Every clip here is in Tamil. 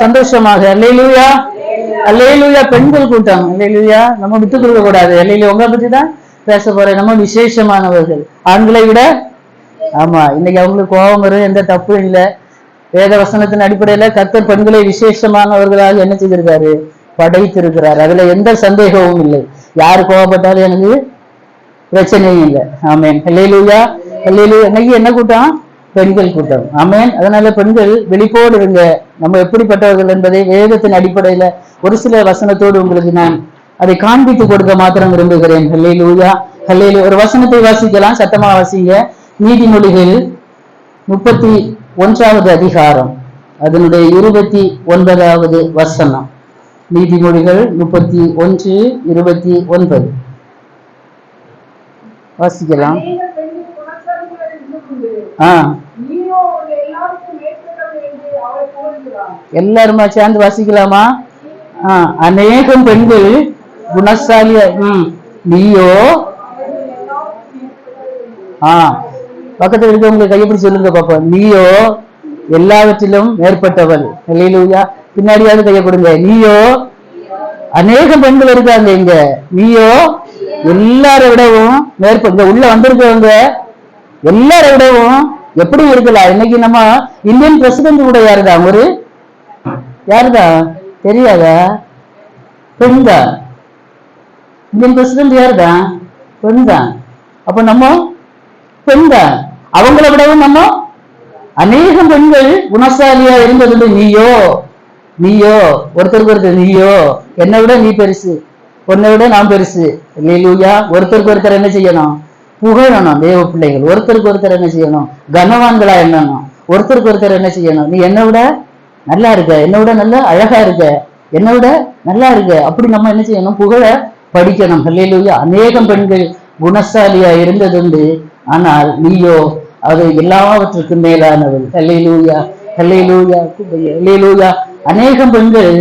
சந்தோஷமாக. அல்லேலூயா, அல்லேலூயா. பெண்கள் கூட்டம், அல்லேலூயா. நம்ம விட்டுக் கொடுக்க கூடாது. அல்லேலூயா. உங்களை பத்தி தான் பேச போறேன். நம்ம விசேஷமானவர்கள் ஆண்களை விட. ஆமா, இன்னைக்கு அவங்களுக்கு கோபம் வரும், எந்த தப்பும் இல்லை. வேத வசனத்தின் அடிப்படையில கர்த்தர் பெண்களை விசேஷமானவர்களாக என்ன செய்திருக்காரு? படைத்திருக்கிறார். அதுல எந்த சந்தேகமும் இல்லை. யாரு கோபப்பட்டாலும் எனக்கு பிரச்சனையும் இல்லை. ஆமேன். அல்லேலூயா, அல்லேலூயா. இன்னைக்கு என்ன கூட்டம்? பெண்கள் கூட்டம். ஆமேன். அதனால பெண்கள் விழிப்போடு இருங்க. நம்ம எப்படிப்பட்டவர்கள் என்பதை வேதத்தின் அடிப்படையில ஒரு சில வசனத்தோடு உங்களுக்கு நான் அதை காண்பித்து கொடுக்க மாத்திரம் விரும்புகிறேன். அல்லேலூயா, அல்லேலூயா. ஒரு வசனத்தை வாசிக்கலாம், சத்தமா வாசிங்க. நீதிமொழிகள் 31வது அதிகாரம், அதனுடைய 29வது வசனம். நீதிமொழிகள் 31:29 வாசிக்கலாம். எல்லாருமா சேர்ந்து வாசிக்கலாமா? அநேகம் பெண்கள் குணசாலிய நீயோ. பக்கத்துல இருக்கவங்க கையப்படி சொல்லுங்க பாப்போம். நீயோ எல்லாவற்றிலும் மேற்பட்டவள். அல்லேலூயா. பின்னாடியாவது கைய கொடுங்க. நீயோ, அநேகம் பெண்கள் இருக்காங்க இங்க. நீயோ எல்லாரை விடவும் மேற்பட்ட, உள்ள வந்திருக்கவங்க எல்லாரை விடவும் எப்படி இருக்கலாம். இன்னைக்கு நம்ம இந்தியன் பிரசிடென்ட் கூட யாருதான்? ஒரு யாருதான் தெரியாதா? பெண்தான். இந்தியன் பிரசிடென்ட் யாருதான்? பெண்தான். அப்ப நம்ம பெண்தான். அவங்கள விடவும் நம்ம அநேகம் பெண்கள் குணசாலியா இருந்தது. நீயோ, நீயோ ஒருத்தருக்கு ஒருத்தர். நீயோ, என்னை விட நீ பெருசு, உன்னை விட நான் பெருசு. அல்லேலூயா. ஒருத்தருக்கு ஒருத்தர் என்ன செய்யணும்? புகழணும். தேவ பிள்ளைகள் ஒருத்தருக்கு ஒருத்தர் என்ன செய்யணும்? கனவான்களா எண்ணணும். ஒருத்தருக்கு ஒருத்தர் என்ன செய்யணும்? நீ என்னை விட நல்லா இருக்க, என்னை விட நல்ல அழகா இருக்க, என்னை விட நல்லா இருக்க. அப்படி நம்ம என்ன செய்யணும்? புகழ படிக்கணும். அல்லேலூயா. அநேகம் பெண்கள் குணசாலியா இருந்ததுண்டு. ஆனால் நீயோ அது எல்லாவற்றுக்கும் மேலானவள். அல்லேலூயா, அல்லேலூயா, அல்லேலூயா. அநேகம் பெண்கள்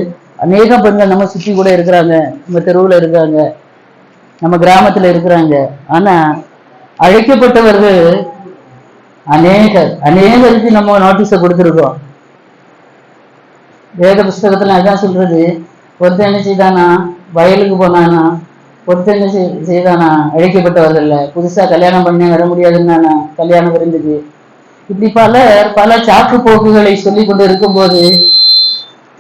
நம்ம சுற்றி கூட இருக்கிறாங்க, நம்ம தெருவுல இருக்கிறாங்க, நம்ம கிராமத்துல இருக்கிறாங்க. ஆனா அழைக்கப்பட்டவர்கள் அநேகருக்கு நம்ம நோட்டீஸ கொடுத்துருக்கோம். வேத புஸ்தகத்துல அதான் சொல்றது. ஒருத்தர் என்ன செய்தானா? வயலுக்கு போனானா? ஒருத்தர் என்ன செய்தானா? அழைக்கப்பட்டவர்கள் புதுசா கல்யாணம் பண்ண வர முடியாதுன்னா கல்யாணம் விருந்துக்கு. இப்படி பல சாக்கு போக்குகளை சொல்லி கொண்டு இருக்கும்போது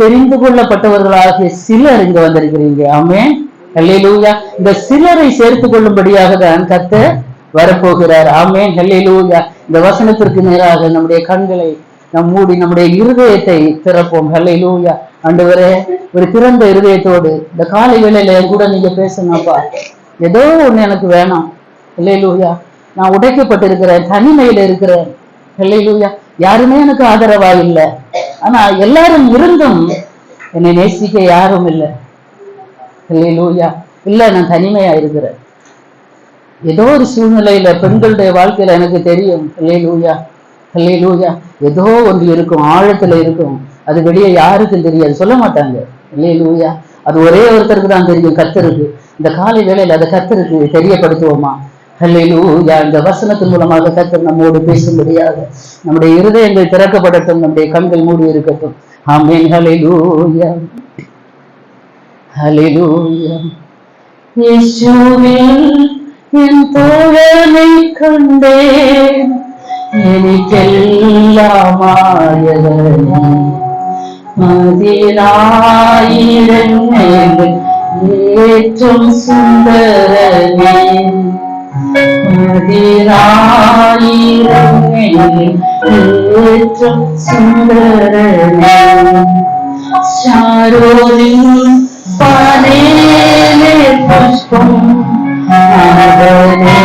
தெரிந்து கொள்ளப்பட்டவர்களாகிய சிலர் இங்க வந்திருக்கிறீங்க. ஆமென், அல்லேலூயா. இந்த சிலரை சேர்த்து கொள்ளும்படியாக தான் கர்த்தர் வரப்போகிறார். ஆமென், அல்லேலூயா. இந்த வசனத்திற்கு நேராக நம்முடைய கண்களை மூடி நம்முடைய இருதயத்தை திறப்போம். அல்லேலூயா. ஆண்டவரே, ஒரு திறந்த இருதயத்தோடு இந்த காலை வேளையில என் கூட நீங்க பேசணும்ப்பா. ஏதோ ஒண்ணு எனக்கு வேணும். அல்லேலூயா. நான் உடைக்கப்பட்டிருக்கிறேன், தனிமையில இருக்கிறேன். அல்லேலூயா. யாருமே எனக்கு ஆதரவா இல்லை. ஆனா எல்லாரும் இருந்தும் என்னை நேசிக்க யாரும் இல்லை. அல்லேலூயா. இல்ல, நான் தனிமையா இருக்கிறேன். ஏதோ ஒரு சூழ்நிலையில பெண்களுடைய வாழ்க்கையில எனக்கு தெரியும். அல்லேலூயா, அல்லேலூயா. ஏதோ ஒன்று இருக்கும், ஆழத்துல இருக்கும். அது வெளியே யாருக்கும் தெரியாது, சொல்ல மாட்டாங்க. அல்லேலூயா. அது ஒரே ஒருத்தருக்கு தான் தெரியும், கர்த்தருக்கு. இந்த காலை வேளையில அதை கர்த்தருக்கு தெரியப்படுத்துவோமா? அல்லேலூயா. இந்த வசனத்தின் மூலமாக கர்த்தர் நம்மோடு பேசும்படியாக நம்முடைய இருதயங்கள் திறக்கப்படட்டும், நம்முடைய கண்கள் மூடி இருக்கட்டும். ஆமென். அல்லேலூயா, அல்லேலூயா. இயேசுவில் என் தோழனை கண்டேன், எனக்கெல்லாம் ஆயவனே. மதினாயிரங்கள் ஏற்றும் சுந்தரனே, மதினாயிரங்கள் ஏற்றும் சுந்தரனே. சாரோரின் பானேலே புஷ்பம் அவனே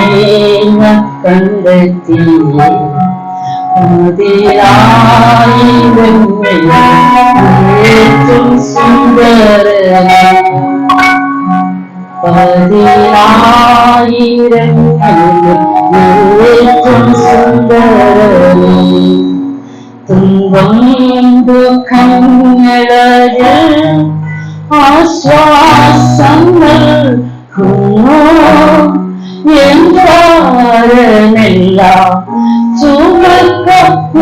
கண்டத்தியே. மதினாயிரங்கள் ஏற்றும் சுந்தரனே, பதினாயிரங்கள் ஏற்றும் சுந்தரனே. துன்பம் துக்கங்களில் ஆஸ்வாசங்கள் என்றாரெல்லாம் சுமக்க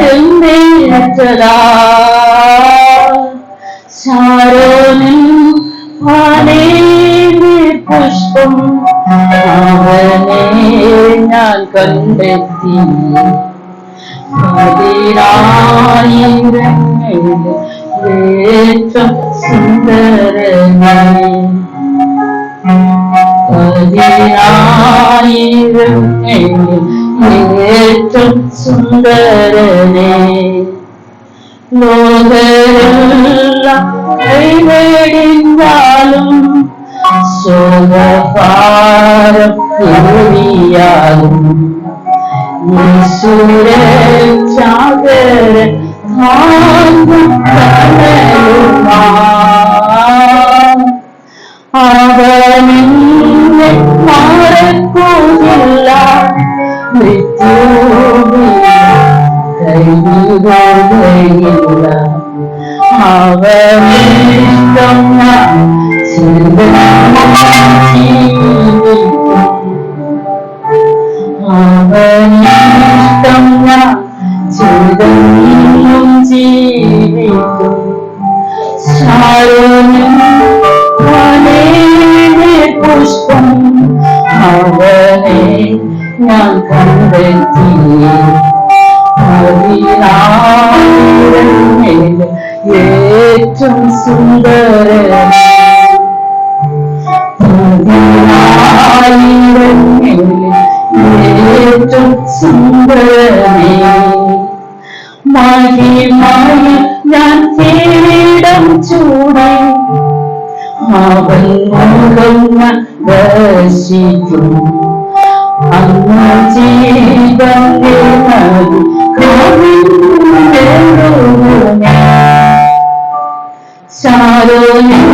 எண்ணற்றதா. അവനെ ഞാൻ കണ്ടെത്തി. 10,000 ഏറ്റവും സുന്ദരനെ, 10,000 ഏറ്റവും സുന്ദരനെ. ലോകരെല്ലാം കൈവെടിഞ്ഞാലും ശോകഭാരം കൂടിയാലും യേശുരക്ഷകരെ അവനെന്നെ മറക്കുകയില്ല, കൈവിടുകയില്ല. അവനിഷ്ടം ഞാൻ അവനിഷ്ടം ഞാൻ ചെയ്തെന്നും ജീവിക്കും. പുഷ്പം അവനെ ഞാൻ കണ്ടെത്തി. 10,000 ഏറ്റവും സുന്ദരൻ, 10,000 ഏറ്റവും സുന്ദരനെ. മഹിമയിൽ ഞാൻ കിരീടം ചൂടി, അവൻ മുഖം ഞാൻ ദർശിക്കും. അന്ന് ജീവന്റെ നദി കവിഞ്ഞൊഴുകുമേ. ശാരോനിൽ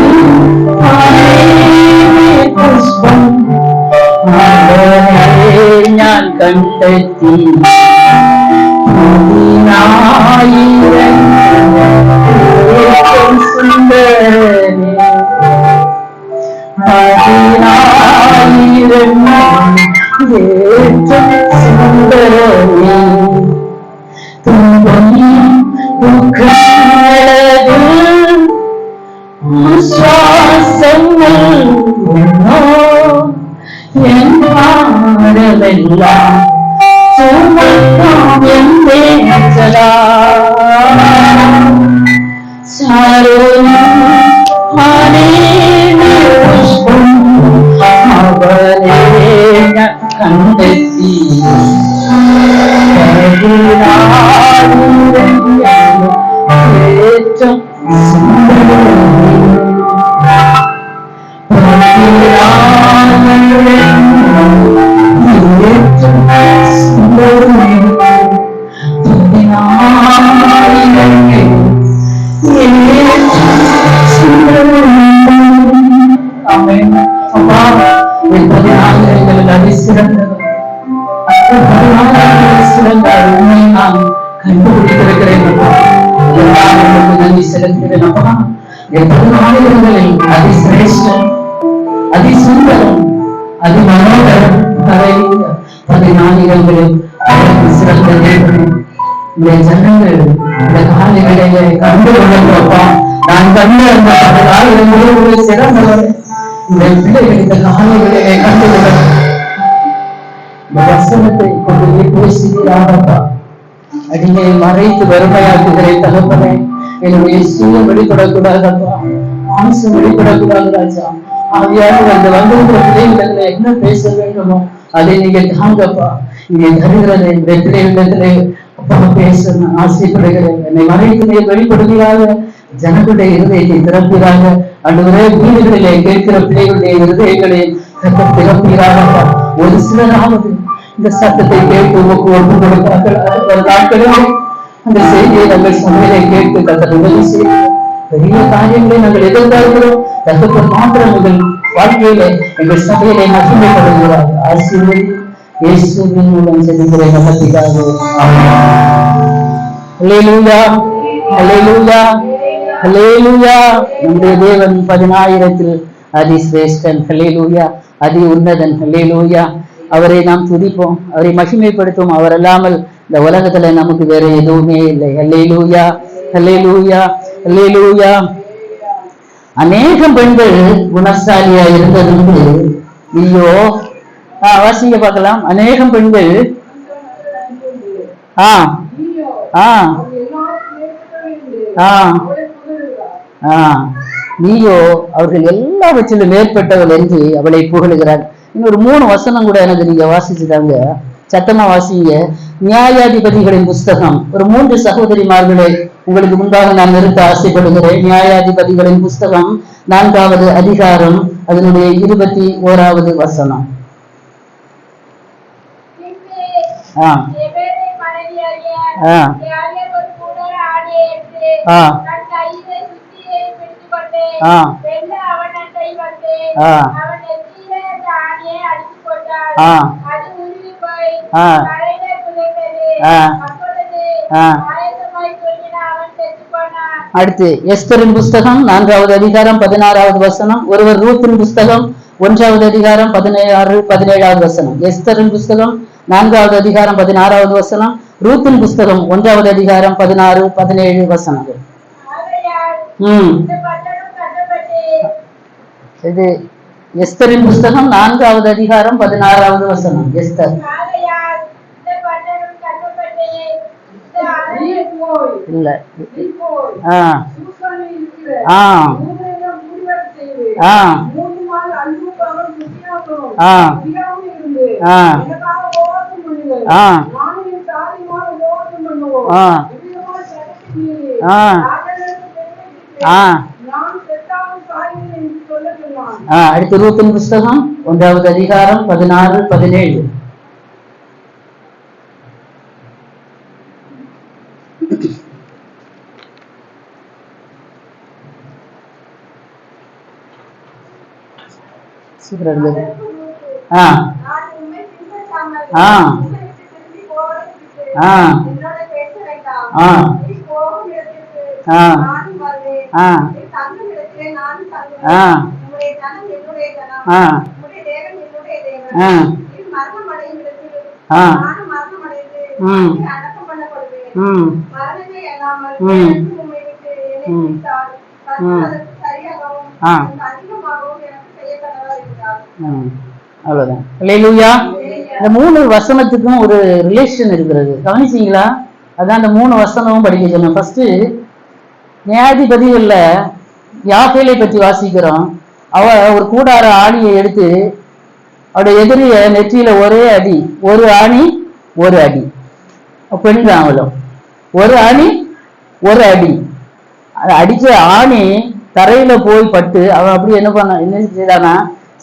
പുഷ്പം അവനെ ഞാൻ കണ്ടെത്തി. 10,000 ഏറ്റവും സുന്ദരനെ, 10,000 ഏറ്റവും സുന്ദരനെ. തുമ്പം ദുഃഖങ്ങളിൽ ആശ്വാസങ്ങൾ എൻ ഭാരമെല്ലാം ചുമക്കാം എന്റെ പുഷ്പം അവനെ ഞാൻ കണ്ടെത്തി. 10,000 ഏറ്റവും സുന്ദരനെ, 10,000 ഏറ്റവും സുന്ദരനെ, 10,000 അതിശ്രേഷ്ഠം, അതിസുന്ദരം, അതിമനോഹരം. 10,000 ജനങ്ങൾ കാലുകളിലെ കണ്ടുകൊള്ളപ്പോ ഞാൻ കണ്ടു 10,000 சிறந்தவர். இந்த பிள்ளைகள் இந்த காலைகளிலே கண்டுள்ள வசனத்தை கொண்டு பேசுகிறாரப்பா. அடியை மறைத்து வறுமையாக்குகிறேன் தகப்பனே. என்னுடைய சூழல் வெளிப்படக்கூடாதப்பா, மாம்சம் வெளிப்படக்கூடாது ராஜா. ஆவியாக அந்த வந்திருக்கிற பிள்ளைகளிடத்துல என்ன பேச வேண்டுமோ அதை நீங்க தாங்கப்பா. இங்கே தருகிறது இந்த பிள்ளைகளிடத்திலே அப்பா பேச ஆசைப்படுகிறேன். என்னை மறைத்து வெளிப்படுகிறாங்க. ஜனங்களுடைய இருதயத்தை திறப்பீராக. அன்றுவரே வீடுகளிலே கேட்கிற பிள்ளைகளுடைய இருதயங்களை திறப்பீராகப்பா. ஒரு சிலராவது இந்த சத்தத்தை கேட்டு உமக்கு ஒன்று கொடுக்கிறார்கள். அந்த செய்தியை நாங்கள் சமையலை கேட்டு கத்தர் உதவி செய்ய பெரிய காரியங்களை நாங்கள் எதிர்பார்க்கிறோம். தகப்பன் மாத்திரம் உங்கள் வாழ்க்கையிலே எங்கள் சபையிலே மகிமைப்படுகிறார். ஆசீர்வதி இயேசுவின் மூலம் செல்கிறேன் நல்ல பிதாவே. அல்லேலூயா, அல்லேலூயா, அல்லேலூயா. நம்முடைய தேவன் 10,000 அதிசிரேஷ்டன். அல்லேலூயா, அதி உன்னதன். அல்லேலூயா. அவரை நாம் துதிப்போம், அவரை மகிமைப்படுத்தும். அவர் அல்லாமல் இந்த உலகத்துல நமக்கு வேற எதுவுமே இல்லை. அல்லேலூயா, அல்லேலூயா, அல்லேலூயா. அநேக பெண்கள் குணசாலியா இருந்ததுண்டு நீயோ வாசிங்க பார்க்கலாம். அநேகம் பெண்கள் நீயோ அவர்கள் எல்லாவற்றிலும் மேற்பட்டவள் என்று அவளை புகழுகிறார். இன்னொரு 3 வசனம் கூட எனக்கு நீங்க வாசிச்சுட்டாங்க, சத்தமா வாசிங்க. நியாயாதிபதிகளின் புஸ்தகம், ஒரு 3 சகோதரிமார்களை உங்களுக்கு முன்பாக நான் நிறுத்த ஆசைப்படுகிறேன். நியாயாதிபதிகளின் புஸ்தகம் 4வது அதிகாரம் அதனுடைய 21வது வசனம். அடுத்து எஸ்தரின் புஸ்தகம் 4வது அதிகாரம் 16வது வசனம். ஒருவர் ரூத்தின் புஸ்தகம் 1வது அதிகாரம் 16-17வது வசனம். எஸ்தரின் புஸ்தகம் 4வது அதிகாரம் 16வது வசனம், ரூத்தின் புஸ்தகம் 1வது அதிகாரம் 16-17 வசனங்கள். இது எஸ்தரின் புஸ்தகம் 4வது அதிகாரம் 16வது வசனம். எஸ்தர் இல்ல அடுத்து ரூத்தின் புஸ்தகம் 1வது அதிகாரம் 16-17. அவ்வளவுதான். அல்லேலூயா. இந்த 3 வசனத்துக்கும் ஒரு ரிலேஷன் இருக்கிறது, கவனிச்சீங்களா? அதான் இந்த 3 வசனமும் படிக்க சொன்னேன். ஃபர்ஸ்ட் நியாயாதிபதிகள்ல யாபேலை பற்றி வாசிக்கிறோம். அவ ஒரு கூடார ஆணியை எடுத்து அவருடைய எதிரிய நெற்றியில ஒரே அடி, ஒரு ஆணி ஒரு அடி, பெண் தான் அவளும், ஒரு ஆணி ஒரு அடி. அடிச்ச ஆணி தரையில போய் பட்டு அவன் அப்படி என்ன செய்தானா,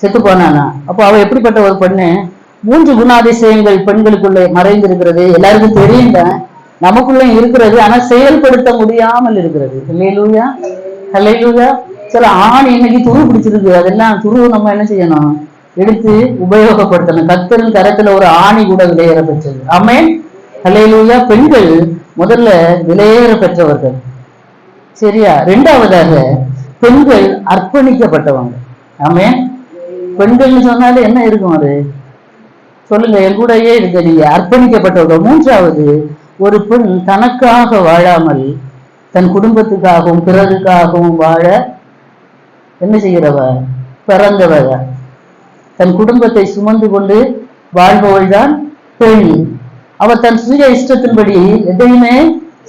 செத்து போனானா. அப்போ அவ எப்படிப்பட்ட ஒரு பெண்ணு? 3 குணாதிசயங்கள் பெண்களுக்குள்ள மறைந்திருக்கிறது. எல்லாருக்கும் தெரியும், நமக்குள்ள இருக்கிறது, ஆனா செயல்படுத்த முடியாமல் இருக்கிறது. அல்லேலூயா, அல்லேலூயா. சில ஆணி இன்னைக்கு துரு பிடிச்சிருக்கு, அதெல்லாம் துரு நம்ம என்ன செய்யணும், எடுத்து உபயோகப்படுத்தணும். கர்த்தரின் கரத்துல ஒரு ஆணி கூட விலையேற பெற்றது. ஆமென், அல்லேலூயா. பெண்கள் முதல்ல விலையேற பெற்றவர்கள், சரியா? 2வதாக பெண்கள் அர்ப்பணிக்கப்பட்டவங்க. ஆமென். பெண்கள்னு சொன்னாலே என்ன இருக்கும், அது சொல்லுங்க, என் கூடயே இருக்க நீங்க. அர்ப்பணிக்கப்பட்டவங்க. 3வது, ஒரு பெண் தனக்காக வாழாமல் தன் குடும்பத்துக்காகவும் பிறருக்காகவும் வாழ என்ன செய்கிறவ, பிறந்தவ. தன் குடும்பத்தை சுமந்து கொண்டு வாழ்பவள் தான் பெண். அவ தன் சுய இஷ்டத்தின்படி எதையுமே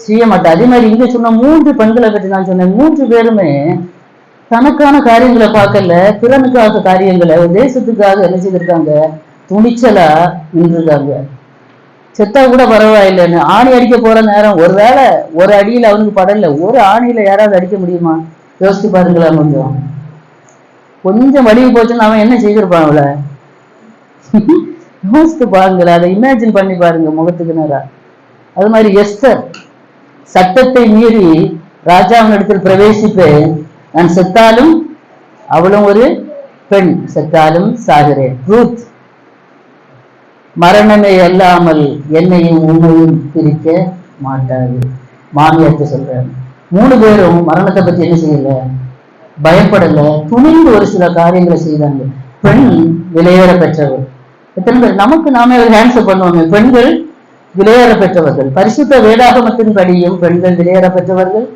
செய்ய மாட்டா. அதே மாதிரி இங்க சொன்ன 3 பெண்களை பற்றி நான் சொன்னேன். 3 பேருமே தனக்கான காரியங்களை பார்க்கல, பிறனுக்காக காரியங்களை, தேசத்துக்காக என்ன செய்திருக்காங்க, துணிச்சலா நின்றுருக்காங்க. செத்தா கூட பரவாயில்லைன்னு ஆணி அடிக்க போற நேரம் ஒருவேளை ஒரு அடியில அவனுக்கு படல, ஒரு ஆணியில யாராவது அடிக்க முடியுமா? யோசிச்சு பாருங்களா. கொஞ்சம் வலிவு போச்சுன்னு அவன் என்ன செய்திருப்பான் அவளை? யோசித்து பாருங்களா, அதை இமேஜின் பண்ணி பாருங்க முகத்துக்கு நேரா. அது மாதிரி எஸ்தர் சட்டத்தை மீறி ராஜாவினிடத்தில் பிரவேசிப்பேன், நான் செத்தாலும் அவளும் ஒரு பெண், செத்தாலும் சாகிறேன். ரூத் மரணமே அல்லாமல் என்னையும் உண்மையும் பிரிக்க மாட்டாது, மாமியார்ட்ட சொல்றாரு. 3 பேரும் மரணத்தை பத்தி என்ன செய்யல, பயப்படல, துணிந்து ஒரு சில காரியங்களை செய்தாங்க. பெண் விலையேற பெற்றவர். எத்தனை பேர் நமக்கு நாமே ஒரு ஆன்சர் பண்ணுவாங்க, பெண்கள் விலையேற பெற்றவர்கள். பரிசுத்த வேதாகமத்தின் படியும் பெண்கள் விலையேற பெற்றவர்கள்.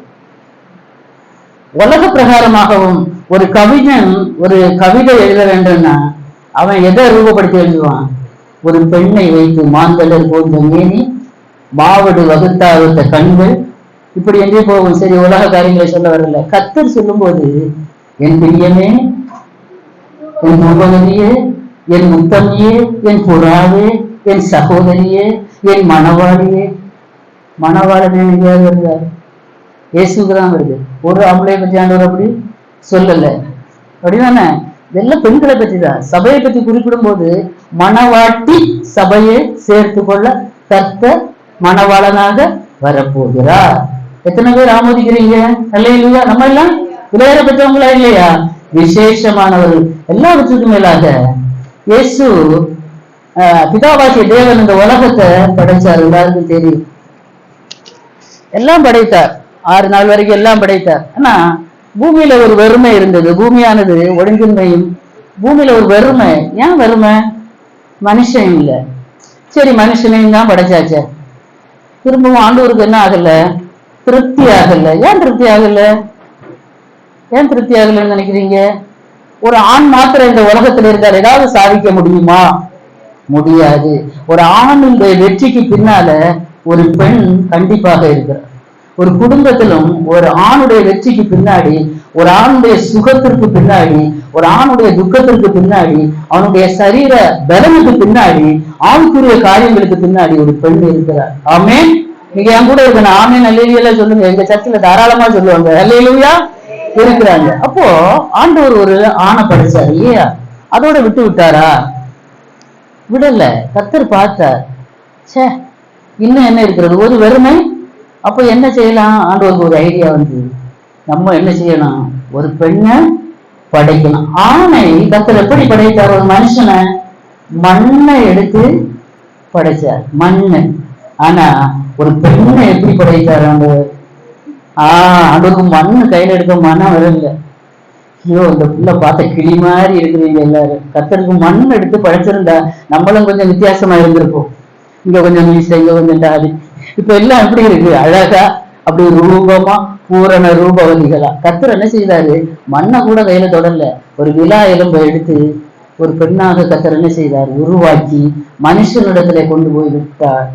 உலக பிரகாரமாகவும் ஒரு கவிஞன் ஒரு கவிதை எழுத வேண்டும்னா அவன் எதை ரூபப்படுத்தி எழுதுவான்? ஒரு பெண்ணை வைத்து மாந்தளர் போன்ற மேனி, மாவடு வகுத்தாவிட்ட கண்கள், இப்படி என்றே போகும். சரி, உலக காரியங்களை சொல்ல வரல. கர்த்தர் சொல்லும் போது, என் பிரியமே, என் முகவதியே, என் முத்தமையே, என் புறாவே, என் சகோதரியே, என் மணவாளியே. மணவாளன் எங்கேயாவது வருகிறார்? இயேசுக்குதான் வருது. ஒரு ஆம்பளை பற்றி ஆண்டவர் அப்படி சொல்லல. அப்படிதானே? இதெல்லாம் பெண்களை பற்றி தான். சபையை பற்றி குறிப்பிடும் போது மணவாட்டி சபையை சேர்த்து கொள்ள கர்த்தர் மணவாளனாக வரப்போகிறார். எத்தனை பேர் ஆமோதிக்கிறீங்க? அல்லேலூயா. நம்ம எல்லாம் விளையாட பெற்றவங்களா இல்லையா? விசேஷமானவர்கள். எல்லாவற்றுக்கும் மேலாக இயேசு பிதாவாகிய தேவன் இந்த உலகத்தை படைச்சார். எல்லாருக்கும் தெரியும். எல்லாம் படைத்தார். 6 நாள் வரைக்கும் எல்லாம் படைத்தார். ஆனா பூமியில ஒரு வெறுமை இருந்தது. பூமியானது ஒழுங்கின்மையும். பூமியில ஒரு வெறுமை. ஏன் வெறுமை? மனுஷன் இல்லை. சரி, மனுஷனையும் தான் படைச்சாச்ச. திரும்பவும் ஆண்டவருக்கு என்ன ஆகல? திருப்தி ஆகல. ஏன் திருப்தி ஆகல? ஏன் திருப்தி ஆகலன்னு நினைக்கிறீங்க? ஒரு ஆண் மாத்திரம் இந்த உலகத்துல இருக்கார், ஏதாவது சாதிக்க முடியுமா? முடியாது. ஒரு ஆணுடைய வெற்றிக்கு பின்னால ஒரு பெண் கண்டிப்பாக இருக்கிறார். ஒரு குடும்பத்திலும் ஒரு ஆணுடைய வெற்றிக்கு பின்னாடி, ஒரு ஆணுடைய சுகத்திற்கு பின்னாடி, ஒரு ஆணுடைய துக்கத்திற்கு பின்னாடி, அவனுடைய சரீர பலனுக்கு பின்னாடி, ஆணுக்குரிய காரியங்களுக்கு பின்னாடி ஒரு பெண் இருக்கிறார். ஆமென். நீங்க என் கூட இருக்கணும். ஆமென் அல்லேலூயா சொல்லுங்க. எங்க சர்ச்சில் தாராளமா சொல்லுவாங்க அல்லேலூயா இருக்கிறாங்க. அப்போ ஆண்டவர் ஒரு ஆணை படைச்சார் இல்லையா? அதோட விட்டு விட்டாரா? விடல. கர்த்தர் பார்த்தார். சே, இன்னும் என்ன இருக்கிறது? ஒரு வெறுமை. அப்போ என்ன செய்யலாம்? ஆண்டவருக்கு ஒரு ஐடியா வந்து, நம்ம என்ன செய்யணும்? ஒரு பெண்ணை படைக்கணும். ஆணை கர்த்தர் எப்படி படைத்தார்? ஒரு மனுஷனை மண்ணை எடுத்து படைச்சார், மண்ணு. ஆனா ஒரு பெண்ணை எப்படி படைத்தார் ஆண்டவர்? ஆண்டவருக்கு மண்ணு கையில எடுக்க மனம் வரல. ஐயோ, இந்த புள்ள பார்த்த கிளி மாதிரி இருக்கிறீங்க எல்லாரும். கர்த்தருக்கு மண் எடுத்து படைச்சிருந்தா நம்மளும் கொஞ்சம் வித்தியாசமா இருந்திருக்கும். இங்க கொஞ்சம் மீசை, இங்க கொஞ்சம் தாடி. இப்ப எல்லாம் எப்படி இருக்கு? அழகா அப்படி ரூபமா பூரண ரூபவதிகளா. கர்த்தர் என்ன செய்தாரு? மண்ணை கூட கையில தொடரல. ஒரு விலா எலும்பை எடுத்து ஒரு பெண்ணாக கர்த்தர் என்ன செய்தார்? உருவாக்கி மனுஷனிடத்துல கொண்டு போய் விட்டார்.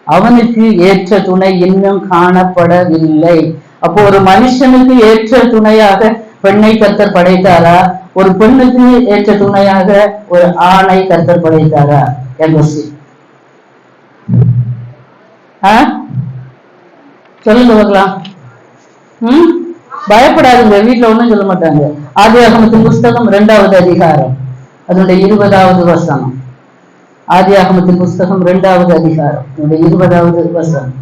அவனுக்கு ஏற்ற துணை இன்னும் காணப்படவில்லை. அப்போ ஒரு மனுஷனுக்கு ஏற்ற துணையாக பெண்ணை கர்த்தர் படைத்தாரா? ஒரு பெண்ணுக்கு ஏற்ற துணையாக ஒரு ஆணை கர்த்தர் படைத்தாரா? சொல்லுங்க பார்க்கலாம். பயப்படாதுங்க. வீட்டுல ஒண்ணும் சொல்ல மாட்டாங்க. ஆதியாகமத்தின் புஸ்தகம் 2வது அதிகாரம், அதனுடைய 20வது வசனம். ஆதியாகமத்தின் புஸ்தகம் 2வது அதிகாரம், அதனுடைய 20வது வசனம்.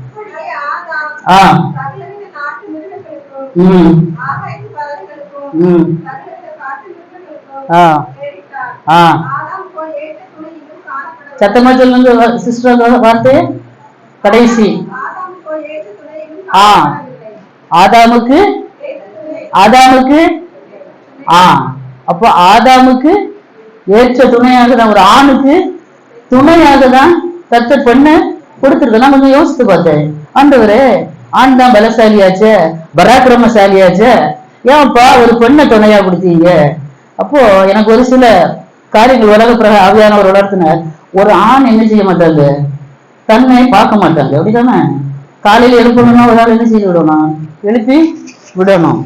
சத்தமா சொல்லுங்க சிஸ்டர் வார்த்தை. கடைசி ஆதாமுக்கு அப்போ ஆதாமுக்கு ஏற்ற துணையாக தான், ஒரு ஆணுக்கு துணையாக தான் கர்த்தர் பெண்ணை கொடுத்துருக்க. நான் கொஞ்சம் யோசித்து பார்த்தேன். ஆண்டவரே, ஆண் தான் பலசாலியாச்ச, பராக்கிரமசாலியாச்ச, ஏன்ப்பா ஒரு பெண்ணை துணையா கொடுத்தீங்க? அப்போ எனக்கு ஒரு சில காரியங்கள் உலக பிறகு ஆவியானவர் வளர்த்தினார். ஒரு ஆண் என்ன செய்ய மாட்டாங்க? தன்னை பார்க்க மாட்டாங்க. அப்படிதானே? காலையில எழுப்பணும்னா ஒரு ஆள் என்ன செய்ய விடணும்? எழுப்பி விடணும்.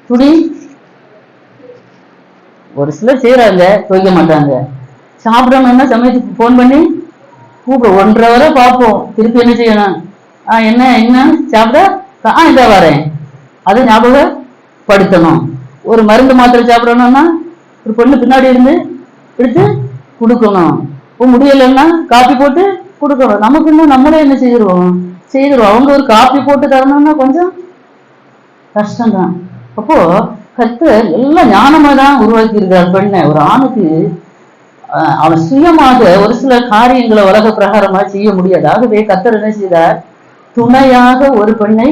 துணி ஒரு சிலர் செய்யறாங்க, துவைக்க மாட்டாங்க. சாப்பிடணும்னா சமயத்துக்கு போன் பண்ணி கூப்பிட 1.5 வரை பார்ப்போம். திருப்பி என்ன செய்யணும்? என்ன என்ன சாப்பிட? இதா வரேன். அதை ஞாபகப்படுத்தணும். ஒரு மருந்து மாத்திரை சாப்பிடணும்னா ஒரு பொண்ணு பின்னாடி இருந்து எடுத்து கொடுக்கணும். முடியலைன்னா காப்பி போட்டு கொடுக்கணும். நமக்கு இன்னும் நம்மளே என்ன செய்திருவோம்? அவங்க ஒரு காப்பி போட்டு தரணும்னா கொஞ்சம் கஷ்டம்தான். அப்போ கர்த்தர் எல்லாம் ஞானமா தான் உருவாக்கி இருக்கார் பெண்ணை. ஒரு ஆணுக்கு அவன் சுயமாக ஒரு சில காரியங்களை உலக பிரகாரமா செய்ய முடியாது. ஆகவே கர்த்தர் என்ன செய்தார்? துணையாக ஒரு பெண்ணை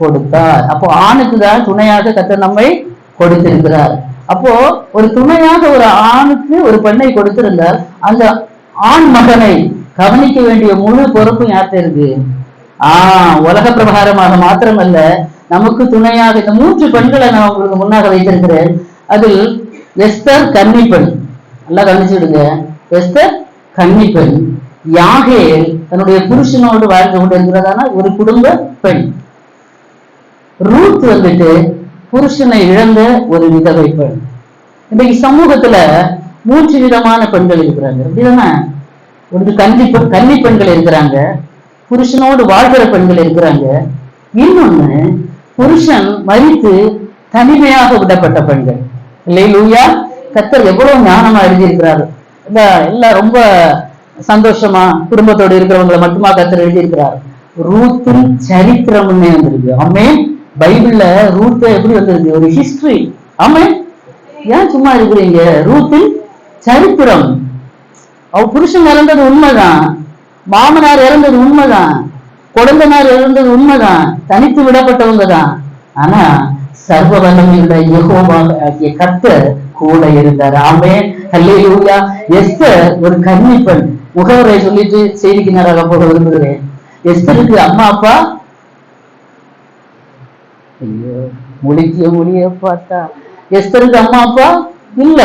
கொடுத்தார். அப்போ ஆணுக்கு தான் துணையாக கர்த்தர் நம்மை கொடுத்திருக்கிறார். அப்போ ஒரு துணையாக ஒரு ஆணுக்கு ஒரு பெண்ணை கொடுத்திருந்தால் அந்த ஆண் மகனை கவனிக்க வேண்டிய முழு பொறுப்பும் யார்கிட்ட இருக்கு? உலக பிரகாரமாக மாத்திரமல்ல, நமக்கு துணையாக இந்த 3 பெண்களை நான் உங்களுக்கு முன்னாக வைத்திருக்கிறேன். அதில் எஸ்தர் கன்னி பெண், நல்லா கவனிச்சுடுங்க. எஸ்தர் கன்னி பெண். யாகேல் தன்னுடைய புருஷனோடு வாழ்ந்து கொண்டு இருக்கிறதான ஒரு குடும்ப பெண். ரூத் வந்துட்டு புருஷனை இழந்த ஒரு விதவை பெண். இன்றைக்கு சமூகத்துல 3 விதமான பெண்கள் இருக்கிறாங்க. அப்படிதானே? ஒரு கன்னி பெண்கள் இருக்கிறாங்க, புருஷனோடு வாழ்கிற பெண்கள் இருக்கிறாங்க, இன்னொன்னு புருஷன் மரித்து தனிமையாக விடப்பட்ட பெண்கள். இல்லையா? கர்த்தர் எவ்வளவு ஞானமா எழுதியிருக்கிறாரு. எல்லாம் ரொம்ப சந்தோஷமா குடும்பத்தோடு இருக்கிறவங்களை மட்டுமா கர்த்தர் எழுதியிருக்கிறார். ரூத்தின் சரித்திரம்னே வந்திருக்கு. ஆமே. பைபிள்ல ரூத் எப்படி வந்திருக்கு? ஒரு ஹிஸ்டரி. ஆமே. ஏன் சும்மா இருக்கிறீங்க? ரூத்தின் சரித்திரம். அவ புருஷன் இறந்தது உண்மைதான், மாமனார் இறந்தது உண்மைதான், குழந்தைனார் இறந்தது உண்மைதான், தனித்து விடப்பட்டவங்க தான். ஆனா சர்வ வல்லமையுள்ள யெகோவா ஆகிய கர்த்தர் கூட இருந்தார். ஆமென். அல்லேலூயா. எஸ்தர் ஒரு கன்னி பெண். முகவரை சொல்லிட்டு செய்திக்கு நேராக போக விரும்புகிறேன். எஸ்தருக்கு அம்மா அப்பா, ஐயோ மொழிய பார்த்தா எஸ்தருக்கு அம்மா அப்பா இல்ல.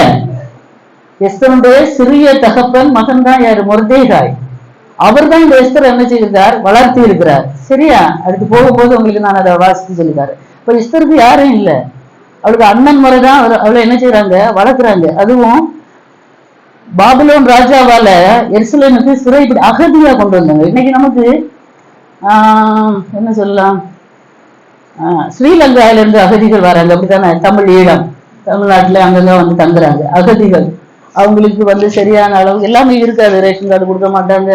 எஸ்தருடைய சிறிய தகப்பன் மகன் தான் யாரு? மொர்தேகாய். அவர் தான் இந்த எஸ்தர் என்ன செய்திருக்கார்? வளர்த்தி இருக்கிறார். சரியா? அடுத்து போகும்போது உங்களுக்கு நான் அதை வாசித்து சொல்லிட்டாரு. இப்ப எஸ்தருக்கு யாரும் இல்லை. அவளுக்கு அண்ணன் முறைதான் அவளை என்ன செய்யறாங்க? வளர்க்குறாங்க. அதுவும் பாபிலோன் ராஜாவால எருசலேமுக்கு சிறைப்படி அகதியா கொண்டு வந்தாங்க. இன்னைக்கு நமக்கு என்ன சொல்லலாம், ஸ்ரீலங்காவில இருந்து அகதிகள் வராங்க. அப்படித்தானே? தமிழ் ஈழம், தமிழ்நாட்டுல அங்கங்க வந்து தங்குறாங்க அகதிகள். அவங்களுக்கு வந்து சரியான அளவு எல்லாமே இருக்காது. ரேஷன் கார்டு கொடுக்க மாட்டாங்க.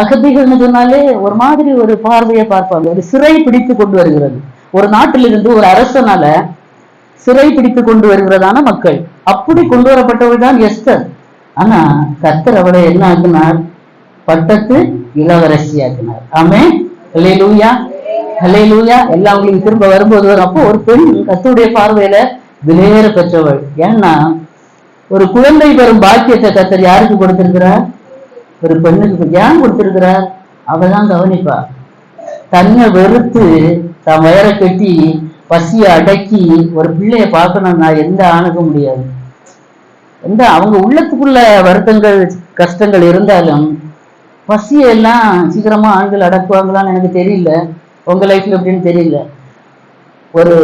அகதிகள்னு சொன்னாலே ஒரு மாதிரி ஒரு பார்வையை பார்ப்பாங்க. ஒரு சிறை பிடித்து கொண்டு வருகிறது. ஒரு நாட்டிலிருந்து ஒரு அரசனால சிறை பிடித்து கொண்டு வருகிறதான மக்கள். அப்படி கொண்டு வரப்பட்டவள் தான் எஸ்தர். ஆனா கர்த்தர் அவளை என்ன ஆக்கினார்? பட்டத்து இளவரசி ஆக்கினார். ஆமே. அல்லேலூயா, அல்லேலூயா. எல்லாம் உங்களுக்கு திரும்ப வரும்போது வரும். அப்போ ஒரு பெண் கர்த்தருடைய பார்வையில விலையேற பெற்றவள். ஏன்னா ஒரு குழந்தை பெறும் பாக்கியத்தை கர்த்தர் யாருக்கு கொடுத்திருக்கிறார்? ஒரு பெண்ணுக்கு. ஏன் கொடுத்திருக்கிறார்? அவதான் கவனிப்பா. தன்னை வெறுத்து தன் வயரை கட்டி பசியை அடக்கி ஒரு பிள்ளைய பார்க்கணும்னா எந்த ஆணுக்க முடியாது. அவங்க உள்ளத்துக்குள்ள வருத்தங்கள் கஷ்டங்கள் இருந்தாலும் பசியெல்லாம் சீக்கிரமா ஆண்கள் அடக்குவாங்களான்னு எனக்கு தெரியல. உங்க லைஃப்ல எப்படின்னு தெரியல. ஒரு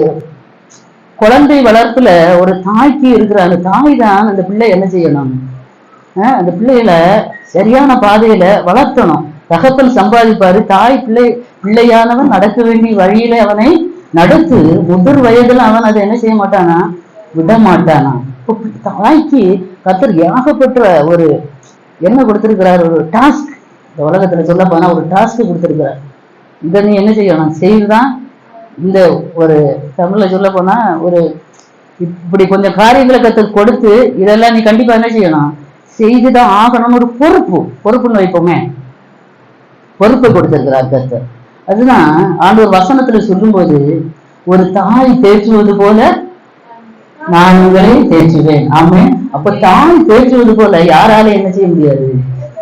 குழந்தை வளர்ப்புல ஒரு தாய்க்கு இருக்கிற அந்த தாய் தான் அந்த பிள்ளை என்ன செய்யணும்? அந்த பிள்ளைகளை சரியான பாதையில வளர்த்தணும். தகப்பன் சம்பாதிப்பாரு, தாய் பிள்ளையானவன் நடக்க வேண்டிய வழியில அவனை நடத்து. முதிர் வயதுல அவன் அதை என்ன செய்ய மாட்டானா? விட மாட்டானா? தாய்க்கு கர்த்தர் ஏகப்பட்ட ஒரு என்ன கொடுத்திருக்கிறார்? ஒரு டாஸ்க். இந்த உலகத்துல சொல்ல போனா ஒரு டாஸ்க் கொடுத்திருக்கிறார். இதை நீ என்ன செய்யணும்? செய்துதான் இந்த ஒரு தமிழ்ல சொல்ல போனா ஒரு இப்படி கொஞ்சம் காரியங்களை கர்த்தர் கொடுத்து இதெல்லாம் நீ கண்டிப்பா என்ன செய்யணும்? செய்துதான் ஆகணும்னு ஒரு பொறுப்புன்னு வைப்போமே, பொறுப்பை கொடுத்திருக்கிறார் கர்த்தர். அதுதான் ஆண்டவர் வசனத்துல சொல்லும்போது, ஒரு தாய் தேற்றுவது போல நான் உங்களை தேற்றுவேன். ஆமே. அப்ப தாய் தேற்றுவது போல யாராலே என்ன செய்ய முடியாது?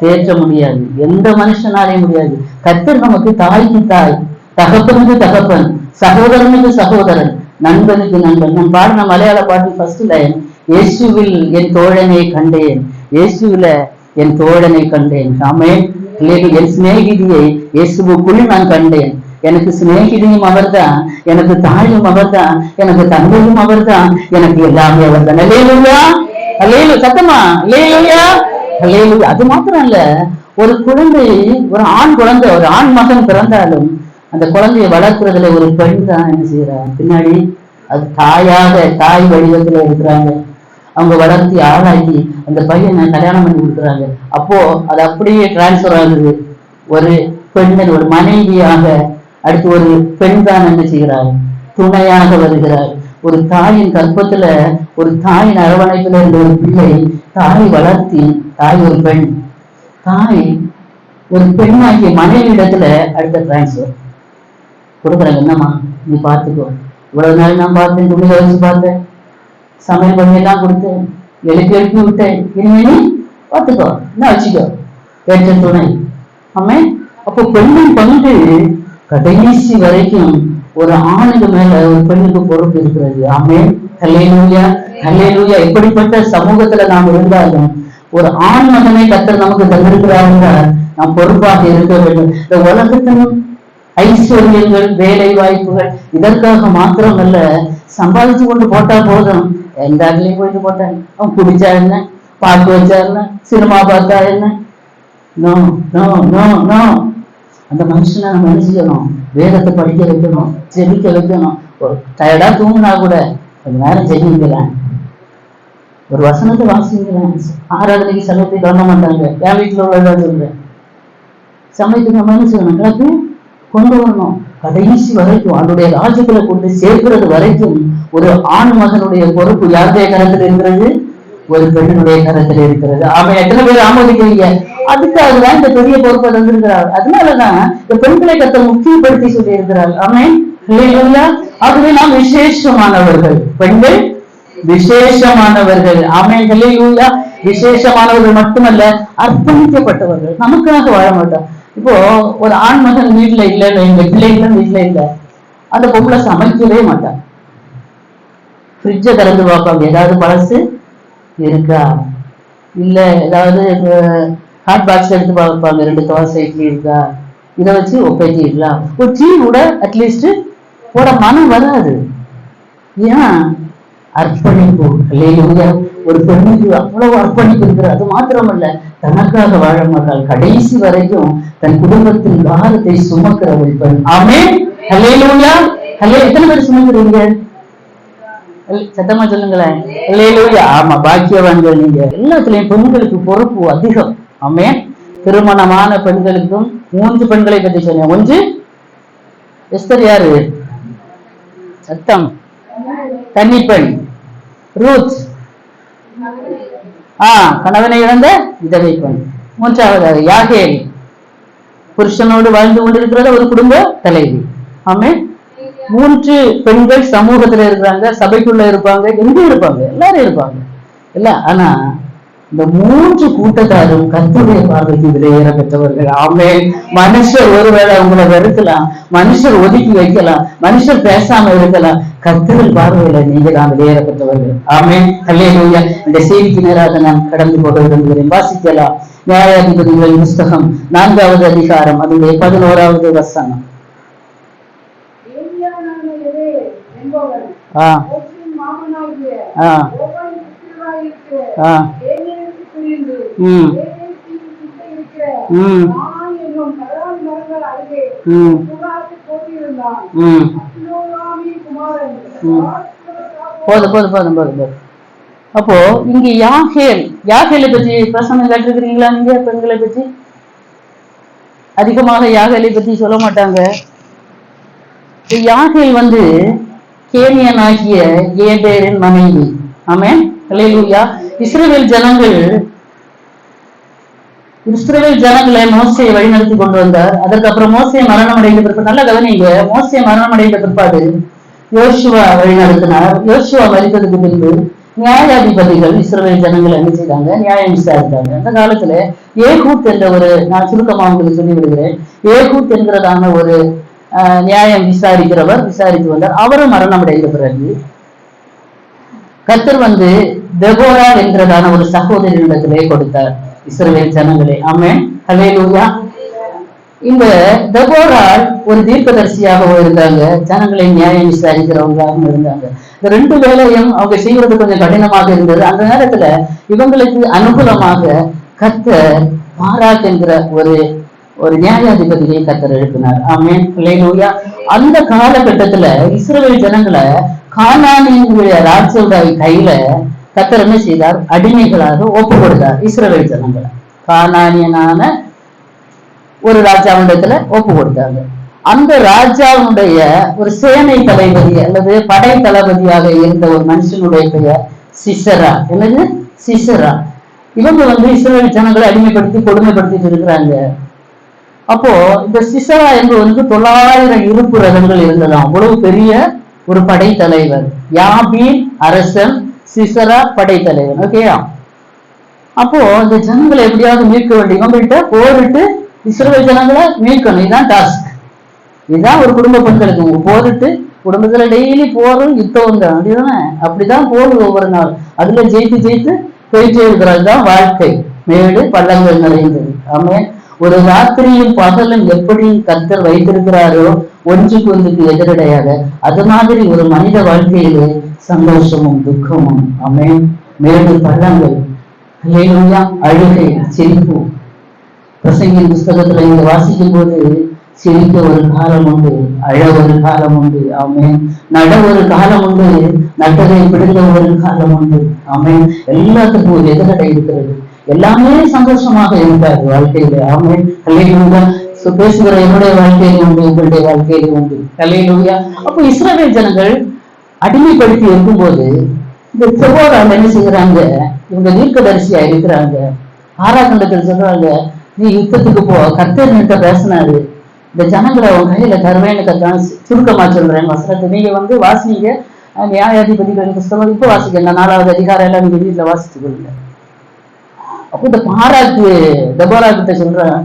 தேற்ற முடியாது. எந்த மனுஷனாலே முடியாது. கர்த்தர் நமக்கு தாய்க்கு தாய், தகப்பனுக்கு தகப்பன், சகோதரனுக்கு சகோதரன், நண்பனுக்கு நண்பன். நான் பாடின மலையாள பாட்டு ஃபர்ஸ்ட் லைன், இயேசுவில் என் தோழனை கண்டேன், இயேசுவில என் தோழனை கண்டேன். ஆமே. என் சிநேகிதியை இயேசுவுக்குள் நான் கண்டேன். எனக்கு சிநேகிதியும் அவர்தான், எனக்கு தாயும் அவர்தான், எனக்கு தந்தையும் அவர்தான், எனக்கு எல்லாமே அவர்தான். அல்லேலூயா, அல்லேலூயா. சத்தமா அல்லேலூயா, அல்லேலூயா. அது மாத்திரம் இல்ல, ஒரு குழந்தை, ஒரு ஆண் குழந்தை, ஒரு ஆண் மகன் பிறந்தாலும் அந்த குழந்தையை வளர்க்கிறதுல ஒரு பெண் தான் என்ன செய்யறாங்க பின்னாடி. அது தாய் வடிவத்துல இருக்கிறாங்க. அவங்க வளர்த்தி ஆளாக்கி அந்த பையனை கல்யாணம் பண்ணி கொடுக்குறாங்க. அப்போ அது அப்படியே டிரான்ஸ்பர் ஆகுது. ஒரு பெண்ணன் ஒரு மனைவியாக அடுத்து ஒரு பெண் தான் என்ன செய்கிறார்? துணையாக வருகிறார். ஒரு தாயின் கற்பத்துல, ஒரு தாயின் அரவணைப்புல இருந்த ஒரு பிள்ளை தாய் வளர்த்தி, தாய் ஒரு பெண், தாய் ஒரு பெண்ணாகிய மனைவி இடத்துல அடுத்த டிரான்ஸ்பர் கொடுக்குறாங்க. என்னம்மா நீ பார்த்துக்கோ, இவ்வளவு நாள் நான் பார்த்தேன், துணி வச்சு பார்த்தேன், சமையல் பண்ணி எல்லாம் கொடுத்தேன், எழுப்பி விட்டேன், இனிமே நீ பார்த்துக்கோ, என்ன வச்சுக்கோ, ஏற்ற துணை. ஆமே. அப்போ பெண்ணின் பங்கு கடைசி வரைக்கும் ஒரு ஆணுக்கு மேல ஒரு பெண்ணுக்கு பொறுப்பு இருக்கிறது. ஆமே. ஹல்லேலூயா, ஹல்லேலூயா. எப்படிப்பட்ட சமூகத்துல நாம் இருந்தாலும் ஒரு ஆண் மகனை கர்த்தர் நமக்கு தந்திருக்கிறாங்க, நாம் பொறுப்பாக இருக்க வேண்டும். இந்த உலகத்திலும் ஐஸ்வர்யங்கள், வேலை வாய்ப்புகள் இதற்காக மாத்திரம் அல்ல. சம்பாதிச்சு கொண்டு போட்டா போதும், எந்த இடத்துலயும் போயிட்டு போட்டாங்க. அவன் குடிச்சா என்ன, பாட்டு வச்சா என்ன, சினிமா பார்த்தா என்ன? No no no no. அந்த மனுஷனை நம்ம நினைச்சுக்கணும், வேதத்தை படிக்க வைக்கணும், ஜெபிக்க வைக்கணும். ஒரு டயர்டா தூங்கினா கூட கொஞ்ச நேரம் ஜெபிக்கிறேன், ஒரு வசனத்தை வாசிக்கிறேன். ஆராதனைக்கு சமயத்தை காண மாட்டாங்க. என் வீட்டுல உள்ளதா சொல்றேன், சமயத்துக்கு நம்ம என்ன செய்யணும், கிளப்பி கொண்டு வரணும். கடைசி வரைக்கும் அவனுடைய ராஜ்யத்துல கொண்டு சேர்க்கிறது வரைக்கும் ஒரு ஆண் மகனுடைய பொறுப்பு யாருடைய கரத்தில் இருக்கிறது? ஒரு பெண்ணுடைய கரத்தில் இருக்கிறது. அவன் எத்தனை பேர் ஆமோதிக்கிறீங்க? அதுக்காகதான் இந்த பெரிய பொறுப்பை தந்திருக்கிறார். அதனாலதான் இந்த பெண்களை கர்த்தர் முக்கியப்படுத்தி சொல்லி இருக்கிறார். அவன் ஆகவே நாம் விசேஷமானவர்கள், பெண்கள் விசேஷமானவர்கள். ஆமென், ஹல்லேலூயா. விசேஷமானவர்கள் மட்டுமல்ல, அர்ப்பணிக்கப்பட்டவர்கள். நமக்காக வாழ மாட்டோம். இப்போ ஒரு ஆண் மகன் வீட்டுல இல்ல, எங்க பிள்ளைகளும் வீட்டுல இல்ல, அந்த பொம்பளை சமைக்கவே மாட்டான். ஃப்ரிட்ஜை திறந்து பார்ப்பாங்க, ஏதாவது பழசு இருக்கா, இல்ல ஏதாவது ஹாட் பாக்ஸ் எடுத்து பார்ப்பாங்க, 2 தோசை இட்லி இருக்கா, இதை வச்சு ஒப்பேற்றிடலாம். ஒரு டீ கூட அட்லீஸ்ட் போட மனம் வராது. ஏன்? அர்ப்பணிப்பு. ஹல்லேலூயா. ஒரு பெண்ணுக்கு அவ்வளவு அர்ப்பணிப்பு இருக்கிறது. அது மாத்திரமல்ல, தனக்காக வாழ மாட்டாள், கடைசி வரைக்கும் தன் குடும்பத்தின் பாரத்தை சுமக்கிறவள் பெண். ஆமென், ஹல்லேலூயா. எத்தனை பேர் சுமக்கிறீங்க? சத்தமா சொல்லுங்களேன். ஹல்லேலூயா. ஆமா, பாக்கியவான்கள் நீங்க. எல்லாத்துலயும் பெண்களுக்கு பொறுப்பு அதிகம். ஆமென். திருமணமான பெண்களுக்கும் 3 பெண்களை பற்றி சொன்னேன். 1 எஸ்தர் யாரு? சத்தம். கன்னிப்பெண் ரூத், கணவனை இழந்த விதவை பெண். 3வது யாகேல், புருஷனோடு வாழ்ந்து கொண்டிருக்கிறத ஒரு குடும்ப தலைவி. ஆமென். 3 பெண்கள் சமூகத்துல இருக்கிறாங்க, சபைக்குள்ள இருப்பாங்க, எங்க இருப்பாங்க, எல்லாரும் இருப்பாங்க இல்ல. ஆனா இந்த 3 கூட்டத்தாரும் கர்த்தருடைய பார்வைக்கு விலையேற பெற்றவர்கள். ஆமென். மனுஷர் ஒருவேளை உங்களை வெறுக்கலாம், மனுஷர் ஒதுக்கி வைக்கலாம், மனுஷர் பேசாம இருக்கலாம், கர்த்தர் பார்வையில நீங்க தான் விலையேற பெற்றவர்கள். ஆமென், ஹல்லேலூயா. இந்த செய்திக்கு நேராக நான் கடந்து போக விரும்புகிறேன். வாசிக்கலாம். நியாயாதிபதிகளின் புஸ்தகம் 4வது அதிகாரம், அதனுடைய 11வது வசனம். அப்போ இங்க யாகேலை பற்றி பிரசங்கம் கேட்டிருக்கிறீங்களா நீங்க? பெண்களை பற்றி அதிகமாக யாகேலை பற்றி சொல்ல மாட்டாங்க. யாகேல் கேனியன் ஆகிய ஏபேரின் மனைவி. ஆமென், ஹல்லேலூயா. இஸ்ரவேல் ஜனங்களை மோசேயை வழிநடத்தி கொண்டு வந்தார். அதற்கப்புறம் மோசே மரணம் அடைந்த பிற்பாடு, நல்ல கவனிங்க, மோசே மரணம் அடைந்த பிற்பாடு யோசுவா வழிநடத்தினார். யோசுவா மரித்ததுக்கு பின்பு நியாயாதிபதிகள் இஸ்ரவேல் ஜனங்களை என்ன செய்தாங்க? நியாயம் விசாரித்தாங்க. அந்த காலத்துல ஏகூத் என்ற நான் சுருக்கமா உங்களுக்கு சொல்லி விடுகிறேன். ஏகூத் என்கிறதான ஒரு நியாயம் விசாரித்து வந்தார். அவரும் மரணம் அடைந்த பிறகு கர்த்தர் தெபோரா என்கிறதான ஒரு சகோதரியிடத்திலே கொடுத்தார் இஸ்ரவேல் ஜனங்களே. ஆமென், ஹல்லேலூயா. இந்த தெபோரா ஒரு தீர்க்கதரிசியாக இருந்தாங்க, ஜனங்களை நியாயம் விசாரிக்கிறவங்களாகவும் இருந்தாங்க. இந்த 2 வேலையும் அவங்க செய்வது கொஞ்சம் கடினமாக இருந்தது. அந்த நேரத்துல இவங்களுக்கு அனுகூலமாக கர்த்தர் பாராக் என்கிற ஒரு நியாயாதிபதியை கர்த்தர் எழுப்பினார். ஆமென், ஹல்லேலூயா. அந்த காலகட்டத்துல இஸ்ரவேல் ஜனங்களை கானானிய ராஜாவுடைய கையில கர்த்தர் என்ன செய்தார்? அடிமைகளாக ஒப்பு கொடுத்தார். இஸ்ரவேல் ஜனங்களை கானானியனான ஒரு ராஜாவிடத்துல ஒப்பு கொடுத்தாங்க. அந்த ராஜாவுடைய ஒரு சேனை தளபதி அல்லது படை தளபதியாக இருந்த ஒரு மனுஷனுடைய பெயர் சிசரா. என்னது? சிசரா. இவங்க இஸ்ரவேல் ஜனங்களை அடிமைப்படுத்தி கொடுமைப்படுத்திட்டு இருக்கிறாங்க. அப்போ இந்த சிசரா என்பவனுக்கு 900 இருப்பு ரதங்கள் இருந்ததாம். அவ்வளவு பெரிய ஒரு படை தலைவர். யாபீன் அரசன், சிசரா படைத்தலைவன். ஓகேயா? அப்போ இந்த ஜனங்களை எப்படியாவது மீட்க வேண்டும். இவங்கள்ட்ட போரிட்டு இஸ்ரவேல் ஜனங்களை மீட்கணும். இதுதான் டாஸ்க். இதுதான் ஒரு குடும்ப பெண்களுக்கு. போரிட்டு குடும்பத்துல டெய்லி போறோம் யுத்தம் தான், அப்படிதானே? அப்படிதான் போகுது ஒவ்வொரு நாள். அதுல ஜெயித்து ஜெயித்து போயிட்டே இருக்கிறது தான் வாழ்க்கை. மேடு பள்ளங்கள் நிறைந்தது. ஆமே. ஒரு ராத்திரியும் பகலும் எப்படி கர்த்தர் வைத்திருக்கிறாரோ ஒன்றுக்கு ஒன்றுக்கு எதிரடையாக, அது மாதிரி ஒரு மனித வாழ்க்கையிலே சந்தோஷமும் துக்கமும், ஆமே, மேடு பள்ளங்கள், அழுகை, சிரிப்பு. பிரசங்கின் புஸ்தகத்துல இங்க வாசிக்கும் போது சிரிக்க ஒரு காலம் உண்டு, அழ ஒரு காலம் உண்டு, ஆமே, நட ஒரு காலம் உண்டு, நட்டதை பிடிக்க ஒரு காலம் உண்டு, ஆமே. எல்லாத்துக்கும் ஒரு எதிரடை இருக்கிறது. எல்லாமே சந்தோஷமாக இருக்காது வாழ்க்கையில, ஆமே. அல்லேலூயா. பேசுகிற என்னுடைய வாழ்க்கையில உண்டு, உங்களுடைய வாழ்க்கையில உண்டு. அல்லேலூயா. அப்போ இஸ்ரவேல் ஜனங்கள் அடிமைப்படுத்தி இருக்கும்போது இந்த செவ்வாறால் என்ன செய்யறாங்க? இவங்க தீர்க்கதரிசியா இருக்கிறாங்க. ஆறாக்கண்டத்தில் சொல்றாங்க, நீ யுத்தத்துக்கு போ, கர்த்தர் நின்று பேசினாரு, இந்த ஜனங்களை அவன் கையில தருவேன்னு கத்தான். சுருக்கமா சொல்றேன் வசனத்தை. நீங்க வாசிங்க, நியாயாதிபதிகளின் புஸ்தகம் இப்ப வாசிக்கல, 4வது அதிகாரம் எல்லாம் நீங்க வீட்டுல வாசிச்சு கொள்ளுங்க. அப்போ இந்த பாராக்கு டெபோரா கிட்ட சொல்றேன்,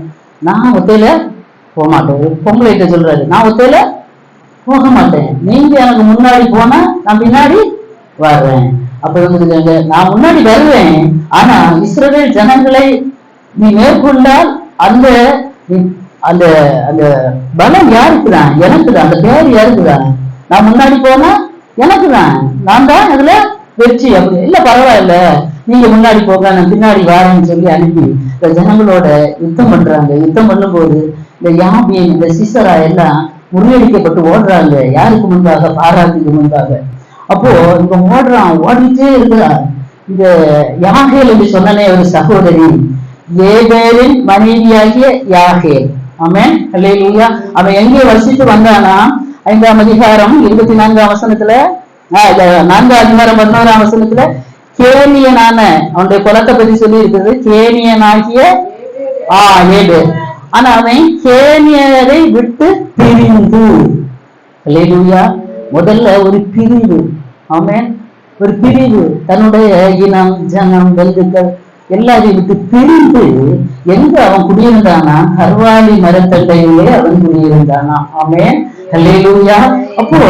நான் ஒத்தையில போக மாட்டேன். பொம்பளைகிட்ட சொல்றாரு, நான் ஒத்தையில போக மாட்டேன், நீங்க எனக்கு முன்னாடி போனா நான் பின்னாடி வர்றேன். அப்ப வந்து நான் முன்னாடி வருவேன், ஆனா இஸ்ரவேல் ஜனங்களை நீ மேற்கொண்டால் அந்த அந்த அந்த பலம் யாருக்குதான்? எனக்கு தான். அந்த பேர் யாருக்குதான்? நான் முன்னாடி போனா எனக்கு தான், நான் தான் அதுல வெற்றி. அப்படி இல்ல, பரவாயில்ல, நீங்க முன்னாடி போக, நான் பின்னாடி வாரேன்னு சொல்லி அனுப்பி இந்த ஜனங்களோட யுத்தம் பண்றாங்க. யுத்தம் பண்ணும்போது இந்த யாபின், இந்த சிசரா எல்லாம் முறியடிக்கப்பட்டு ஓடுறாங்க. யாருக்கு முன்பாக? பாராட்டுக்கு முன்பாக. அப்போ இங்க ஓடுறான், ஓடிட்டே இருக்கிறான். இந்த யாகேல் என்று சொன்னனே ஒரு சகோதரி, ஏபேலின் மனைவியாகிய யாகேல். ஆமென், அல்லேலூயா. அவன் எங்கே வசித்து வந்தானா? 5ஆம் அதிகாரம் 24ஆம் வசனத்துல, 4ஆம் அதிகாரம் 11ஆம் வசனத்துல கேனியனான, அவனுடைய குலத்தை பத்தி சொல்லி இருக்குது, கேனியனாகிய ஏபேல். ஆனா அவன் கேனியரை விட்டு பிரிந்து, அல்லேலூயா, முதல்ல ஒரு பிரிவு. ஆமென், ஒரு பிரிவு. தன்னுடைய இனம், ஜனம், பந்துக்கள் எல்லாரையும் விட்டு பிரிந்து எங்க அவன் குடியிருந்தானா? கர்வாலி மரத்தண்டையிலே அவன் குடியிருந்தானா. ஆமென், அல்லேலூயா. அப்போ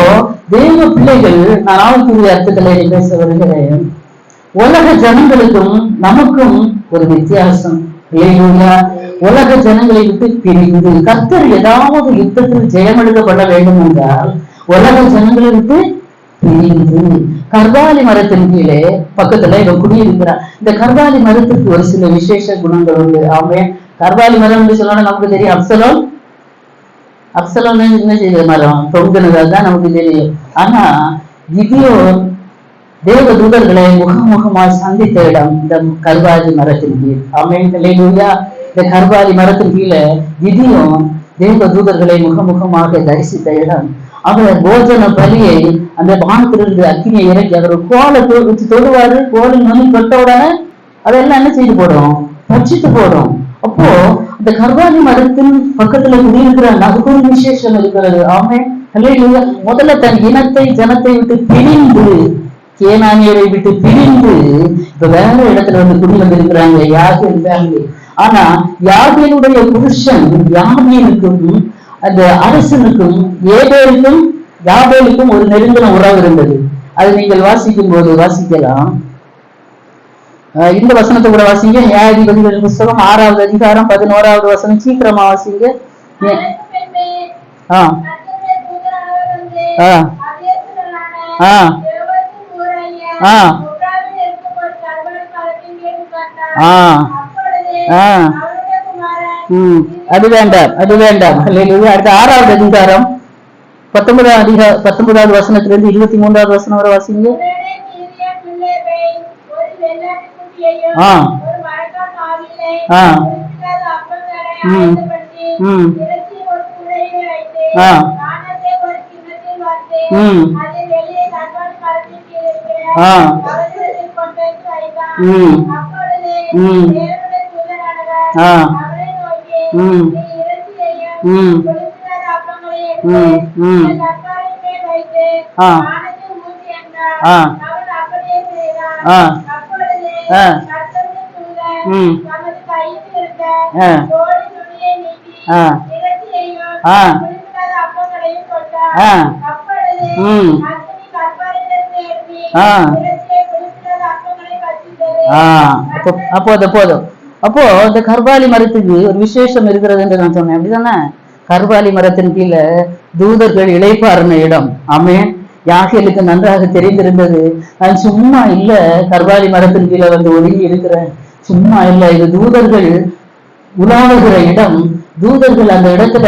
தேவ பிள்ளைகள், நான் ஆவிக்குரிய அர்த்தத்துல பேச வருகிறேன். உலக ஜனங்களுக்கும் நமக்கும் ஒரு வித்தியாசம். அல்லேலூயா. உலக ஜனங்களை விட்டு பிரிந்து, கர்த்தர் ஏதாவது யுத்தத்தில் ஜெயம் எடுக்கப்பட வேண்டும் என்றால் உலக ஜனங்களை விட்டு பிரிந்து கர்வாலி மரத்தின் கீழே பக்கத்துல இவன் குடியிருக்கிறான். இந்த கர்வாலி மரத்துக்கு ஒரு சில விசேஷ குணங்கள் உண்டு. ஆமே. கர்வாலி மரம் என்று சொன்னா நமக்கு தெரியும், அப்சலோன் என்ன செய்த மரம், தொங்குனதான் நமக்கு தெரியும். ஆனா கிதியோன் தேவ தூதர்களை முகமுகமாய் சந்தித்த இடம் இந்த கர்வாலி மரத்தின் கீழ். ஆமென், அல்லேலூயா. இந்த கர்வாலி மரத்தின் கீழே கிதியோன் தேவ தூதர்களை முகமுகமாக தரிசித்த இடம். அவர் போஜன பலியை, அந்த வானத்திலிருந்து அக்கினியை இறக்கி அவர் கோலை வச்சு தொடுவாரு. கோலின் நுனி தொட்ட உடனே அதெல்லாம் என்ன செய்து போடும்? பட்சித்து போடும். அப்போ அந்த கர்வாலி மரத்தின் பக்கத்துல குடியிருக்கிறாங்க, அதுக்கு ஒரு விசேஷம் இருக்கிறது. ஆமென், அல்லேலூயா. முதல்ல தன் இனத்தை, ஜனத்தை விட்டு பிரிந்து, கேனானியரை விட்டு பிரிந்து இப்ப வேற இடத்துல வந்து குடி வந்திருக்கிறாங்க, யாகேல் ஃபேமிலி. ஆனா யாகேலுடைய புருஷன் யாபீனுக்கும் அந்த அரசனுக்கும் ஏபேலுக்கும் யாபேலுக்கும் ஒரு நெருங்கின உறவு இருந்தது. அது நீங்கள் வாசிக்கும் போது வாசிக்கலாம். இந்த வசனத்தை கூட வாசிங்க. நியாயாதிபதிகளின் புஸ்தகம் 6வது அதிகாரம் 11வது வசனம். சீக்கிரமா வாசிங்க. அது வேண்டாம், அது வேண்டாம். அடுத்த 6வது அதிகாரம் 19வது வசனத்திலிருந்து 23வது வசனம் வரை வாசிங்க. அப்போ அது போதும். அப்போ இந்த கர்வாலி மரத்துக்கு ஒரு விசேஷம் இருக்கிறது என்று நான் சொன்னேன், அப்படிதானே? கர்வாலி மரத்தின் கீழே தூதர்கள் இளைப்பாறுன இடம். ஆமென். யாகேலுக்கு நன்றாக தெரிந்திருந்தது, நான் சும்மா இல்ல கர்வாலி மரத்தின் கீழே வந்து ஒதுங்கி இருக்கிறேன், சும்மா இல்ல, இது தூதர்கள் உலாவுகிற இடம். தூதர்கள் அந்த இடத்துல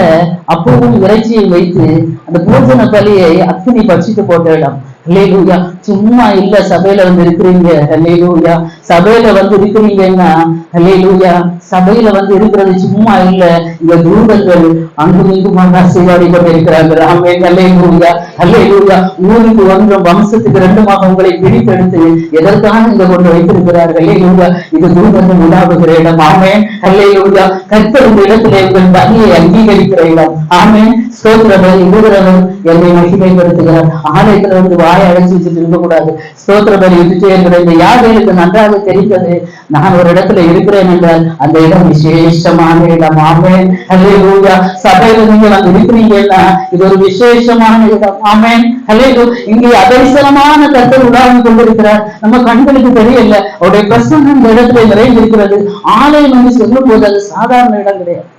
அப்பவும் இறைச்சியை வைத்து அந்த பூஜன பலியை அக்னி பட்சித்து போட்ட இடம். அல்லேலூயா. சும்மா இல்ல சபையில வந்து இருக்கிறீங்க. அல்லேலூயா. சபையில வந்து இருக்கிறீங்கன்னா அல்லேலூயா, சபையில வந்து இருக்கிறது சும்மா இல்ல. இந்த தூதர்கள் அங்கும் இங்குமாக செய்வாடி கொண்டு இருக்கிறாங்க. ஆமென். அல்லேலூயா. அல்லேலூயா. ஊருக்கு ஒன்றும் வம்சத்துக்கு ரெண்டுமாக உங்களை பிடித்தெடுத்து எதற்காக இங்க கொண்டு வைத்திருக்கிறார்கள். அல்லேலூயா. இது தூதர்கள் உலாவுகிற இடம். ஆமென். அல்லேலூயா. கர்த்தர் இந்த இடத்திலே உங்கள் பலியை அங்கீகரிக்கிற இடம். ஆமென். ஸ்தோத்திரவர் இடுகிறவர் என்னை மகிமைப்படுத்துகிறார். ஆலயத்துல வந்து வாயை அழைச்சி வச்சுட்டு இருக்கக்கூடாது. ஸ்தோத்திர பலி விட்டுட்டே இருக்கிற இந்த யாகேலுக்கு நன்றாக தெரிந்தது, நான் ஒரு இடத்துல இருக்கிறேன் என்றால் அந்த இடம் விசேஷமான இடம். ஆமென். அல்லேலூயா. சபையில நீங்க வந்து இருக்கிறீங்கன்னா இது ஒரு விசேஷமான இடம். ஆமென். அல்லேலூயா. இங்கே அபரிசனமான கர்த்தர் உலாவி கொண்டிருக்கிறார். நம்ம கண்களுக்கு தெரியல, அவருடைய பிரசன்னம் இந்த இடத்துல நிறைந்திருக்கிறது. ஆலயம் வந்து சொல்லும் போது அது சாதாரண இடம் கிடையாது,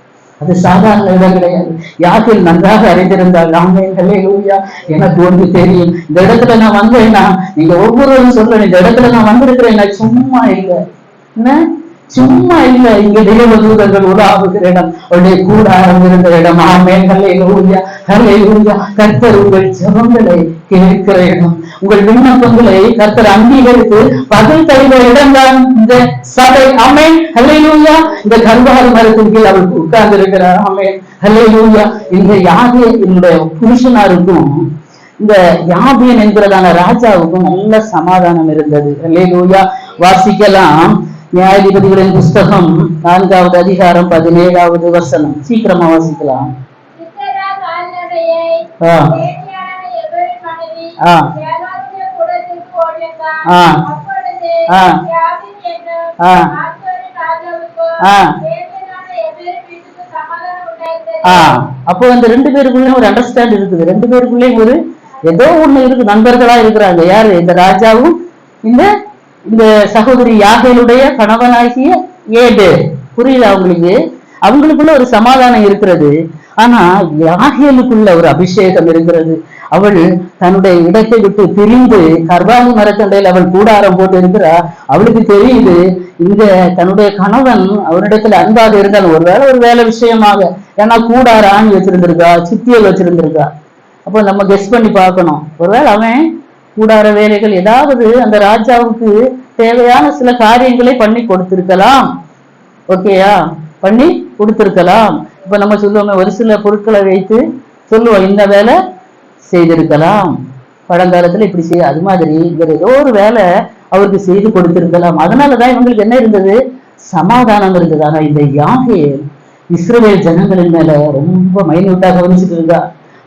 அது சாதாரண இடம் கிடையாது. யாகேல் நன்றாக அறிந்திருந்தால் ஆமென். அல்லேலூயா. எனக்கு ஒன்று தெரியும், இந்த இடத்துல நான் வந்தேன்னா நீங்க ஒவ்வொருவரும் சொல்றேன், இந்த இடத்துல நான் வந்திருக்கிறேன், நான் சும்மா இல்லை, என்ன சும்மா இல்ல, இங்க தேவ தூதர்கள் உலாவுகிற இடம், அவருடைய கூடாரம் இருந்த இடம். ஆமென். அல்லேலூயா. அல்லேலூயா. கர்த்தர் உங்கள் ஜெபங்களை கேட்கிற இடம், உங்கள் விண்ணப்பங்களை கர்த்தர் அங்கீகரித்து பதில் தருகிற இடம் தான் இந்த சபை. ஆமென். அல்லேலூயா. இந்த கர்வாலி மரத்தின் கீழ் அவருக்கு உட்கார்ந்து இருக்கிறார். ஆமென். அல்லேலூயா. இந்த யாகேலுடைய புருஷனாருக்கும் இந்த யாபீன் என்கிறதான ராஜாவுக்கும் நல்ல சமாதானம் இருந்தது. அல்லேலூயா. வாசிக்கலாம். நியாயாதிபதிகளின் புஸ்தகம் 4வது அதிகாரம் 17வது வசனம். சீக்கிரமா வாசிக்கலாம். அப்போ அந்த ரெண்டு பேருக்குள்ள ஒரு அண்டர்ஸ்டாண்ட் இருக்குது, ரெண்டு பேருக்குள்ளே ஒரு ஏதோ ஒண்ணு இருக்கு, நண்பர்களா இருக்கிறாங்க. யாரு? இந்த ராஜாவும் இந்த இந்த சகோதரி யாகேலுடைய கணவனாகிய ஏடு. புரியல அவங்களுக்கு? அவங்களுக்குள்ள ஒரு சமாதானம் இருக்கிறது. ஆனா யாகேலுக்குள்ள ஒரு அபிஷேகம் இருக்கிறது. அவள் தன்னுடைய இடத்தை விட்டு பிரிந்து கர்வாலி மரத்தண்டையில் அவள் கூடாரம் போட்டு இருக்கிறா. அவளுக்கு தெரியுது இந்த தன்னுடைய கணவன் அவரிடத்துல அன்பாக இருந்தால் ஒரு வேலை விஷயமாக, ஏன்னா கூடார ஆணி வச்சிருந்திருக்கா, சித்தியல் வச்சிருந்திருக்கா. அப்போ நம்ம கெஸ் பண்ணி பார்க்கணும், ஒருவேளை அவன் கூடார வேலைகள் ஏதாவது அந்த ராஜாவுக்கு தேவையான சில காரியங்களை பண்ணி கொடுத்திருக்கலாம். ஓகேயா? பண்ணி கொடுத்திருக்கலாம். இப்ப நம்ம சொல்லுவோமே, ஒரு சில பொருட்களை வைத்து சொல்லுவோம் இந்த வேலை செய்திருக்கலாம், பழங்காலத்துல இப்படி செய்ய, அது மாதிரி வேற ஏதோ ஒரு வேலை அவருக்கு செய்து கொடுத்திருக்கலாம். அதனாலதான் இவங்களுக்கு என்ன இருந்தது? சமாதானம் இருந்தது. ஆனா இந்த யாகேல் இஸ்ரவேல் ஜனங்களின் மேல ரொம்ப மைன்யூட்டா கவனிச்சுட்டு இருக்கா.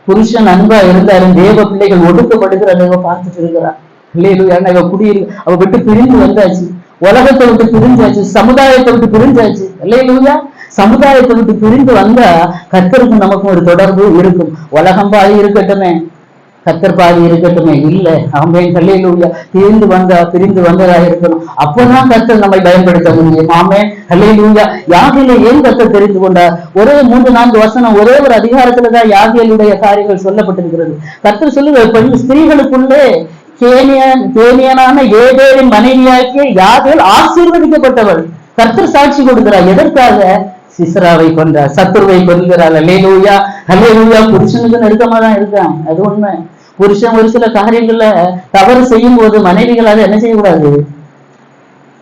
புருஷன் அன்பா இருந்தாலும் தேவ பிள்ளைகள் ஒடுக்கப்படுகிறத பார்த்துட்டு இருக்கிறா. இல்லையா? இவ குடியிருக்கு, அவ விட்டு பிரிந்து வந்தாச்சு, உலகத்தை விட்டு பிரிஞ்சாச்சு, சமுதாயத்தை விட்டு பிரிஞ்சாச்சு. இல்லையா? சமுதாயத்தை விட்டு பிரிந்து வந்தா கர்த்தருக்கும் நமக்கும் ஒரு தொடர்பு இருக்கும். உலகம் பாதி இருக்கட்டுமே, கர்த்தர் பாதி இருக்கட்டுமே. இல்ல, ஆமென். அல்லேலூயா. பிரிந்து வந்ததா இருக்கணும். அப்பதான் கர்த்தர் நம்மை பயன்படுத்த முடியும். ஆமென். அல்லேலூயா. யாகேலை ஏன் கர்த்தர் தெரிந்து கொண்டார்? ஒரே 3-4 வசனம், ஒரே ஒரு அதிகாரத்துலதான் யாகேலுடைய காரியங்கள் சொல்லப்பட்டிருக்கிறது. கர்த்தர் சொல்லுங்க, ஸ்திரீகளுக்குள்ளே கேனியனான ஏதேரின் மனைவியாக்கிய யாகேல் ஆசீர்வதிக்கப்பட்டவள். கர்த்தர் சாட்சி கொடுக்கிறார். எதற்காக? சிசராவை கொன்றார், சத்துருவை கொன்கிறாள். அல்லேலூயா. அல்லேலூயா. புருஷனுக்கு நெருக்கமா தான் இருக்கான், அது உண்மை. புருஷன் ஒரு சில காரியங்கள்ல தவறு செய்யும் போது மனைவிகளால என்ன செய்யக்கூடாது?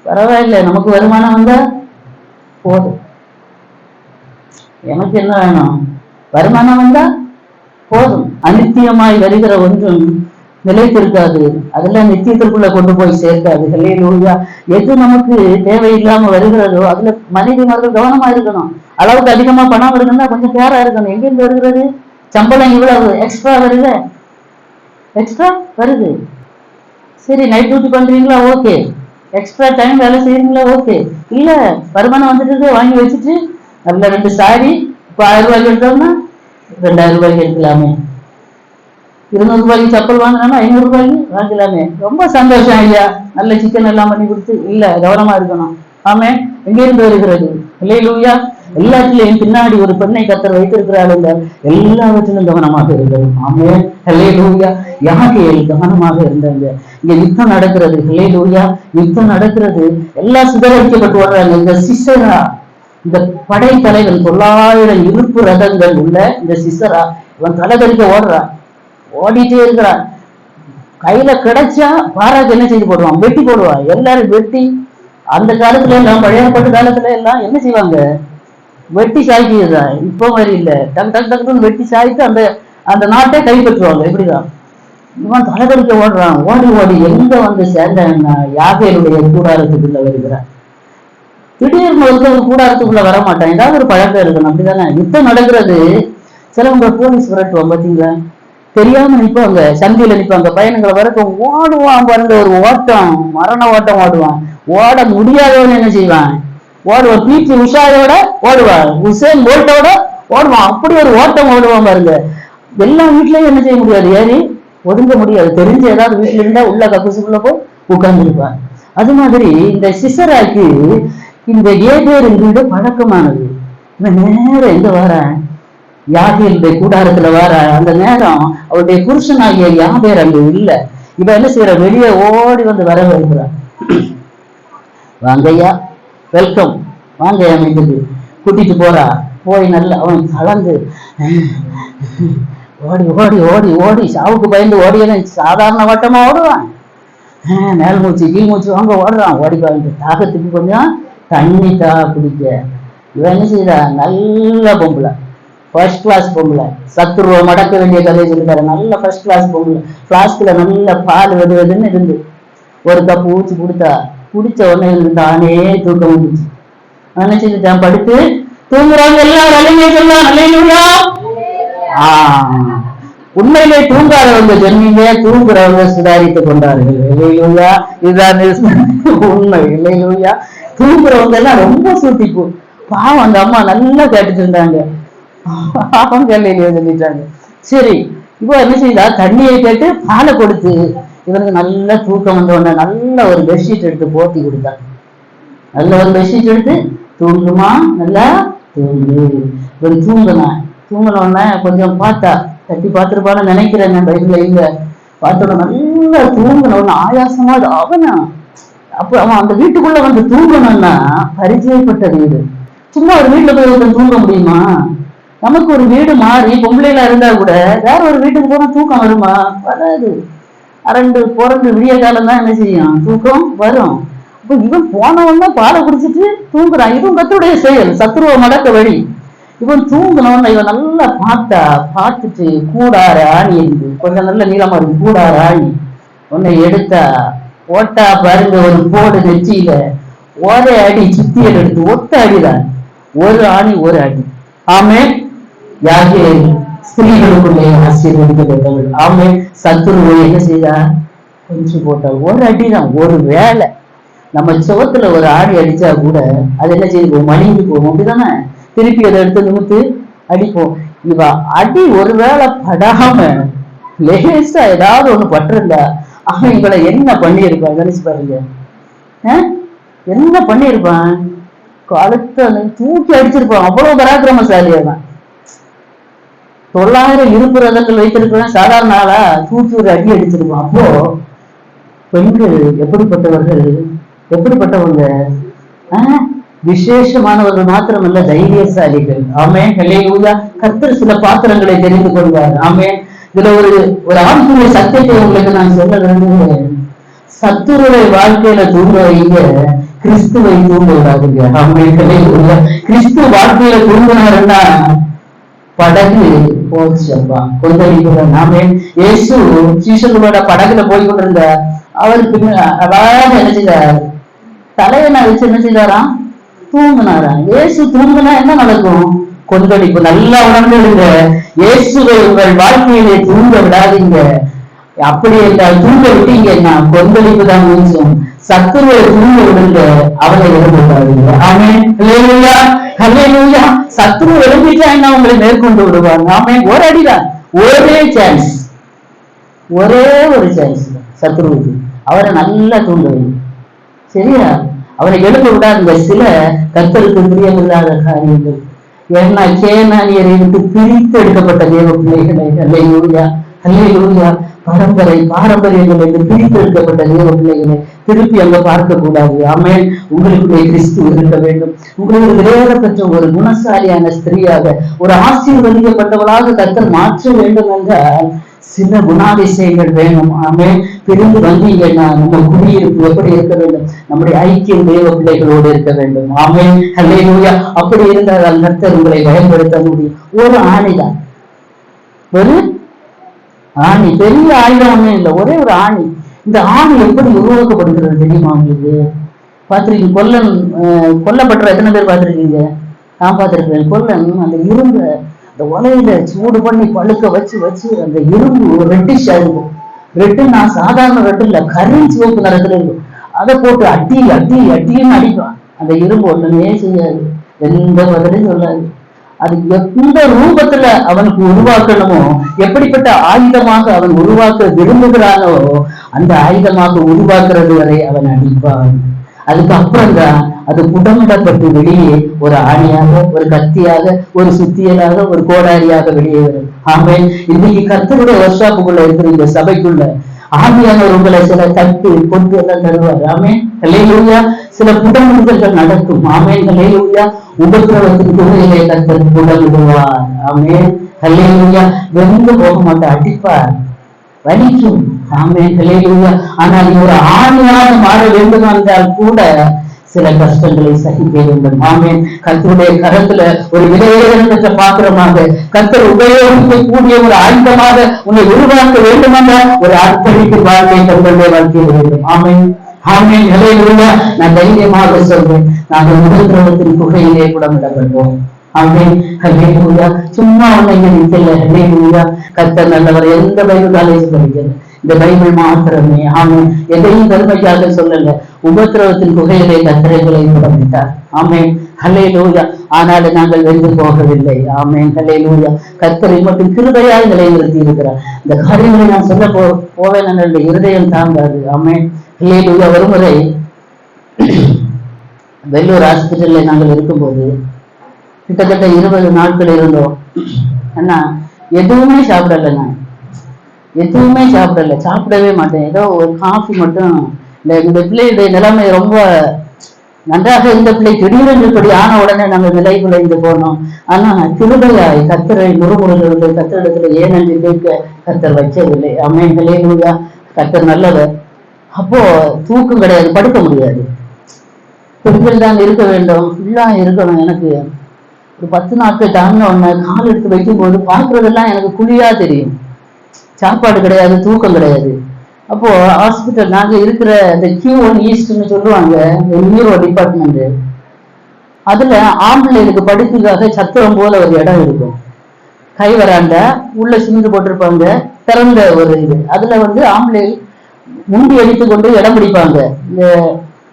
பரவாயில்ல, நமக்கு வருமானம் வந்தா போதும், எனக்கு என்ன வேணும்? வருமானம் வந்தா போதும். அநித்தியமாய் வருகிற ஒன்றும் நிலைத்திருக்காது, அதெல்லாம் நித்தியத்திற்குள்ள கொண்டு போய் சேர்க்காது. அல்லேலூயா. எது நமக்கு தேவையில்லாம வருகிறதோ அதுல மனைவிமார்கள் கவனமா இருக்கணும். அளவுக்கு அதிகமா பணம் வருதுன்னா கொஞ்சம் கேரா இருக்கணும். எங்கிருந்து வருகிறது? சம்பளம் இவ்வளவு எக்ஸ்ட்ரா வருது, எக்ஸ்ட்ரா வருது. சரி, நைட் டியூட்டி பண்றீங்களா? ஓகே. எக்ஸ்ட்ரா டைம் வேலை செய்யறீங்களா? ஓகே. இல்ல, வருமானம் வந்துட்டு வாங்கி வச்சுட்டு அதுல 2 சாரி, இப்போ 1000 ரூபாய்க்கு எடுத்தோம்னா 2000 ரூபாய்க்கு எடுக்கலாமே. 200 சப்பல் வாங்கினா 500 வாங்கலாமே. ரொம்ப சந்தோஷம் ஐயா, நல்ல சிக்கன் எல்லாம் பண்ணி கொடுத்து. இல்ல, கவனமா இருக்கணும். ஆமே, எங்கிருந்து வருகிறது? அல்லேலூயா. எல்லாத்திலையும் பின்னாடி ஒரு பெண்ணை கர்த்தர் வைத்திருக்கிறாளுங்க, எல்லாவற்றிலும் கவனமாக இருந்தது. ஆமே, அல்லேலூயா. யாகேல் கவனமாக இருந்தாங்க. இங்க யுத்தம் நடக்கிறது, அல்லேலூயா, யுத்தம் நடக்கிறது, எல்லாம் சிதறடிக்கப்பட்டு வர்றாங்க. இந்த சிசரா, இந்த படை தலைவன், 900 இருப்பு ரதங்கள் உள்ள இந்த சிசரா, இவன் தலைதறிக்க ஓடுறான், ஓடிட்டே இருக்கிறான். கையில கிடைச்சா பாராக்கு என்ன செய்து போடுவான்? வெட்டி போடுவான். எல்லாரும் வெட்டி, அந்த காலத்துல எல்லாம், பழையப்பட்ட காலத்துல எல்லாம் என்ன செய்வாங்க? வெட்டி சாய்க்குதான். இப்போ மாதிரி இல்ல, டக் டக் டக்குன்னு வெட்டி சாய்த்து அந்த அந்த நாட்டை கைப்பற்றுவாங்க. இப்படிதான் இவன் தலைதறிக்க ஓடுறான். ஓடி ஓடி எங்க வந்து சேர்ந்தான்னா யாகேலுடைய கூடாரத்துக்குள்ள வருகிறான். திடீர்னு ஒரு கூடாரத்துக்குள்ள வர மாட்டான், ஏதாவது ஒரு பழக்கம் இருக்கணும். அப்படிதானே? யுத்தம் நடக்கிறது. சிலவங்க போலீஸ் விரட்டுவான், பாத்தீங்களா? தெரியாம நிற்பாங்க, சந்தியில நிற்பாங்க, பையனுங்களை வரட்டும் ஓடுவான் பாருங்க. ஒரு ஓட்டம், மரண ஓட்டம் ஓடுவான். ஓட முடியாதவன் என்ன செய்வான்? ஓடுவான். பீச்சு உஷாரோட ஓடுவான், உசேன் போல்ட்டோட ஓடுவான். அப்படி ஒரு ஓட்டம் ஓடுவான் பாருங்க. எல்லா வீட்லயும் என்ன செய்ய முடியாது, ஏறி ஒதுங்க முடியாது. தெரிஞ்ச ஏதாவது வீட்டுல இருந்தா உள்ள கக்குசுக்குள்ள போய் உட்கார்ந்துருப்பான். அது மாதிரி இந்த சிசராக்கு இந்த ஏதேர் வீடு பழக்கமானது. இவன் நேரம் எங்க வாரான்? யாகேலுடைய கூடாரத்துல வார. அந்த நேரம் அவருடைய புருஷனாகிய யாபேர் அங்க இல்ல. இவ என்ன செய்யற? வெளியே ஓடி வந்து வர வைக்கிறான். வாங்கய்யா, வெல்கம், வாங்கய்யா வீட்டுக்கு கூட்டிட்டு போறா. போய் நல்லா அவன் கலந்து ஓடி ஓடி ஓடி ஓடி சாவுக்கு பயந்து ஓடியவன் சாதாரண வட்டமா ஓடுவான். மேல் மூச்சு கீழ் மூச்சு வாங்க ஓடுறான். ஓடி பாருங்க, தாகத்துக்கு கொஞ்சம் தண்ணி குடிக்க. இவன் என்ன செய்யறா? நல்ல பொம்பளை, ஃபர்ஸ்ட் கிளாஸ் பொம்பளை. சத்துருவ மடக்க வேண்டிய கதையை சொல்லிட்டாரு. நல்ல ஃபர்ஸ்ட் கிளாஸ் பொம்பளை. பிளாஸ்க்ல நல்ல பால் வெதுன்னு இருந்து ஒரு கப்பு ஊற்றி கொடுத்தா. குடிச்ச உடனே தானே தூக்கம் வந்துச்சு. என்ன செஞ்சுட்டான்? படுத்து தூங்குறாங்க. எல்லாம் வலிமையை சொல்லலாம். உண்மையிலே தூங்காதவங்க சொன்னீங்க, தூங்குறவங்க சுதாரித்துக் கொண்டார்கள். இல்லையா? இதுதான் உண்மை. இல்லையா? தூங்குறவங்க எல்லாம் ரொம்ப சூட்டிப்பு. பாவம், அந்த அம்மா நல்லா கேட்டுட்டு இருந்தாங்க. அவங்க சொல்லிட்டாங்க. சரி, இப்போ என்ன செய்தா? தண்ணியை கேட்டு பாலை கொடுத்து இவனுக்கு நல்ல தூக்கம் வந்தோடனே நல்ல ஒரு பெட்ஷீட் எடுத்து போத்தி கொடுத்தாங்க. நல்ல ஒரு பெட்ஷீட் எடுத்து தூங்குமா, நல்லா தூங்கு. இவன் தூங்கினோடனே கொஞ்சம் பார்த்தா, தட்டி பார்த்துருப்பான்னு நினைக்கிறேன், பைபிள்ல இல்ல. பார்த்தோட நல்லா தூங்கினோன்னு ஆயாசமா அவனா. அப்ப அவன் அந்த வீட்டுக்குள்ள வந்து தூங்கணும்னா பரிச்சயப்பட்ட வீடு. சும்மா ஒரு வீட்டுல போய் ஒருத்தன் தூங்க முடியுமா? நமக்கு ஒரு வீடு மாறி பொம்பளையில இருந்தா கூட வேற ஒரு வீட்டுக்கு போனா தூக்கம் வருமா? வராது. அரண்டு புரண்டு விடிய காலம் தான் என்ன செய்யும், தூக்கம் வரும். அப்ப இவன் போனவன் தான் பாலை குடிச்சிட்டு தூங்குறான். இவன் கத்துடைய செயல், சத்துருவ மடக்க வழி. இவன் தூங்கினவன் இவன் நல்லா பார்த்துட்டு கூடார ஆணி இருந்து கொஞ்சம் நல்ல நீளமா இருக்கு. கூடார ஆணி உன்னை எடுத்தா ஓட்டா பாருங்க, ஒரு போடு நெச்சியில ஒரே அடி, சுத்தியல் எடுத்து ஒத்த அடிதான். ஒரு ஆணி ஒரு அடி. ஆமே, யாகேல் ஸ்திரீகளுக்குள்ளே ஆசீர்வதிக்கப்பட்டவள். ஆமே, சத்துருவை என்ன செய்தா? கொஞ்சம் போட்டாள். ஒரு அடிதான். ஒரு வேலை நம்ம சுவத்துல ஒரு ஆடி அடிச்சா கூட அது என்ன செய்து மணிக்கு போகும். அப்படிதானே? திருப்பி அதை எடுத்து நிமித்து அடிப்போம். இவ அடி ஒரு வேளை படாம லேசா ஏதாவது ஒண்ணு பட்டிருந்தா அவன் இவளை என்ன பண்ணியிருப்பான் நினைச்சு பாருங்க. என்ன பண்ணியிருப்பான்? கழுத்தை தூக்கி அடிச்சிருப்பான். அவ்வளவு பராக்கிரமசாலியாதான். 900 இருப்பு ரதங்கள் வைத்திருக்கிறேன், சாதாரண ஆளா தூக்கி ஒரு அடி அடிச்சிருப்பான். அப்போ பெண்கள் எப்படிப்பட்டவங்க? விசேஷமானவர்கள் மாத்திரமல்ல, தைரியசாலிகள். ஆமே, ஹல்லேலூயா. கர்த்தர் சில பாத்திரங்களை தெரிந்து கொள்வார். ஆமே, இதுல ஒரு ஆன்மீக சத்தியத்தை உங்களுக்கு நான் சொல்ல விரும்புகிறேன். சத்துருடைய வாழ்க்கையில தூங்க வைங்க, கிறிஸ்துவை தூங்க விடாதுங்க. ஆமே, ஹல்லேலூயா. கிறிஸ்து வாழ்க்கையில தூங்கினாருன்னா படகு போச்சு. அப்பா கொந்தளிக்கிறார். நாமே இயேசு சீஷர்களோட படகுல போய் கொண்டிருந்த அவருக்கு அதாவது என்ன செய்தார்? தலையணை வச்சு என்ன செய்தாராம்? தூங்கினாராம். இயேசு தூங்கினா என்ன நடக்கும்? கொந்தளிப்பு. நல்லா உணர்ந்துடுங்க. இயேசுவை உங்கள் வாழ்க்கையிலே தூங்க விடாதீங்க. அப்படி என்றால் தூங்க விட்டீங்கன்னா கொந்தளிப்பு தான் மிஞ்சும். சத்துருவை தூங்க விடுங்க, அவனை எழுந்துட்டாதீங்க. ஆமென், ஹல்லேலூயா, ஹல்லேலூயா. சத்துரு எழுப்பிட்டா என்ன உங்களை மேற்கொண்டு விடுவாங்க. ஆமென். ஒரு அடிதான், ஒரே சான்ஸ். ஒரே ஒரு சான்ஸ் சத்ருவுக்கு, அவரை நல்லா தூங்க வைங்க. சரியா? அவரை எழுப்ப விடாதுங்க சில கர்த்தருக்கு பிரியமில்லாத காரியங்கள். ஏன்னா கேனானியரை விட்டு பிரித்து எடுக்கப்பட்ட தேவ பிள்ளைகளை, அல்லேலூயா அல்லேலூயா, பாரம்பரியங்கள் என்று பிரித்து எடுக்கப்பட்ட தேவ பிள்ளைகளை திருப்பி அங்க பார்க்க கூடாது. ஆமென். உங்களுக்குள்ளே கிறிஸ்து இருக்க வேண்டும். உங்களுக்கு விளையாட பெற்ற ஒரு குணசாலியான ஸ்திரீயாக, ஒரு ஆசீர்வதிக்கப்பட்டவளாக கர்த்தர் மாற்ற வேண்டும் என்றால் சில குணாதிசயங்கள் வேணும். ஆமென். பிரிந்து வந்தீங்கன்னா நம்ம குடியிருப்பு எப்படி இருக்க வேண்டும்? நம்முடைய ஐக்கியம் தேவ பிள்ளைகளோடு இருக்க வேண்டும். ஆமென். அல்லேலூயா. அப்படி இருந்தால் கர்த்தர் உங்களை பயன்படுத்த முடியும். ஒரு ஆணிதான், ஒரு ஆணி, பெரிய ஆயுதம் ஒண்ணும் இல்லை, ஒரே ஒரு ஆணி. இந்த ஆணி எப்படி உருவாக்கப்படுகிறது தெரியுமா உங்களுக்கு? பார்த்திருக்கீங்க? கொல்லப்பட்ட எத்தனை பேர் பார்த்திருக்கீங்க? நான் பார்த்திருக்கேன். கொல்லன் அந்த இரும்பு அந்த உலையில சூடு பண்ணி பழுக்க வச்சு வச்சு அந்த இரும்பு ஒரு ரெட்டிஷா இருக்கும். ரெட்டுன்னா சாதாரண ரெட்டு இல்ல, கரி சிவப்பு நிறத்துல இருக்கும். அதை போட்டு அடி அடி அடின்னு அடிப்பான். அந்த இரும்பு ஒண்ணுமே செய்யாது, எந்த பதிலையும் சொல்லாது. அது எந்த ரூபத்துல அவனுக்கு உருவாக்கணுமோ, எப்படிப்பட்ட ஆயுதமாக அவன் உருவாக்க விரும்புகிறானோ அந்த ஆயுதமாக உருவாக்குறது வரை அவன் அடிப்பான். அதுக்கப்புறம் தான் அது புடமிடப்பட்டு வெளியே ஒரு ஆணியாக, ஒரு கத்தியாக, ஒரு சுத்தியலாக, ஒரு கோடாரியாக வெளியே வரும். ஆமென். இன்னைக்கு கர்த்தருடைய வர்ஷாப்புக்குள்ள இருக்கிற இந்த சபைக்குள்ள ஆவியானவர் உங்களை சில தட்டு கொண்டு எல்லாம் தருவார். ஆமென். அல்லேலூயா. சில புடமிடுதல்கள் நடக்கும். ஆமென். அல்லேலூயா. உபத்திரவத்தின் குகையிலே கர்த்தர் புடமிடுவார். ஆமென். அல்லேலூயா. வெந்து போக மாட்டார், அடிப்பார், வலிக்கும். ஆமென். அல்லேலூயா. ஆனால் ஒரு ஆணியாக மாற வேண்டும் என்றால் கூட சில கஷ்டங்களை சகிக்க வேண்டும். ஆமென். கர்த்தருடைய கரத்துல ஒரு விலையேற பாத்திரமாக, கர்த்தர் உபயோகிக்கக்கூடிய ஒரு ஆயுதமாக உன்னை உருவாக்க வேண்டுமென்ற ஒரு அர்ப்பணிப்பு வாழ்க்கை தங்களுடைய வாழ்க்கையில் வேண்டும். ஆமென். ஆமென். அல்லேலூயா. நான் தைரியமாக சொல்றேன், நாங்கள் உபத்திரவத்தின் குகையிலே கூட விடப்பட்டோம். ஆமென். அல்லேலூயா. சும்மா உன்னை நிற்கல. அல்லேலூயா. கர்த்தர் நல்லவர். எந்த பைபிள் காலேஜ் படிக்கல, இந்த பைபிள் மாத்திரமே. ஆமென். எதையும் பெருமைக்காக சொல்லல, உபத்திரவத்தின் குகையிலே கர்த்தரை புடமிட்டார். ஆமென். அல்லேலூயா. ஆனாலும் நாங்கள் வென்று போகவில்லை. ஆமென். அல்லேலூயா. கர்த்தரை மட்டும் கிருபையாய் நிலைநிறுத்தி இருக்கிறார். இந்த காரியங்களை நான் சொல்ல போவேன் என்ற இருதயம் தாங்காது. ஆமென். அல்லேலூயா. ஒருமுறை வெள்ளூர் ஹாஸ்பிட்டல்ல நாங்கள் இருக்கும்போது கிட்டத்தட்ட 20 நாட்கள் இருந்தோம். ஆனா எதுவுமே சாப்பிடல, நான் எதுவுமே சாப்பிடல, சாப்பிடவே மாட்டேன். ஏதோ ஒரு காஃபி மட்டும். இந்த பிள்ளையுடைய நிலைமை ரொம்ப நன்றாக, இந்த பிள்ளை திடீரென்று இப்படி ஆன உடனே நாங்கள் நிலைக்குலைந்து போனோம். ஆனா கிருபையாய் கர்த்தரை முறுமுறுகிறது, கர்த்தரிடத்துல ஏனென்று கேட்க கர்த்தர் வைக்கவில்லை. ஆமென். அல்லேலூயா. கர்த்தர் நல்லவர். அப்போ தூக்கம் கிடையாது, படுக்க முடியாது. பெண்கள் தான் இருக்க வேண்டும், ஃபுல்லா இருக்கணும். எனக்கு ஒரு 10 நாட்கள் தாங்க உடனே கால் எடுத்து வைக்கும் போது பார்க்கறதெல்லாம் எனக்கு குழியா தெரியும். சாப்பாடு கிடையாது, தூக்கம் கிடையாது. அப்போ ஹாஸ்பிட்டல் நாங்க இருக்கிற இந்த Q1 ஈஸ்ட்னு சொல்லுவாங்க, நியூரோ டிபார்ட்மெண்ட். அதுல ஆம்பளைகளுக்கு படுக்கைக்காக சத்திரம் போல ஒரு இடம் இருக்கும். கை வராண்டா உள்ள சிந்து போட்டிருப்பாங்க, திறந்த ஒரு இது. அதுல ஆம்பளைகள் முண்டி அடித்து கொண்டு இடம் பிடிப்பாங்க. இந்த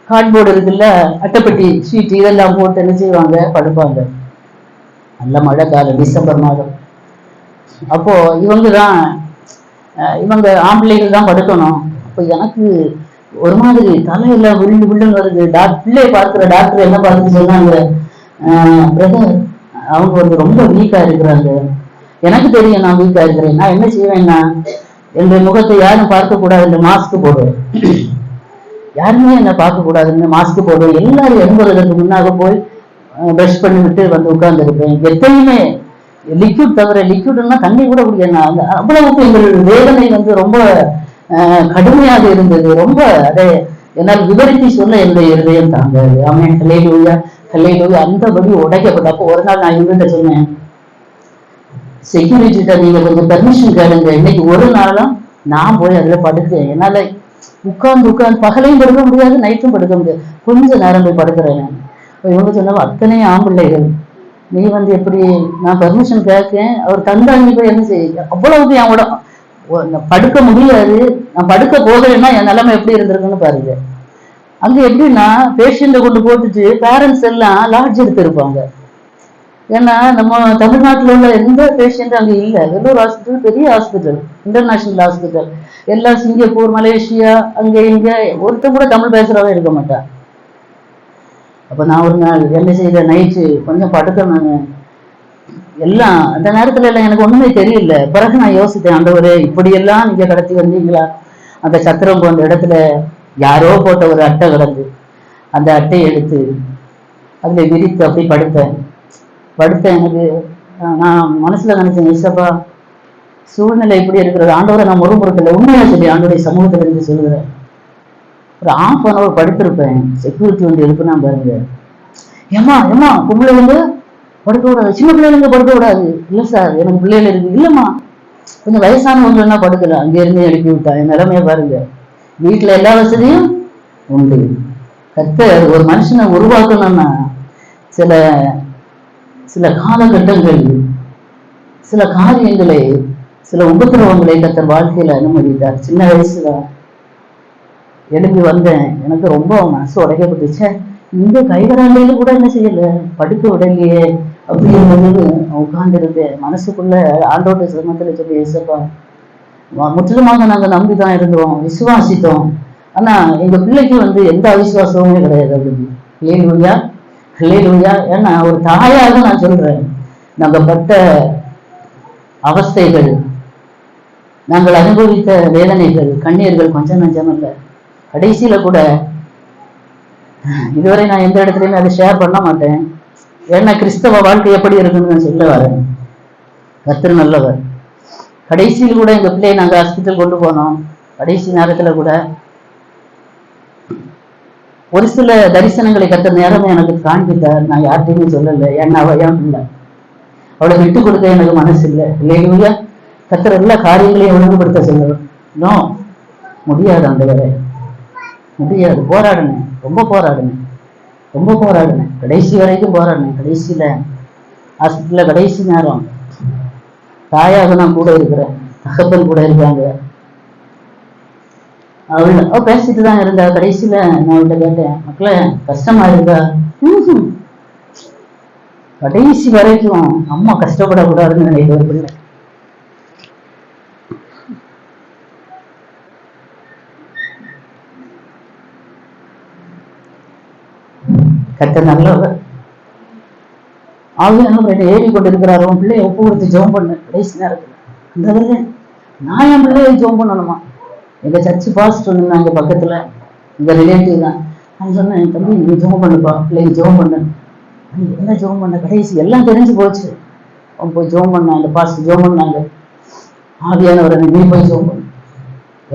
கார்ட்போர்டு இருக்குல்ல, அட்டைப்பெட்டி ஷீட் இதெல்லாம் போட்டு என்ன செய்வாங்க, படுப்பாங்க. நல்ல மழை காலம், டிசம்பர் மாதம். அப்போ இவங்க ஆம்பளைகள் தான் படுக்கணும். அப்போ எனக்கு ஒரு மாதிரி தலையில வில்லுன்னு வருது. பிள்ளையை பார்க்கிற டாக்டர் என்ன பார்த்துட்டு சொன்னாங்க, பிரதர் அவங்க ரொம்ப வீக்கா இருக்கிறாங்க. எனக்கு தெரியும் நான் வீக்கா இருக்கிறேன். நான் என்ன செய்வேன்னா, என்னுடைய முகத்தை யாரும் பார்க்க கூடாதுன்னு மாஸ்க் போடுவேன். யாருமே என்ன பார்க்க கூடாதுன்னு மாஸ்க் போடுவேன். எல்லாரும் எழும்புறதுக்கு முன்னாக போய் பிரஷ் பண்ணி விட்டு உட்கார்ந்து இருப்பேன். எப்பயுமே லிக்விட் தவிர, லிக்விட்னா தண்ணி கூட குடிக்கணும். அவ்வளவுக்கு எங்கள் வேதனை ரொம்ப கடுமையாக இருந்தது. ரொம்ப அதை என்னால் விவரித்து சொல்ல என்னுடைய இருதயம் தாங்காது. ஆமென். அல்லேலூயா. அல்லேலூயா. அந்தபடி உடைக்கப்பட்ட. அப்போ ஒரு நாள் நான் இவங்கிட்ட சொன்னேன், செக்யூரிட்டிட்ட நீங்க கொஞ்சம் பெர்மிஷன் கேளுங்க, இன்னைக்கு ஒரு நாளும் நான் போய் அதுல படுக்கிறேன். என்னால உட்கார்ந்து பகலையும் படுக்க முடியாது, நைட்டும் படுக்க முடியாது, கொஞ்ச நேரம் போய் படுக்கிறேன். இவங்க சொன்னா, அத்தனை ஆம்பிள்ளைகள், நீ எப்படி நான் பெர்மிஷன் கேட்கேன், அவர் தந்தாங்க போய் என்ன செய்ய, அவ்வளவுக்கு என் உடம்பு படுக்க முடியாது. நான் படுக்க போகிறேன்னா என் நிலைமை எப்படி இருந்திருக்குன்னு பாருங்க. அங்க எப்படின்னா பேஷண்ட்டை கொண்டு போட்டுட்டு பேரண்ட்ஸ் எல்லாம் லாட்ஜ் எடுத்திருப்பாங்க. ஏன்னா நம்ம தமிழ்நாட்டில் உள்ள எந்த பேஷண்ட்டும் அங்கே இல்லை. வெள்ளூர் ஹாஸ்பிட்டல் பெரிய ஹாஸ்பிட்டல், இன்டர்நேஷனல் ஹாஸ்பிட்டல். எல்லாம் சிங்கப்பூர், மலேசியா, அங்க இங்க ஒருத்தர் கூட தமிழ் பேசுறவா இருக்க மாட்டா. அப்ப நான் ஒரு நாள் என்ன செய்த, நைட்டு கொஞ்சம் படுத்தேன் நான். எல்லாம் அந்த நேரத்துல எல்லாம் எனக்கு ஒண்ணுமே தெரியல. பிறகு நான் யோசித்தேன், ஆண்டவரே இப்படியெல்லாம் நீங்க கடத்தி வந்தீங்களா? அந்த சத்திரம் போன்ற இடத்துல யாரோ போட்ட ஒரு அட்டை கிடந்து, அந்த அட்டையை எடுத்து அதுல விரித்து அப்படி படுத்தேன். எனக்கு நான் மனசுல நினைச்சேன், இசப்பா சூழ்நிலை இப்படி இருக்கிறது, ஆண்டவரை நான் முறுமுறுக்கல, உண்மையா சொல்லி ஆண்டோடைய சமூகத்துல இருந்து சொல்லுறேன். ஒரு ½ படுத்திருப்பேன். செக்யூரிட்டி வந்து எழுப்புனா பாருங்க, ஏமா பொம்பளை வந்து படுக்க கூடாது, சின்ன பிள்ளைங்க படுக்க கூடாது. இல்ல சார் எனக்கு பிள்ளைகள் இருக்கு. இல்லம்மா கொஞ்சம் வயசானவங்கன்னா படுக்கல. அங்க இருந்து எழுப்பி விட்டா. என் நிலைமைய பாருங்க. வீட்டுல எல்லா வசதியும் உண்டு. கர்த்தர் ஒரு மனுஷனை உருவாக்கணும்னா சில சில காலகட்டங்கள், சில காரியங்களை, சில உபத்திரவங்களை கர்த்தர் வாழ்க்கையில அனுமதித்தார். சின்ன வயசுல எழுப்பி வந்தேன். எனக்கு ரொம்ப மனசு உடைக்கப்பட்டுச்சு. இந்த கைகராண்டையில கூட என்ன செய்யல, படுக்க விடலையே அப்படிங்கிறது உட்கார்ந்து இருந்தேன். மனசுக்குள்ள ஆண்டோட சிரமத்துல சொல்லி, இயேசப்பா முற்றிலுமாக நாங்க நம்பிதான் இருந்தோம், விசுவாசித்தோம். ஆனா எங்க பிள்ளைக்கு வந்து எந்த அவிசுவாசமுமே கிடையாது அப்படின்னு. ஹல்லேலூயா, ஹல்லேலூயா. ஏன்னா ஒரு தாயாக நான் சொல்றேன், நாங்க பட்ட அவஸ்தைகள், நாங்கள் அனுபவித்த வேதனைகள், கண்ணீர்கள் கொஞ்சம் நஞ்சம் இல்லை. கடைசியில கூட இதுவரை நான் எந்த இடத்துலயுமே அதை ஷேர் பண்ண மாட்டேன். ஏன்னா கிறிஸ்தவ வாழ்க்கை எப்படி இருக்குன்னு நான் சொல்ல வரேன். கர்த்தர் நல்லவர். கடைசியில் கூட எங்க பிள்ளையை நாங்க ஹாஸ்பிட்டல் கொண்டு போனோம். கடைசி நேரத்துல கூட ஒரு சில தரிசனங்களை கர்த்தர் நேரமே எனக்கு காண்பித்தார். நான் யார்கிட்டையுமே சொல்லலை. ஏன்னா அவ ஏன் இல்லை, அவளை விட்டு கொடுக்க எனக்கு மனசு இல்லை. இல்லையா, கர்த்தர் எல்லா காரியங்களையும் ஒழுங்குபடுத்த சொல்லுவேன். இன்னும் முடியாது, அந்த வேலை முடியாது. போராடினேன், ரொம்ப போராடினேன், கடைசி வரைக்கும் போராடினேன். கடைசியில ஹாஸ்பிட்டல்ல கடைசி நேரம் தாயாக நான் கூட இருக்கிறேன், தகப்பன் கூட இருக்காங்க. அவ பேசிட்டு தான் இருந்தா. கடைசியில நான் அவள்கிட்ட கேட்டேன், மக்களே கஷ்டமா இருக்கா? கடைசி வரைக்கும் அம்மா கஷ்டப்படக்கூடாதுன்னு நினைக்கிற பிள்ளை. கர்த்தர் நல்லவர். ஆவியானவர் ஏறி கொண்டிருக்கிறார். உன் பிள்ளைய ஒப்பு கொடுத்து ஜெபம் பண்ண. கடைசி நேரத்துல நான் என் பிள்ளைய ஜெபம் பண்ணணுமா? எங்க சர்ச்சு பாஸ்டர் இருந்தாங்க பக்கத்துல, எங்க ரிலேட்டிவ் தான். நான் சொன்னேன், தம்பி நீ ஜெபம் பண்ணுப்பா, பிள்ளைங்க ஜெபம் பண்ணு. என்ன ஜெபம் பண்ண? கடைசி எல்லாம் தெரிஞ்சு போச்சு. அவன் போய் ஜெபம் பண்ண, அந்த பாஸ்டர் ஜெபம் பண்ணாங்க. ஆவியானவர் நீ போய் ஜெபம் பண்ணு,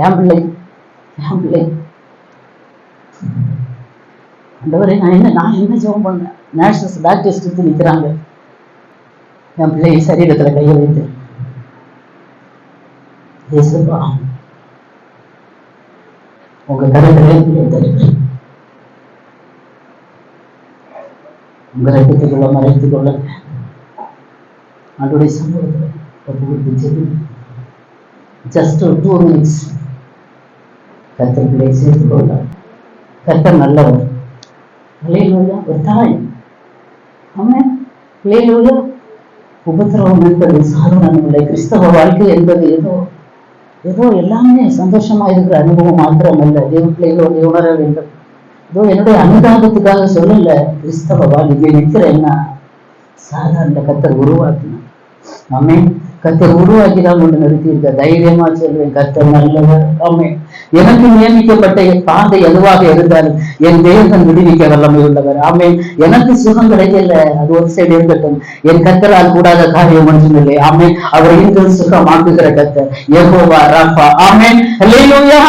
என் பிள்ளை ஆண்டவரே நான் என்ன ஜெபம் பண்ணேன்? நேஷனல் டாக்டர்ஸ் எடுத்து நிற்கிறாங்க. என் பிள்ளை சரீரத்துல கையை வைத்து, இயேசுப்பா உங்க கருத்திலே தருகிறேன், உங்க ரத்தத்துக்குள்ள மறைத்துக் கொள்ள அதோடைய சமூகத்தில் ஒப்பு கொடுத்து ஜஸ்ட் 2 minutes கர்த்தர் பிள்ளை சேர்த்துக் கொள்ள. கர்த்தர் நல்லவர். ஹல்லேலூயா. ஒரு தாய், ஆமென், ஹல்லேலூயா. உபத்திரவம் என்பது சாதாரணம் இல்லை. கிறிஸ்தவ வாழ்க்கை என்பது ஏதோ எல்லாமே சந்தோஷமா இருக்கிற அனுபவம் மாத்திரம் அல்ல. தேவ பிள்ளைகளோடு உணர வேண்டும். ஏதோ என்னுடைய அனுதாபத்துக்காக சொல்லல. கிறிஸ்தவ வாழ்க்கை நிற்கிறேன்னா சாதாரண கர்த்தர் உருவாக்கினார். ஆமென். கர்த்தர் உருவாக்கிதான் கொண்டு நிறுத்தி இருக்க. தைரியமா சொல்வேன், கர்த்தர் நல்லவர். ஆமென். எனக்கு நியமிக்கப்பட்ட பாதை எதுவாக இருந்தாலும் என் தேவன் விடுவிக்க வல்லமை உள்ளவர். ஆமென். எனக்கு சுகம் கிடைக்கல, அது ஒரு சைடு இருக்கட்டும். என் கர்த்தரால் கூடாத காரியம் ஒன்றும் இல்லை. ஆமென். அவர் இன்று சுகமாக்குகிற கர்த்தர் யெகோவா ராஃபா. ஆமென். ஹல்லேலூயா,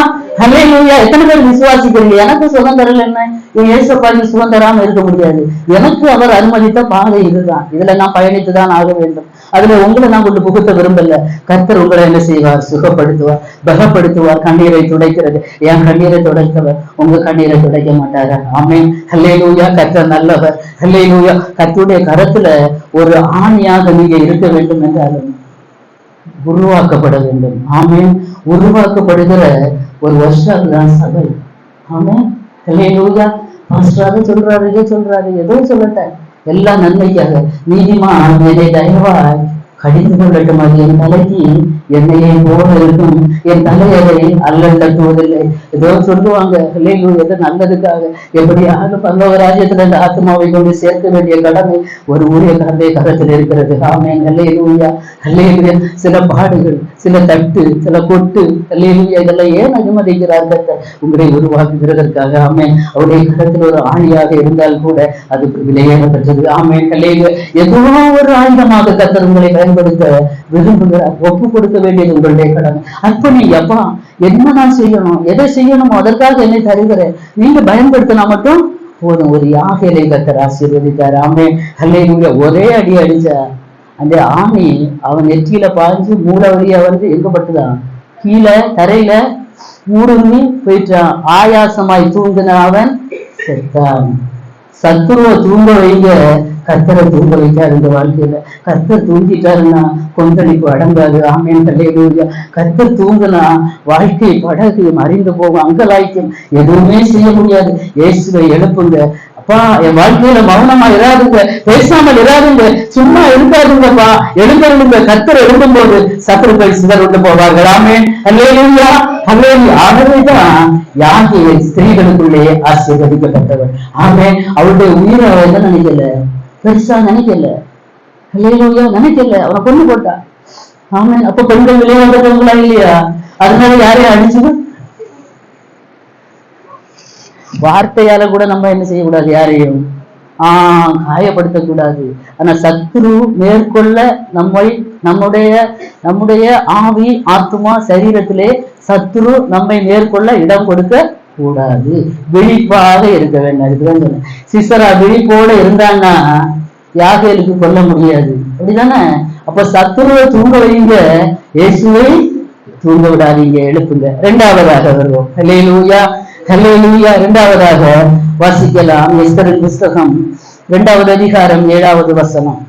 ஹல்லேலூயா. எத்தனை பேர் விசுவாசிக்கிறீங்க? எனக்கு சுதந்திரம் என்ன? இயேசுப்பாக்கு சுதந்திராம இருக்க முடியாது. எனக்கு அவர் அனுமதித்த பாதை இதுதான். இதுல நான் பயணித்துதான் ஆக வேண்டும். அதுல உங்களை நான் கொண்டு புகுத்த விரும்பல. கர்த்தர் உங்களை என்ன செய்வார்? சுகப்படுத்துவார், பலப்படுத்துவார். கண்ணீரை துடைக்கிறது. என் கண்ணீரை துடைத்தவர் உங்க கண்ணீரை துடைக்க மாட்டாரா? ஆமென். ஹல்லேலூயா. கர்த்தர் நல்லவர். ஹல்லேலூயா. கர்த்தருடைய கரத்துல ஒரு ஆணியாக நீங்க இருக்க வேண்டும் என்றாலும் உருவாக்கப்பட வேண்டும். ஆமென். உருவாக்கப்படுகிற ஒரு வருஷம் தான் சபை. ஆமென். ஹல்லேலூயா. பாஸ்டராக சொல்றாரு, ஏதோ சொல்லட்ட எல்லாம் நன்மைக்காக. நீதிமான் என்னை தயவாய் கடிந்து கொள்ளட்டும். அது என் தலைக்கு என்னையை போல இருக்கும், என் தலையரை அல்ல தூவதில்லை. ஏதோ சொல்லுவாங்க எது நல்லதுக்காக எப்படியாவது பரலோக ராஜ்யத்துல இந்த ஆத்மாவை கொண்டு சேர்க்க வேண்டிய கடமை ஒரு ஊழியக்காரருடைய கரத்தில் இருக்கிறது. ஆமென். அல்லேலூயா, அல்லேலூயா. சில பாடுகள், சில தட்டு, சில கொட்டு, அல்லேலூயா, இதெல்லாம் ஏன் அனுமதிக்கிறார்கள்? உங்களை உருவாக்குகிறதற்காக. ஆமென். அவருடைய கரத்தில் ஒரு ஆணியாக இருந்தால் கூட அது விலையேறப்பட்டது. ஆமென். அல்லேலூயா. ஏதோ ஒரு ஆயுதமாக கர்த்தர் உங்களை பயன்படுத்த விரும்புகிறார். ஒப்பு கொடுக்க வேண்டியது உங்களுடைய கடமை. அர்ப்பணி, அப்பா என்ன நான் செய்யணும், எதை செய்யணுமோ அதற்காக என்னை தருகிறேன், நீங்க பயன்படுத்தினா மட்டும் போதும். ஒரு யாகையை கர்த்தர் ஆசீர்வதித்தார். ஆமென். அல்லேலூயா. ஒரே அடி அடிச்சா அந்த ஆணி அவன் நெற்றியில பாய்ஞ்சு மூல வழியா வந்து எங்க பட்டுதான்? கீழே தரையில ஊடுருவி போயிட்டான். ஆயாசமாய் தூங்கின அவன் செத்தான். சத்துருவை தூங்க வைங்க, கர்த்தரை தூங்க வைக்காரு. இந்த வாழ்க்கையில கர்த்தர் தூங்கிட்டாருன்னா கொந்தளிப்பு அடங்காது. ஆமென். அல்லேலூயா. கர்த்தர் தூங்குனா வாழ்க்கை படகு மறைந்து போகும், அங்கலாய்க்கும், எதுவுமே செய்ய முடியாது. இயேசுவை எழுப்புங்க. அப்பா, என் வாழ்க்கையில மௌனமா இராதுங்க, பேசாமல் இராதுங்க, சும்மா இருக்காதுங்கப்பா, எழுந்திருங்க. கர்த்தர் எழுந்தும் போது சத்துருக்கள் சிதர் விட்டு போவார்கள். ஆமென். அல்லேலூயா, அல்லேலூயா. ஆகவேதான் யாகியை ஸ்திரீகளுக்குள்ளே ஆசீர்வதிக்கப்பட்டவர். ஆமென். அவருடைய உயிரை அவ என்ன நினைக்கல, பெருசா நினைக்கல. அல்லேலூயா, நினைக்கல. அவனை கொண்டு போட்டா. ஆமென். அப்ப பெண்கள் விளையாடுறவங்களா இல்லையா? அதனால யாரையும் அடிச்சுது வார்த்தையால கூட நம்ம என்ன செய்யக்கூடாது, யாரையும் காயப்படுத்தக்கூடாது. ஆனா சத்துரு மேற்கொள்ள நம்முடைய ஆவி, ஆத்மா, சரீரத்திலே சத்துரு நம்மை மேற்கொள்ள இடம் கொடுக்க கூடாது. விழிப்பாக இருக்க வேண்டும். அதுக்குதான் சொன்னேன், சிசரா விழிப்போட இருந்தான்னா யாகேலுக்கு கொல்ல முடியாது. அப்படிதானே? அப்ப சத்துருவை தூங்க வைங்க, இயேசுவை தூங்க விடாதீங்க, எழுப்புங்க. இரண்டாவதாக வருவோம். அல்லேலூயா, அல்லேலூயா. இரண்டாவதாக வாசிக்கலாம் எஸ்தரின் புஸ்தகம் 2வது அதிகாரம் 7வது வசனம்.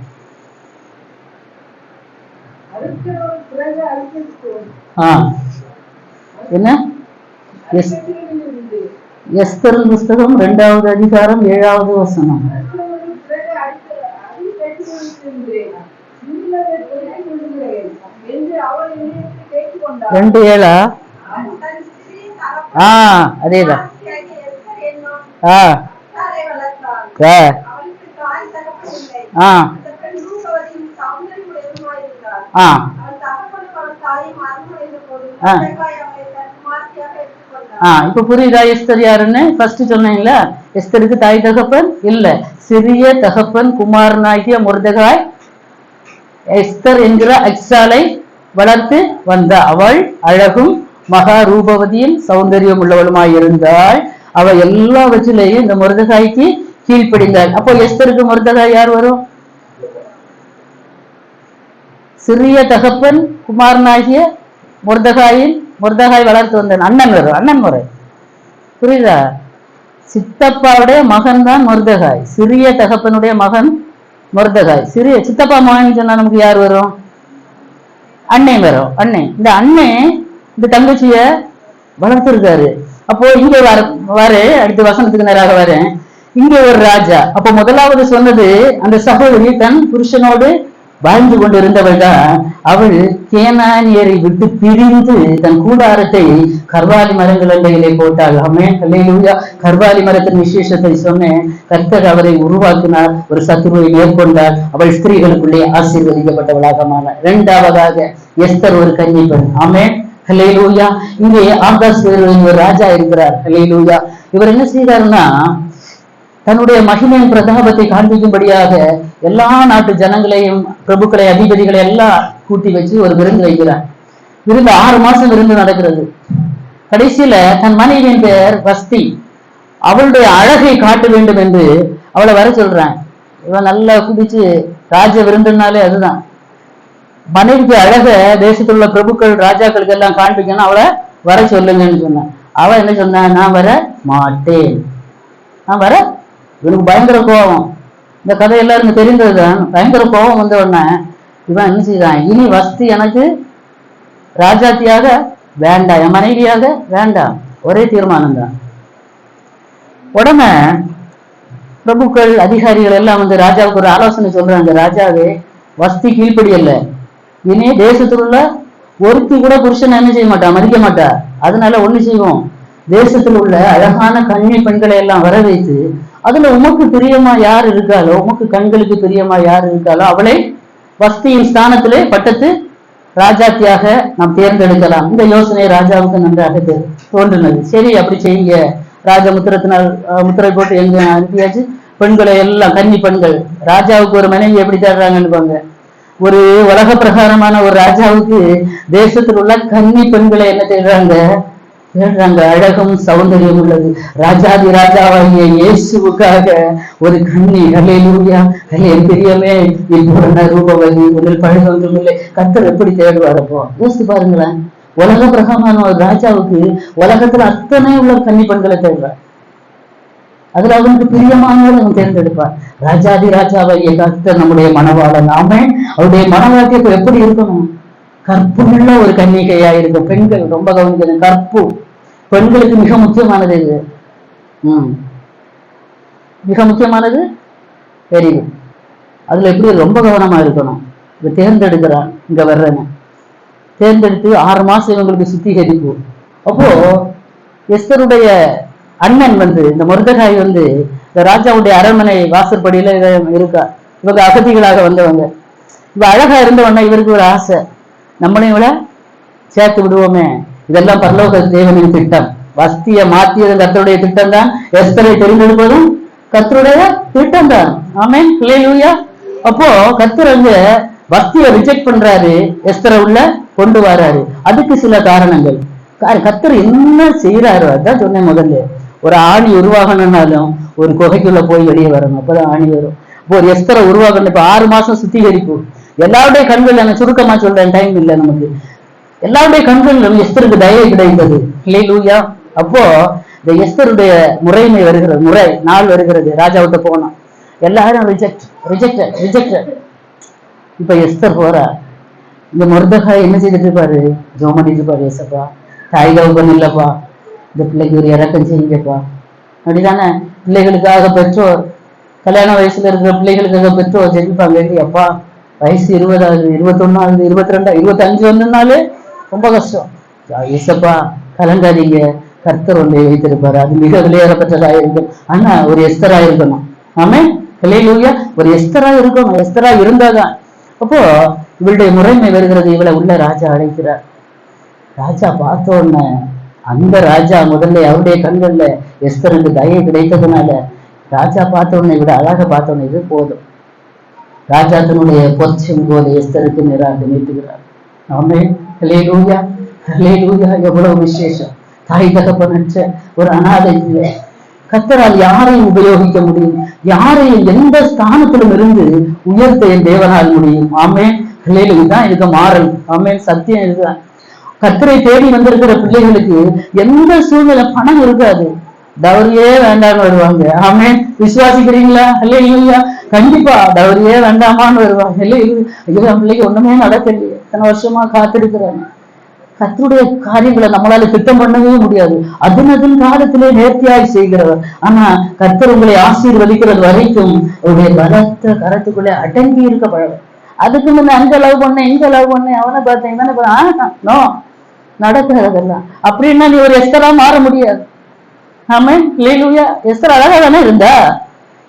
என்ன? எஸ்தரின் புஸ்தகம் 2வது அதிகாரம் 7வது வசனம். 2:7. அதேதான். இப்ப புரியுதா எஸ்தர் யாருன்னு? ஃபர்ஸ்ட் சொன்னீங்களா, எஸ்தருக்கு தாய் தகப்பன் இல்ல, சிறிய தகப்பன் குமாரனாகிய மொர்தெகாய் எஸ்தர் என்கிற அச்சாலை வளர்த்து வந்த அவள் அழகும் மகா ரூபவதியும் சௌந்தரியம் உள்ளவளுமாய் இருந்தாள். அவ எல்லாவற்றிலேயும் இந்த மொர்தெகாய்க்கு கீழ்ப்படிந்தாள். அப்போ எஸ்தருக்கு மொர்தெகாய் யார் வரும்? சிறிய தகப்பன் குமாரனாகிய மொர்தெகாய் வளர்த்து வந்தான். அண்ணன் வரும், அண்ணன் முறை. புரியுதா? சித்தப்பாவுடைய மகன் தான் மொர்தெகாய், சிறிய தகப்பனுடைய மகன் மொர்தெகாய். சிறிய சித்தப்பா மகன் சொன்னா நமக்கு யார் வரும்? அன்னை வரும். அன்னை, இந்த அன்னை இந்த தங்கச்சிய வளர்த்திருக்காரு. அப்போ இங்க வர அடுத்த வசனத்துக்கு நேராக வரேன். இங்க ஒரு ராஜா. அப்போ முதலாவது சொன்னது அந்த சகோதரி தன் புருஷனோடு வாழ்ந்து கொண்டிருந்தவள் தான். அவள் கேனானியரை விட்டு பிரிந்து தன் கூடாரத்தை கர்வாலி மரங்கள் அண்டையிலே போட்டாள். ஆமென். அல்லேலூயா. கர்வாலி மரத்தின் விசேஷத்தை சொன்னேன். கர்த்தர் அவரை உருவாக்கினார், ஒரு சத்துருவை மேற்கொண்டார். அவள் ஸ்திரீகளுக்குள்ளே ஆசீர்வதிக்கப்பட்டவளாக மானார். இரண்டாவதாக எஸ்தர் ஒரு கன்னிப்பெண். ஆமென். அல்லேலூயா. இங்கே ஆகாஸ் ஒரு ராஜா இருக்கிறார். அல்லேலூயா. இவர் என்ன செய்தாருன்னா, தன்னுடைய மகிமையின் பிரதாபத்தை காண்பிக்கும்படியாக எல்லா நாட்டு ஜனங்களையும், பிரபுக்களை, அதிபதிகளை எல்லாம் கூட்டி வச்சு ஒரு விருந்து வைக்கிறார். விருந்து 6 மாசம் விருந்து நடக்கிறது. கடைசியில தன் மனைவியின் பெயர் வஸ்தி, அவளுடைய அழகை காட்ட வேண்டும் என்று அவளை வர சொல்றான். இவன் நல்லா குடிச்சு, ராஜ விருந்துனாலே அதுதான், மனைவிக்கு அழக தேசத்தில் உள்ள பிரபுக்கள் ராஜாக்களுக்கு எல்லாம் காண்பிக்கணும், அவளை வர சொல்லுங்கன்னு சொன்னான். அவ என்ன சொன்ன? நான் வர மாட்டேன், நான் வர. இவனுக்கு பயங்கர கோபம். இந்த கதை எல்லாருக்கும் தெரிந்ததுதான். பயங்கர கோபம் வந்த உடனே இவன் என்ன செய்தான்? இனி வஸ்தி எனக்கு ராஜாத்தியாக வேண்டாம், என் மனைவியாக வேண்டாம். ஒரே தீர்மானம் தான். உடனே பிரபுக்கள், அதிகாரிகள் எல்லாம் வந்து ராஜாவுக்கு ஒரு ஆலோசனை சொல்றாங்க. ராஜாவே, வஸ்தி கீழ்ப்படி அல்ல, இனி தேசத்தில் உள்ள ஒருத்தி கூட புருஷன் என்ன செய்ய மாட்டா, மதிக்க மாட்டா. அதனால ஒண்ணு செய்வோம், தேசத்தில் உள்ள அழகான கன்னி பெண்களை எல்லாம் வர வைத்து, அதுல உமக்கு பிரியமா யார் இருக்காளோ, உமக்கு கண்களுக்கு பிரியமா யார் இருக்காளோ அவளை வஸ்தியின் ஸ்தானத்திலே பட்டத்து ராஜாத்தியாக நாம் தேர்ந்தெடுக்கலாம். இந்த யோசனை ராஜாவுக்கு நன்றாக தோன்றினது. சரி, அப்படி செய்யுங்க. ராஜா முத்திரை போட்டு எங்க அனுப்பியாச்சு. பெண்களை எல்லாம் கன்னி பெண்கள், ராஜாவுக்கு ஒரு மனைவி எப்படி தேடுறாங்கன்னு பாங்க. ஒரு உலக பிரகாரமான ஒரு ராஜாவுக்கு தேசத்தில் உள்ள கன்னி பெண்களை என்ன தேடுறாங்க, அழகும் சௌந்தரியம் உள்ளது. ராஜாதி ராஜாவாகிய இயேசுவுக்காக ஒரு கண்ணி, ஹல்லேலூயா, என் பிரியமே இப்பூரண ரூபவதி முதல் பழகொன்றும் இல்லை. கர்த்தர் எப்படி தேடுவாரப்போ யோசித்து பாருங்களேன். உலக பிரகாரமான ஒரு ராஜாவுக்கு உலகத்துல அத்தனை உள்ள கன்னி பெண்களை தேடுறார். அதுல அவனுக்கு பிரியமானவரை அவன் தேர்ந்தெடுப்பார். ராஜாதி ராஜாவாகிய கர்த்தர் நம்முடைய மனவாளன். ஆமென். அவருடைய மனவாட்டியத்தை எப்படி இருக்கணும், கற்புள்ள ஒரு கன்னிகையா இருக்கும். பெண்கள் ரொம்ப கவனிக்கணும். கற்பு பெண்களுக்கு மிக முக்கியமானது. இது மிக முக்கியமானது. Very good. அதுல எப்படி ரொம்ப கவனமா இருக்கணும். இதை தேர்ந்தெடுக்கிறான். இங்க வர்றேன்னு தேர்ந்தெடுத்து 6 மாசம் இவங்களுக்கு சுத்திகரிப்பு. அப்போ எஸ்தருடைய அண்ணன் இந்த மொர்தெகாய் இந்த ராஜாவுடைய அரண்மனை வாசற்படியில இருக்கா. இவங்க அகதிகளாக வந்தவங்க. இவ அழகா இருந்தவொன்னா இவருக்கு ஒரு ஆசை, நம்மளையும் இவளை சேர்த்து விடுவோமே. இதெல்லாம் பரலோக தேவனின் திட்டம். வஸ்தியை மாற்றியது கர்த்தருடைய திட்டம் தான். எஸ்தரை தெரிந்தெடுப்பதும் கர்த்தருடைய திட்டம் தான். ஆமென். ஹல்லேலூயா. அப்போ கர்த்தர் அங்க வஸ்தியை ரிஜெக்ட் பண்றாரு, எஸ்தரை உள்ள கொண்டு வராரு. அதுக்கு சில காரணங்கள். கர்த்தர் என்ன செய்யறாரு அதான் சொன்னேன் முதல்ல. ஒரு ஆணி உருவாகணும்னாலும் ஒரு குகைக்குள்ள போய் வெளியே வரணும், அப்பதான் ஆணி வரும். இப்போ ஒரு எஸ்தரை உருவாகணும். இப்ப 6 மாசம் சுத்திகரிப்பு. எல்லாருடைய கண்கள், நான் சுருக்கமா சொல்றேன், டைம் இல்லை நமக்கு. எல்லாருடைய கண்கள் எஸ்தருக்கு தயவு கிடைத்தது. ஹல்லேலூயா. அப்போ இந்த எஸ்தருடைய முறைமை வருகிறது, நாள் வருகிறது. ராஜாவிட்ட போகணும், எல்லாரும் ரிஜெக்ட். இப்ப எஸ்தர் போறா. இந்த மொர்தெகாய் என்ன செய்துட்டு இருப்பாரு, ஜோம் பண்ணிட்டு இருப்பாரு. ஏசப்பா, தாய் தகப்பன் இல்லப்பா, இந்த பிள்ளைக்கு ஒரு இறக்கம் செய்யுங்கப்பா. அப்படிதானே பிள்ளைகளுக்காக பெற்றோர், கல்யாண வயசுல இருக்கிற பிள்ளைகளுக்காக பெற்றோர் ஜெபிப்பாங்க. அப்பா வயசு 20 ஆகுது, 21 ஆகுது, 22, 25 வந்ததுனாலே ரொம்ப கஷ்டம். ஏசப்பா கலங்காதீங்க, கர்த்தர் ஒன்றை வைத்திருப்பாரு, அது மிக விலையேறப்பட்டதாக இருக்கும். ஆனா ஒரு எஸ்தரா இருக்கணும். ஆமென். ஹல்லேலூயா. ஒரு எஸ்தரா இருக்கணும். எஸ்தரா இருந்தாதான். அப்போ இவளுடைய முறைமை வருகிறது. இவளை உள்ள ராஜா அழைக்கிறார். ராஜா பார்த்தோன்னு அந்த ராஜா முதல்ல அவருடைய கண்கள்ல எஸ்தருக்கு தயை கிடைத்ததுனால ராஜா பார்த்தோன்னு இவட அழக பார்த்தோன்னு இது போதும். ராஜா தன்னுடைய பொற்சும் போது எஸ்தருக்கு நிராக நீட்டுகிறார். ஆமென். ஹல்லேலூயா, ஹல்லேலூயா. எவ்வளவு விசேஷம். தாய் தகப்பனற்ற ஒரு அனாதை கர்த்தரால் யாரையும் உபயோகிக்க முடியும், யாரையும் எந்த ஸ்தானத்திலும் இருந்து உயர்த்த என் தேவனால் முடியும். ஆமென். ஹல்லேலூயா. தான் இதுக்கு மாறல். ஆமென். சத்தியம் இதுதான். கர்த்தரை தேடி வந்திருக்கிற பிள்ளைகளுக்கு எந்த சூழ்நிலை பணம் இருக்காது, டவரியே வேண்டாம்னு வருவாங்க. ஆமென். விசுவாசிக்கிறீங்களா? ஹல்லேலூயா. கண்டிப்பா டவரியே வேண்டாமான்னு வருவாங்க. ஐயோ பிள்ளைக்கு ஒண்ணுமே நடக்கலையே, எத்தனை வருஷமா காத்திருக்கிறாங்க. கர்த்தருடைய காரியங்களை நம்மளால திட்டம் பண்ணவே முடியாது. அதன் காலத்திலே நேர்த்தியாய் செய்கிறவர். ஆனா கர்த்தர் உங்களை ஆசீர்வதிக்கிறது வரைக்கும் அவருடைய பலத்த கரத்துக்குள்ளே அடங்கி இருக்க பழகும். அதுக்கு முன்ன அங்க லவ் பண்ண, இங்க லவ் பண்ண, அவனை பார்த்தேன், இவனை பார்த்தேன், நடக்கிறதெல்லாம். அப்படின்னா நீ ஒரு எஸ்தரா மாற முடியாது. ஆமென். ஹல்லேலூயா. எஸ்தர் அழகா தானே இருந்தா,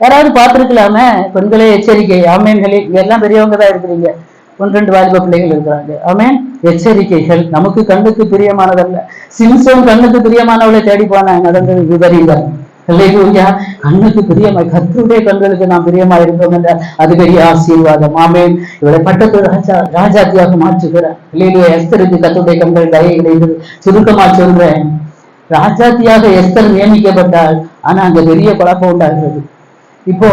யாராவது பார்த்திருக்கலாமே. பெண்களே எச்சரிக்கை. ஆமென். எல்லாம் பெரியவங்க தான் இருக்கிறீங்க, 1-2 வாலிப பிள்ளைகள் இருக்கிறாங்க. ஆமென். எச்சரிக்கைகள். நமக்கு கண்ணுக்கு பிரியமானதல்ல. சிம்சோன் கண்ணுக்கு பிரியமானவளை தேடி போன நடந்தது விபரீதம். ஹல்லேலூயா. கண்ணுக்கு பிரியமாய், கர்த்தருடைய கண்களுக்கு நாம் பிரியமா இருப்போம் என்றால் அது பெரிய ஆசீர்வாதம். ஆமென். இவளை பட்டத்து ராஜாத்தியாக மாற்றுகிறார். ஹல்லேலூயா. எஸ்தருக்கு கர்த்தருடைய கண்கள் தயை கிடைத்தது. சுருக்கமா சொல்றேன், ராஜாத்தியாக எஸ்தர் நியமிக்கப்பட்டால், ஆனா அங்க பெரிய குழப்பம் உண்டாகிறது. இப்போ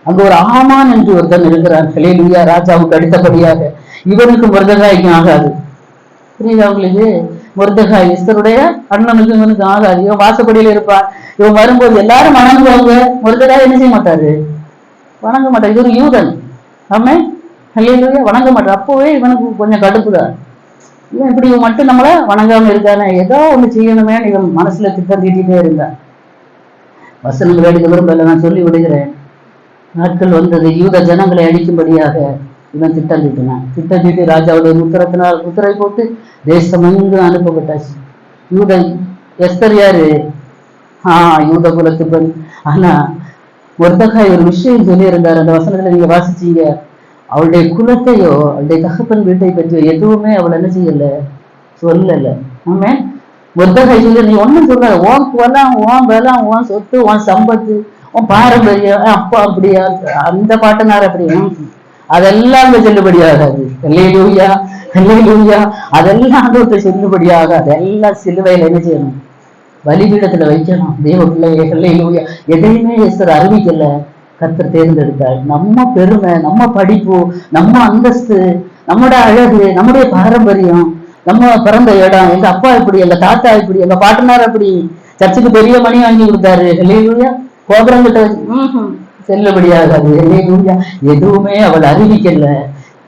அங்க ஒரு ஆமான் என்று ஒருத்தன் இருக்கிறான். ஹல்லேலூயா. ராஜாவுக்கு அடுத்தபடியாக இவனுக்கு மொர்தெகாய்க்கும் ஆகாது. புரியுதா உங்களுக்கு? மொர்தெகாய் எஸ்தருடைய அண்ணனுக்கு இவனுக்கு ஆகாது. இவன் வாசப்படியில இருப்பான். இவன் வரும்போது எல்லாரும் வணங்குவாங்க. மொர்தெகாய் என்ன செய்ய மாட்டாரு, வணங்க மாட்டார். இது ஒரு யூதன். ஆமென். ஹல்லேலூயா. வணங்க மாட்டார். அப்பவே இவனுக்கு கொஞ்சம் கடுப்புதான். இவன் இப்படி இவன் மட்டும் நம்மள வணங்காம இருக்கானே, ஏதோ ஒண்ணு செய்யணுமே இவன் மனசுல திட்டம் தீட்டிட்டே இருந்தான். வசனங்கள் எடுக்க விரும்பல, நான் சொல்லி விடுகிறேன். நாட்கள் வந்தது, யூத ஜனங்களை அழிக்கும்படியாக இவன் திட்டம் தீட்டி ராஜாவுடைய உத்தரவை போட்டு தேசம் எங்கு அனுப்பப்பட்டாச்சு. எஸ்தர் யாரு? யூத குலத்து பெண். ஆனா மொர்தெகாய் ஒரு விஷயம் சொல்லி இருந்தார், அந்த வசனத்துல நீங்க வாசிச்சீங்க. அவளுடைய குலத்தையோ அவளுடைய தகப்பன் வீட்டை பற்றியோ எதுவுமே அவள் என்ன செய்யல, சொல்லல. ஆமே மொர்தெகாய் சொல்லி நீ ஒண்ணும் சொல்ல, உன் குலம், உன் பலம், உன் சொத்து, உன் சம்பத்து, உன் பாரம்பரியம், அப்பா அப்படியா, அந்த பாட்டனார் அப்படியா, அதெல்லாம் செல்லுபடியாகாது. அல்லேலூயா, அல்லேலூயா. அதெல்லாம் ஆண்டவருக்கு செல்லுபடியாக அதெல்லாம் சிலுவையில என்ன செய்யணும், பலிபீடத்துல வைக்கணும். தேவ பிள்ளையை அல்லேலூயா. எதையுமே எஸ்தர் அறிவிக்கல, கர்த்தர் தேர்ந்தெடுத்தாள். நம்ம பெருமை, நம்ம படிப்பு, நம்ம அந்தஸ்து, நம்மோட அழகு, நம்முடைய பாரம்பரியம், நம்ம பிறந்த இடம், எங்க அப்பா இப்படி, எங்க தாத்தா இப்படி, எங்க பாட்டனார் அப்படி, சர்ச்சுக்கு பெரிய மணி வாங்கி கொடுத்தாரு, அல்லேலூயா, கோபுரங்கிட்ட செல்லுபடியாகாது. அல்லேலூயா. எதுவுமே அவள் அறிவிக்கல.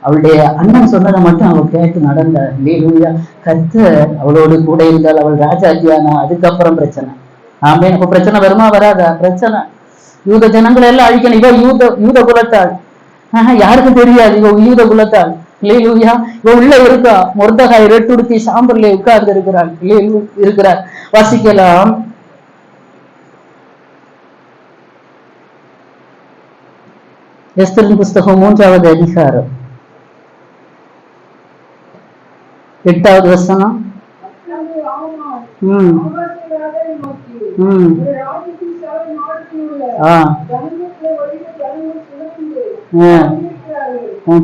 அவளுடைய அண்ணன் சொன்னதை மட்டும் அவள் கேட்டு நடந்தாள். அல்லேலூயா. கர்த்தர் அவளோடு கூட இருந்தால் அவள் ராஜாத்தியானா. அதுக்கப்புறம் பிரச்சனை. ஆமே. இப்ப பிரச்சனை வருமா வராதா? பிரச்சனை. யூத ஜனங்களை எல்லாம் அழிக்கணும். இவ யூத குலத்தாள். யாருக்கும் தெரியாது இவ யூத குலத்தாள். அல்லேலூயா. இவ உள்ள இருக்கா. மொர்தெகாய் ரெட்டுடுத்தி சாம்பல்ல உட்கார்ந்து இருக்கிறார். வாசிக்கலாம். எஸ்தரின் புஸ்தகம் 3வது அதிகாரம் 8வது வசனம்.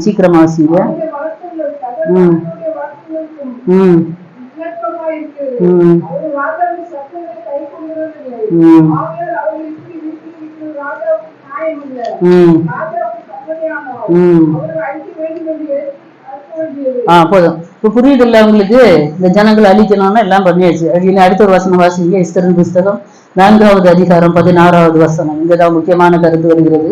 சீக்கிரமா வாசிங்க. போதும். இப்ப புரியுது இல்ல உங்களுக்கு? இந்த ஜனங்களை அழிக்கணும்னா எல்லாம் பண்ணியாச்சு. அடுத்த ஒரு வசனம் வாசிங்க. எஸ்தரின் புஸ்தகம் 4வது அதிகாரம் 16வது வசனம். இங்கதான் முக்கியமான கருத்து வருகிறது.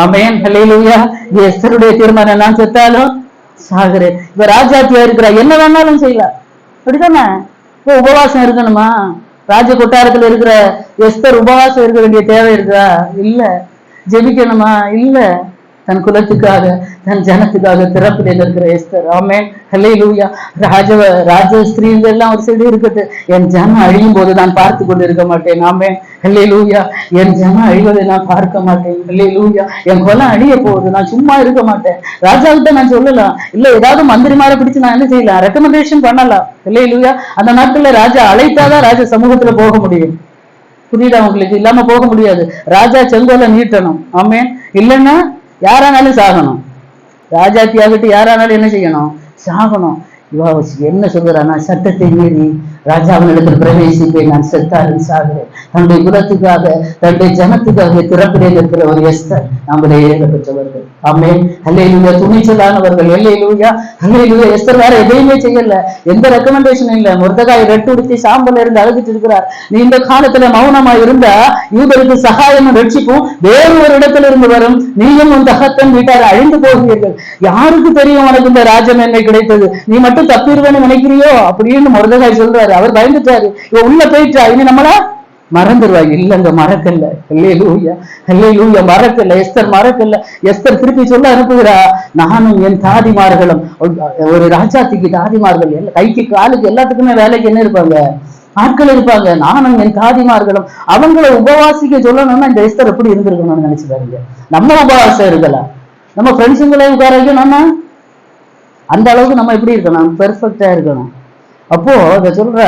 ஆமென். ஹல்லேலூயா. எஸ்தருடைய தீர்மானம், நான் செத்தாலும் சாகுறேன். இப்ப ராஜாத்தியா இருக்கிறா, என்ன வேணாலும் செய்யலாம். அப்படித்தானே? இப்போ உபவாசம் இருக்கணுமா? ராஜ கொட்டாரத்துல இருக்கிற எஸ்தர் உபவாசம் இருக்க வேண்டிய தேவை இருக்கா? இல்ல. ஜெபிக்கணுமா? இல்ல. தன் குலத்துக்காக, தன் ஜனத்துக்காக திறப்பில் இருக்கிற எஸ்தர். ஆமென். ஹல்லேலூயா. ராஜ ஸ்திரீகள் எல்லாம் ஒரு சைடு இருக்கட்டு, என் ஜனம் அழியும் போது நான் பார்த்து கொண்டு இருக்க மாட்டேன். ஆமென். ஹல்லேலூயா. என் ஜனம் அழிவதை நான் பார்க்க மாட்டேன். ஹல்லேலூயா. என் குலம் அழிய போகுது, நான் சும்மா இருக்க மாட்டேன். ராஜாவிட்ட நான் சொல்லலாம், இல்ல ஏதாவது மந்திரிமாரை பிடிச்சு நான் என்ன செய்யலாம், ரெக்கமெண்டேஷன் பண்ணலாம். ஹல்லேலூயா. அந்த நாட்கள்ல ராஜா அழைத்தாதான் ராஜ சமூகத்துல போக முடியும். புரியுதா உங்களுக்கு? இல்லாம போக முடியாது. ராஜா செங்கோலை நீட்டணும். ஆமென். இல்லைன்னா யாரானாலும் சாகணும். ராஜாத்தியாகட்டு யாரானாலும் என்ன செய்யணும், சாகணும். இவா என்ன சொல்றானா, சட்டத்தை மீறி ராஜாவினிடத்தில் பிரவேசிப்பேன், நான் செத்தாலும் சாகிறேன். தன்னுடைய குலத்துக்காக, தன்னுடைய ஜனத்துக்காக திறப்பிலே இருக்கிற ஒரு எஸ்தர். நம்முடைய ஏக பெற்றவர்கள். ஆமென். ஹல்லேலூயா. துணிச்சலானவர்கள். அல்லேலூயா. ஹல்லேலூயா. எஸ்தர் வேற எதையுமே செய்யல, எந்த ரெக்கமெண்டேஷனும் இல்ல. மொர்தெகாய் ரெட்டுடுத்தி சாம்பல்ல இருந்து அழுதுட்டு இருக்கிறார். நீ இந்த காலத்துல மௌனமா இருந்தா யூதருக்கு சகாயமும் ரட்சிப்பும் வேறு ஒரு இடத்துல இருந்து வரும். நீயும் உன் தகப்பன் வீட்டார் அழிந்து போகிறீர்கள். யாருக்கு தெரியும் உனக்கு இந்த ராஜ்யம் என்ன கிடைத்தது? நீ மட்டும் தப்பிடுவேன்னு நினைக்கிறியோ அப்படின்னு மொர்தெகாய் சொல்றாரு. அவர் பயந்துட்டாரு. இவ உள்ள போயிட்டா, இனி நம்மள மறந்துடுவாங்க. இல்லங்க, மறக்கல. அல்லேலூயா. அல்லேலூயா. மறக்கல. எஸ்தர் மறக்கல. எஸ்தர் திருப்பி சொல்ல அனுப்புகிறா, நானும் என் தாதிமார்களும். ஒரு ராஜாத்திக்கு தாதிமார்கள் கைக்கு காலுக்கு எல்லாத்துக்குமே வேலைக்கு என்ன இருப்பாங்க, ஆட்கள் இருப்பாங்க. நானும் என் தாதிமார்களும். அவங்கள உபவாசிக்க சொல்லணும்னா இந்த எஸ்தர் எப்படி இருந்திருக்கணும்னு நினைச்சு பாருங்க. நம்ம உபவாசம் இருக்கலாம், நம்ம ஃப்ரெண்ட்ஸுங்களே உட்கார வைக்கணும்னா அந்த அளவுக்கு நம்ம எப்படி இருக்கணும், பெர்ஃபெக்டா இருக்கணும். அப்போ அத சொல்ற,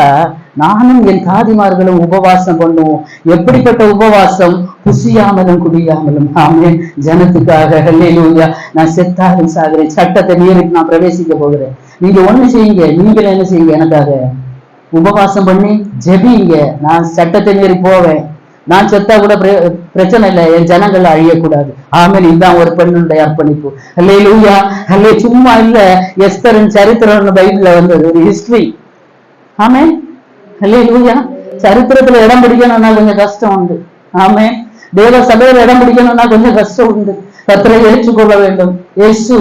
நானும் என் தாதிமார்களும் உபவாசம் பண்ணுவோம். எப்படிப்பட்ட உபவாசம்? புசியாமலும் குடியாமலும். ஆமென். ஜனத்துக்காக. அல்லேலூயா. நான் செத்தாலும் சாகிறேன், சட்டத்தை மீறி நான் பிரவேசிக்க போகிறேன். நீங்க ஒண்ணு செய்யுங்க, நீங்களும் என்ன செய்யுங்க, எனக்காக உபவாசம் பண்ணி ஜெபிங்க. நான் சட்டத்தை மீறி போவேன், நான் செத்தா கூட பிரச்சனை இல்லை, என் ஜனங்கள் அழியக்கூடாது. ஆமென். இதுதான் ஒரு பெண்ணுடைய அர்ப்பணிப்பு. அல்லேலூயா. அல்லே சும்மா இல்ல, எஸ்தரின் சரித்திரம் பைபிள்ல வந்தது, ஒரு ஹிஸ்டரி. ஆமென். அல்லேலூயா. சரித்திரத்துல இடம் பிடிக்கணும்னா கொஞ்சம் கஷ்டம் உண்டு. ஆமென். தேவ சபையில இடம் பிடிக்கணும்னா கொஞ்சம் கஷ்டம் உண்டு. கர்த்தரை ஏற்றுக்கொள்ள வேண்டும். இயேசு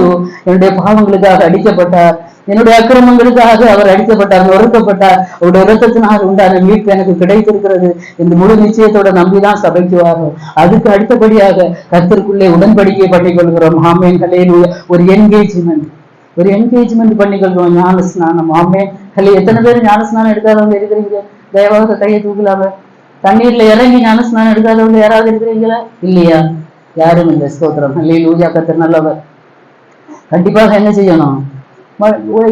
என்னுடைய பாவங்களுக்காக அடிக்கப்பட்டார், என்னுடைய அக்கிரமங்களுக்காக அவர் அடிக்கப்பட்டார், நொறுக்கப்பட்டார். அவருடைய இரத்தத்தினால் உண்டான மீட்பு எனக்கு கிடைத்திருக்கிறது இந்த முழு நிச்சயத்தோட நம்பிதான் சபைக்கு வரும். அதுக்கு அடுத்தபடியாக கர்த்தருக்குள்ளே உடன்படிக்கை பண்ணிக்கொள்கிறோம். ஆமென், ஹல்லேலூயா. ஒரு என்கேஜ்மெண்ட் பண்ணிக்கொள்கிறோம். ஞான ஸ்நானம். ஆமென், ஹல்லேலூயா. எத்தனை பேர் ஞான ஸ்நானம் எடுக்காதவங்க இருக்கிறீங்க? தயவாக கையை தூக்கலாம. தண்ணீர்ல இறங்கி ஞான ஸ்நானம் எடுக்காதவங்க யாராவது இருக்கிறீங்களா? இல்லையா? யாரும் இல்லை. ஸ்தோத்திரம், ஹல்லேலூயா. கர்த்தர் நல்லவர். கண்டிப்பாக என்ன செய்யணும்?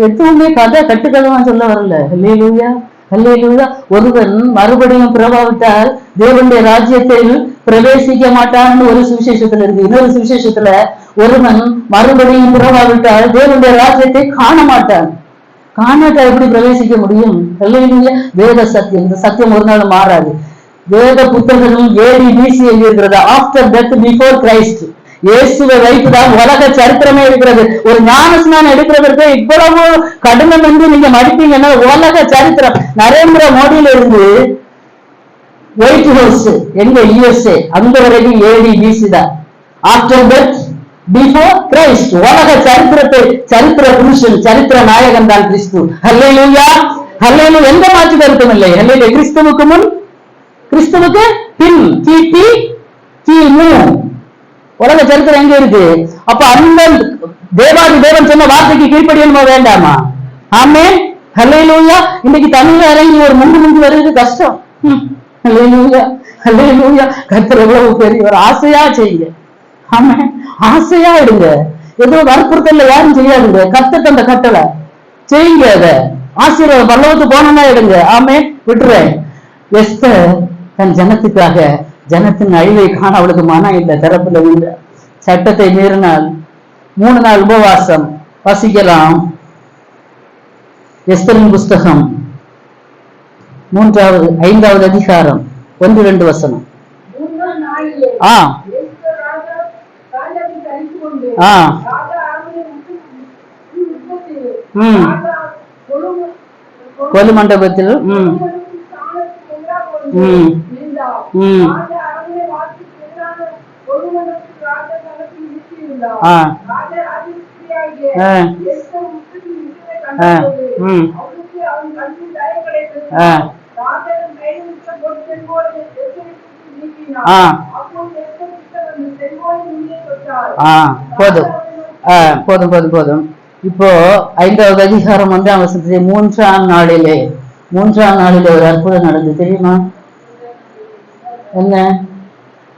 எதுவுமே கதை கட்டுக்கதவான் சொல்ல வரல. ஹல்லேலூயா, ஹல்லேலூயா. ஒருவன் மறுபடியும் பிறவாவிட்டால் தேவனுடைய ராஜ்யத்தில் பிரவேசிக்க மாட்டான்னு ஒரு சுவிசேஷத்துல இருக்கு. இன்னொரு சுவிசேஷத்துல ஒருவன் மறுபடியும் பிறவாவிட்டால் தேவனுடைய ராஜ்யத்தை காண மாட்டான். காணாட்டா எப்படி பிரவேசிக்க முடியும்? ஹல்லேலூயா. வேத சத்தியம், இந்த சத்தியம் ஒரு நாள் மாறாது. வேத புத்தகங்களும் ஏடி பிசி எழுதியிருக்கிறது. After death before Christ. இயேசுவை வைத்துதான் உலக சரித்திரமே இருக்கிறது. ஒரு ஞான ஸ்நானம் எடுக்கிறதற்கு இவ்வளவு கடினம் என்று நீங்க மதிப்பீங்கன்னா உலக சரித்திரம். நரேந்திர மோடியில இருந்து ஒயிட் ஹவுஸ் எங்க யுஎஸ்ஏ அங்க வரைக்கும் ஏடி பிசி தான். After death before Christ. உலக சரித்திரத்தை சரித்திர புருஷன் சரித்திர நாயகன் தான் கிறிஸ்து. ஹல்லேலூயா, ஹல்லேலூயா. எந்த மாற்று கருத்தும் இல்லை. ஹல்லேலூயா. கிறிஸ்துவுக்கு முன் கிறிஸ்துவுக்கு பின் கிபி கிமு உலக சரித்திரம் எங்க இருக்கு? அப்ப அந்த தேவாதி தேவன் சொன்ன வார்த்தைக்கு கீழ்ப்படியணுமா வேண்டாமா? ஆமென், ஹல்லேலூயா. இன்னைக்கு தமிழ்ல இறங்கி ஒரு முங்கு வருது கஷ்டம். ஹல்லேலூயா, ஹல்லேலூயா. கர்த்தர் எவ்வளவு பெரியவர். ஆசையா செய்யுங்க. ஆமென், ஆசையா எடுங்க. ஏதோ வற்புறுத்தல யாரும் செய்யாதுங்க. கர்த்தர் அந்த கட்டளை செய்யுங்க. அதை ஆசீர்வாதம் பல்லவத்து போனா எடுங்க. ஆமென், விட்டுறேன். எஸ்தர் தன் ஜனத்துக்காக ஜனத்தின் அழிவை காண அவளுக்கு மனம் இல்லை. தரப்புல உள்ள சட்டத்தை மீறினால் 3 நாள் உபவாசம். வசிக்கலாம். எஸ்தரின் புஸ்தகம் 5வது அதிகாரம் 1-2 வசனம். கொலு மண்டபத்தில் போதும். இப்போ 5வது அதிகாரம் 1ஆம் வசனத்திலே 3ஆம் நாளிலே ஒரு அற்புதம் நடந்தது. தெரியுமா? என்ன?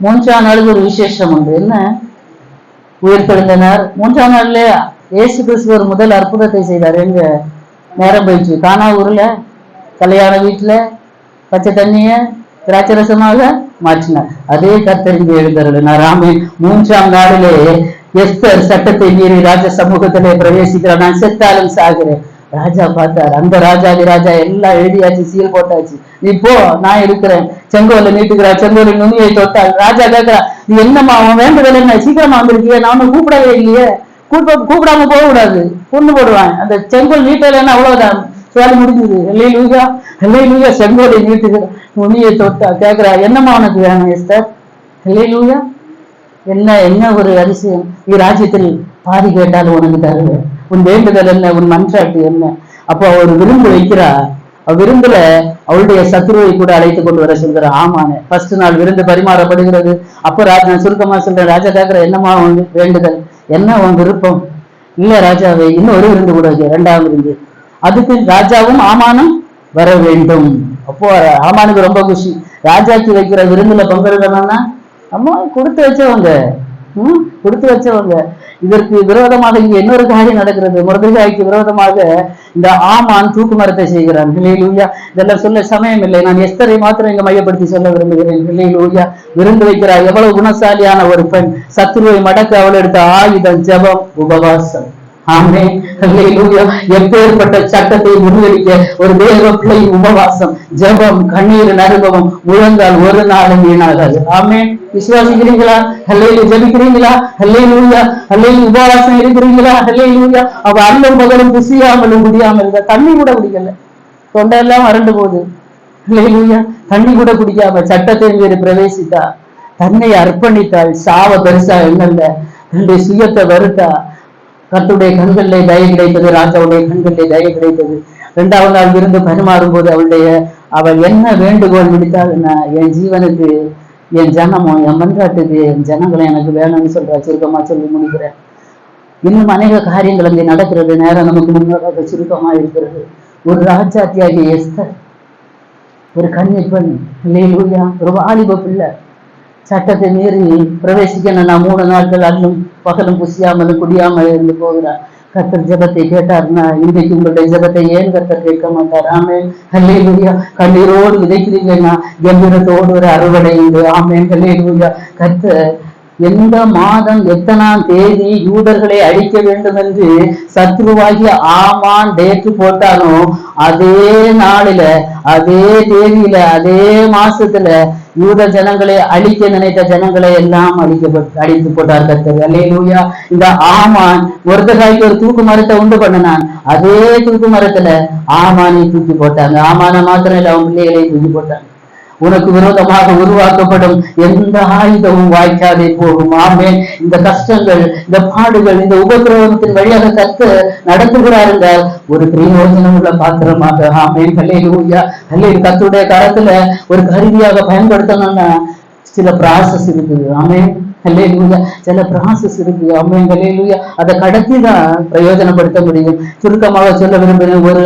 3ஆம் நாளுக்கு ஒரு விசேஷம் உண்டு. என்ன? உயிர் தெழுந்தனர். 3ஆம் நாள்ல இயேசு கிறிஸ்து ஒரு முதல் அற்புதத்தை செய்தார். எங்க? நேரம் போயிடுச்சு. கானா ஊர்ல கல்யாண வீட்டுல பச்சை தண்ணிய திராட்சரசமாக மாற்றினார். அதே கர்த்தர் இங்கே எழுந்தருளினார். ஆமென். 3ஆம் நாளிலே எஸ்தர் சட்டத்தை மீறி ராஜ சமூகத்திலே பிரவேசிக்கிறார். நான் செத்தாலும் சாகிறேன். ராஜா பார்த்தார். அந்த ராஜாதி ராஜா எல்லாம் எழுதியாச்சு, சீல் போட்டாச்சு. நீ போ, நான் இருக்கிறேன். செங்கோல நீட்டுக்கிறார். செங்கோலின் நுனியை தொட்டால் ராஜா கேட்கிறா, நீ என்னம்மா அவன் வேண்டுதல் என்ன? சீக்கிரமா வந்திருக்கிய? நான் ஒன்னும் கூப்பிடவே இல்லையே. கூப்பிடாம போக கூடாது, பொண்ணு போடுவான். அந்த செங்கோல் நீட்டலன்னா அவ்வளவுதான், வேலை முடிஞ்சது. ஹல்லேலூயா, ஹல்லேலூயா. செங்கோலை நீட்டுகிற நுனியை தொட்டா கேட்கிறா, என்னம்மா உனக்கு வேணும் எஸ்தர்? ஹல்லேலூயா. என்ன ஒரு அதிசயம். நீ ராஜ்யத்தில் பாதி கேட்டால் உனக்கு தருவேன். உன் வேண்டுதல் என்ன? உன் மன்றாட்டு என்ன? அப்போ அவர் விருந்து வைக்கிறா. விருந்துல அவளுடைய சத்துருவை கூட அழைத்து கொண்டு வர சொல்கிற. ஆமான ஃபர்ஸ்ட் நாள் விருந்து பரிமாறப்படுகிறது. அப்போ நான் சுருக்கமா சொல்றேன். ராஜா கேட்கிற, என்னமா உன் வேண்டுதல் என்ன? உன் விருப்பம்? இல்ல ராஜாவே, இன்னும் ஒரு விருந்து கூட வைக்க, 2ஆம் விருந்து. அதுக்கு ராஜாவும் ஆமானும் வர வேண்டும். அப்போ ஆமானுக்கு ரொம்ப குஷி. ராஜாக்கு வைக்கிற விருந்துல பங்கெடுக்கணும்னா அம்மா கொடுத்து வச்சவங்க. இதற்கு விரோதமாக இங்க இன்னொரு காரியம் நடக்கிறது. மொர்தெகாய்க்கு விரோதமாக இந்த ஆமான் தூக்கு மரத்தை செய்கிறான். ஹல்லேலூயா. இதெல்லாம் சொல்ல சமயம் இல்லை. நான் எஸ்தரை மாத்திரம் இங்க மையப்படுத்தி சொல்ல விரும்புகிறேன். ஹல்லேலூயா. விருந்து வைக்கிறார். எவ்வளவு குணசாலியான ஒரு பெண். சத்துருவை மடக்க அவள் எடுத்த ஆயுதம் ஜெபம், உபவாசம். ஆமென், ஹல்லேலூயா. எப்பேற்பட்ட சட்டத்தை முறியடிக்க ஒரு தேவ பிள்ளை உபவாசம், ஜெபம், கண்ணீர் நறுபவம், முழங்கால் ஒரு நாளும் வீணாகாது. ஆமென். விசுவாசிக்கிறீங்களா? ஹல்லேலூயா. ஜெபிக்கிறீங்களா? ஹல்லேலூயா. ஹல்லேலூயா. உபவாசம் இருக்கிறீங்களா? ஹல்லேலூயா. அவ அல்லும் பகலும் புசியாமலும் குடியாமல் தண்ணி கூட குடிக்கல, தொண்டையெல்லாம் வறண்டு போகுது. ஹல்லேலூயா. தண்ணி கூட குடிக்காம சட்டத்தை மீறி பிரவேசித்தா, தன்னை அர்ப்பணித்தாள். சாவ பெருசா என்னல்ல, தன்னுடைய சுயத்தை வருத்தா. கர்த்தருடைய கண்களிலே தயை கிடைத்தது, ராஜாவுடைய கண்களிலே தயை கிடைத்தது. 2வது நாள் விருந்து பரிமாறும் போது அவள் என்ன வேண்டுகோள் விடுத்தாள், என் ஜீவனுக்கு, என் ஜனமும், என் மன்றாட்டுக்கு, என் ஜனங்களை எனக்கு வேணும்னு சொல்றா. சுருக்கமா சொல்லி முடிக்கிறேன். இன்னும் அநேக காரியங்கள் அங்கே நடக்கிறது. நேரம் நமக்கு முன்னதாக சுருக்கமா இருக்கிறது. ஒரு ராஜாத்தியாகிய எஸ்தர், ஒரு கன்னி பெண், அல்லேலூயா, ஒரு வாலிப பிள்ளை, சட்டத்தை மீறி பிரவேசிக்கணும். 3 நாட்கள் அல்லும் பகலும் புசியாமலும் குடியாமல் இருந்து போகிறார். கர்த்தர் ஜெபத்தை கேட்டார்னா இன்றைக்கு உங்களுடைய ஜெபத்தை ஏன் கர்த்தர் கேட்க மாட்டார்? ஆமென், அல்லேலூயா. கண்ணீரோடு விதைக்கிறீங்கன்னா கம்பீரத்தோடு ஒரு அறுவடை உண்டு. ஆமென், அல்லேலூயா. கர்த்தர் எந்த மாதம் எத்தனாம் தேதி யூதர்களை அழிக்க வேண்டும் என்று சத்ருவாகிய ஆமான் டேட்டு போட்டாலும் அதே நாளில, அதே தேதியில, அதே மாசத்துல யூத ஜனங்களை அழிக்க நினைத்த ஜனங்களை எல்லாம் அழித்து போட்டார் கர்த்தர். அல்லேலூயா. இந்த ஆமான் மொர்தெகாய்க்கு ஒரு தூக்கு மரத்தை உண்டு பண்ணினான். அதே தூக்கு மரத்துல ஆமானை தூக்கி போட்டாங்க. ஆமான மாத்திரம் இல்ல, அவன் பிள்ளைகளை தூக்கி போட்டாங்க. உனக்கு விரோதமாக உருவாக்கப்படும் எந்த ஆயுதமும் வாய்க்காதே போகும். ஆமென். இந்த கஷ்டங்கள், இந்த பாடுகள், இந்த உபத்திரவத்தின் வழியாக கர்த்தர் நடத்துகிறாருங்க ஒரு பிரயோஜனம் உள்ள பாத்திரமாக. ஆமென், அல்லேலூயா. கர்த்தருடைய கரத்துல ஒரு கருவியாக பயன்படுத்தணும்னா சில ப்ராசஸ் இருக்குது. ஆமென், அல்லேலூயா. சில ப்ராசஸ் இருக்கு. ஆமென், அல்லேலூயா. அதை கடத்தி தான் பிரயோஜனப்படுத்த முடியும். சுருக்கமாக சொல்ல விரும்பின ஒரு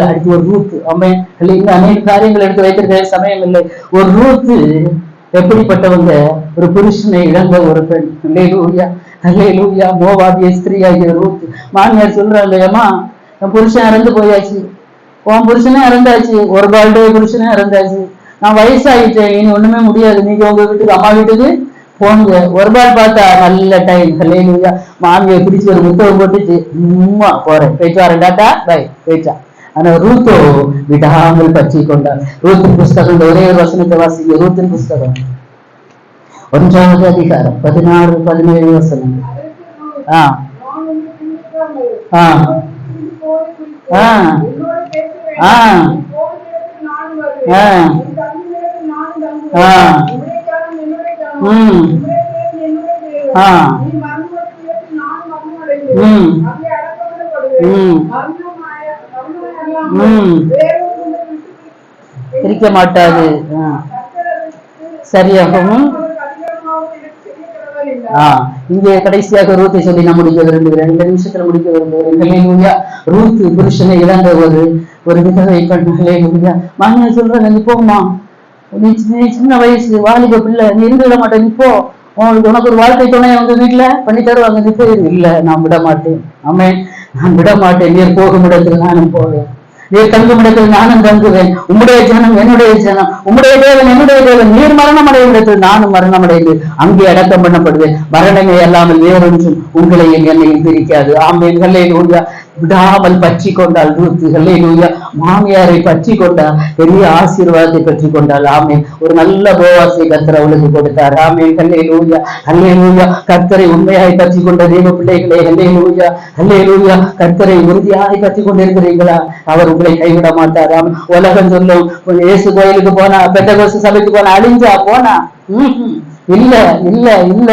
ரூத். ஆமென், அல்லேலூயா. அநேக காரியங்கள் எடுத்து வைத்திருக்கிற சமயம் இல்லை. ஒரு ரூத் எப்படிப்பட்டவங்க? ஒரு புருஷனை இழந்த ஒரு பெண். அல்லேலூயா, அல்லேலூயா. மோவாபிய ஸ்திரீயாகிய ரூத். மாமியார் சொல்றாங்க, ஏமா என் புருஷன் இறந்து போயாச்சு, உன் புருஷனே இறந்தாச்சு, ஒரு பால்டே புருஷனே இறந்தாச்சு, நான் வயசாகிட்டேன், இனி ஒண்ணுமே முடியாது, நீங்க உங்க வீட்டுக்கு அம்மா வீட்டுக்கு போங்க. ஒரு பால் பார்த்தா நல்ல டைம். அல்லேலூயா. மாமியை பிடிச்சி ஒரு புத்தகம் போட்டுச்சு, போறேன், போயிட்டு வரேன், டாட்டா பை, போயிட்டா. ஆனா ரூத்தோ விடாமல் பற்றி கொண்டார். ரூத்தின் புஸ்தகம் ஒரே ஒரு வசனத்தை வாசிங்க. ரூத்தின் புஸ்தகம் 1வது அதிகாரம் 16-17 வசனம். பிரிக்க மாட்டாது. சரியாகவும் இங்கே கடைசியாக ரூத்தை சொல்லி நான் முடிக்க விரும்புகிறேன். 2 நிமிஷத்துல முடிக்க விரும்புகிறேன். ரூத் புருஷனை இழந்த ஒரு விதவை பெண். மாமியார் சொல்றாங்க, நீ போகுமா, நீ சின்ன வயசு வாலிப பிள்ளை, நீ இருந்துவிட மாட்டேன், நீ போ, உனக்கு ஒரு வாழ்க்கை துணை அவங்க வீட்டுல பண்ணி தருவாங்க, நீ போயிரு. இல்ல, நான் விட மாட்டேன். ஆமென், நான் விட மாட்டேன். நீர் போகும் இடத்தில் நானும் போவேன், நீர் தங்கும் இடத்தில் நானும் தங்குவேன். உம்முடைய ஜனம் என்னுடைய ஜனம், உம்முடைய தேவன் என்னுடைய தேவன். நீர் மரணம் அடையும் இடத்தில் நானும் மரணம் அடைந்து அங்கே அடக்கம் பண்ணப்படுவேன். மரணமே அல்லாமல் வேறொன்றும் உங்களையும் என்னையும் பிரிக்காது. ஆமென், அல்லேலூயா. விடாமல் பற்றி கொண்டாள் ரூத். அல்லேலூயா. மாமியாரை பற்றி கொண்டாள், பெரிய ஆசீர்வாதத்தை பற்றி கொண்டாள். ஆமென். ஒரு நல்ல போவாசை கர்த்தர் அவளுக்கு கொடுத்தார். ஆமென், அல்லேலூயா, அல்லேலூயா. கர்த்தரை உண்மையாய் பற்றி கொண்ட தேவ பிள்ளைகளே, அல்லேலூயா, அல்லேலூயா. கர்த்தரை உறுதியாய் பற்றி கொண்டிருக்கிறீங்களா? அவர் உங்களை கைவிட மாட்டார். உலகம் சொல்லும், இயேசு கோயிலுக்கு போனா, பெந்தகோஸ்து சபைக்கு போனா, அழிஞ்சா போனா, இல்ல இல்ல இல்ல,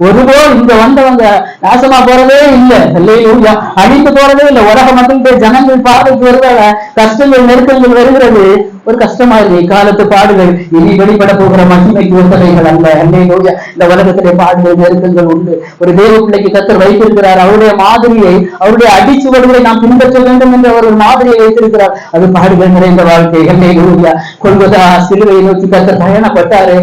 ஒருபோல் இங்க வந்தவங்க நாசமா போறதே இல்லை. அல்லேலூயா. அழிந்து போறதே இல்லை. உலக மக்களுடைய ஜனங்கள் பார்வைக்கு வருவாங்க, கஷ்டங்கள் நெருக்கங்கள் வருகிறது, ஒரு கஷ்டமா இருக்கு. காலத்து பாடுகள் இனி வெளிப்பட போகிற மகிமைக்கு ஒத்தவைகள் அல்ல. அல்லேலூயா. இந்த உலகத்திலே பாடுகள் நெருக்கங்கள் உண்டு. ஒரு தேவ பிள்ளைக்கு கர்த்தர் வைத்திருக்கிறார். அவருடைய மாதிரியை, அவருடைய அடிச்சுவடுகளை நாம் பின்பற்ற வேண்டும் என்று அவர் ஒரு மாதிரியை வைத்திருக்கிறார். அது பாடுகள் நிறைந்த வாழ்க்கை. அல்லேலூயா. கொல்கத்தா சிலுவையை நோக்கி கர்த்தர் பயணப்பட்டாரு.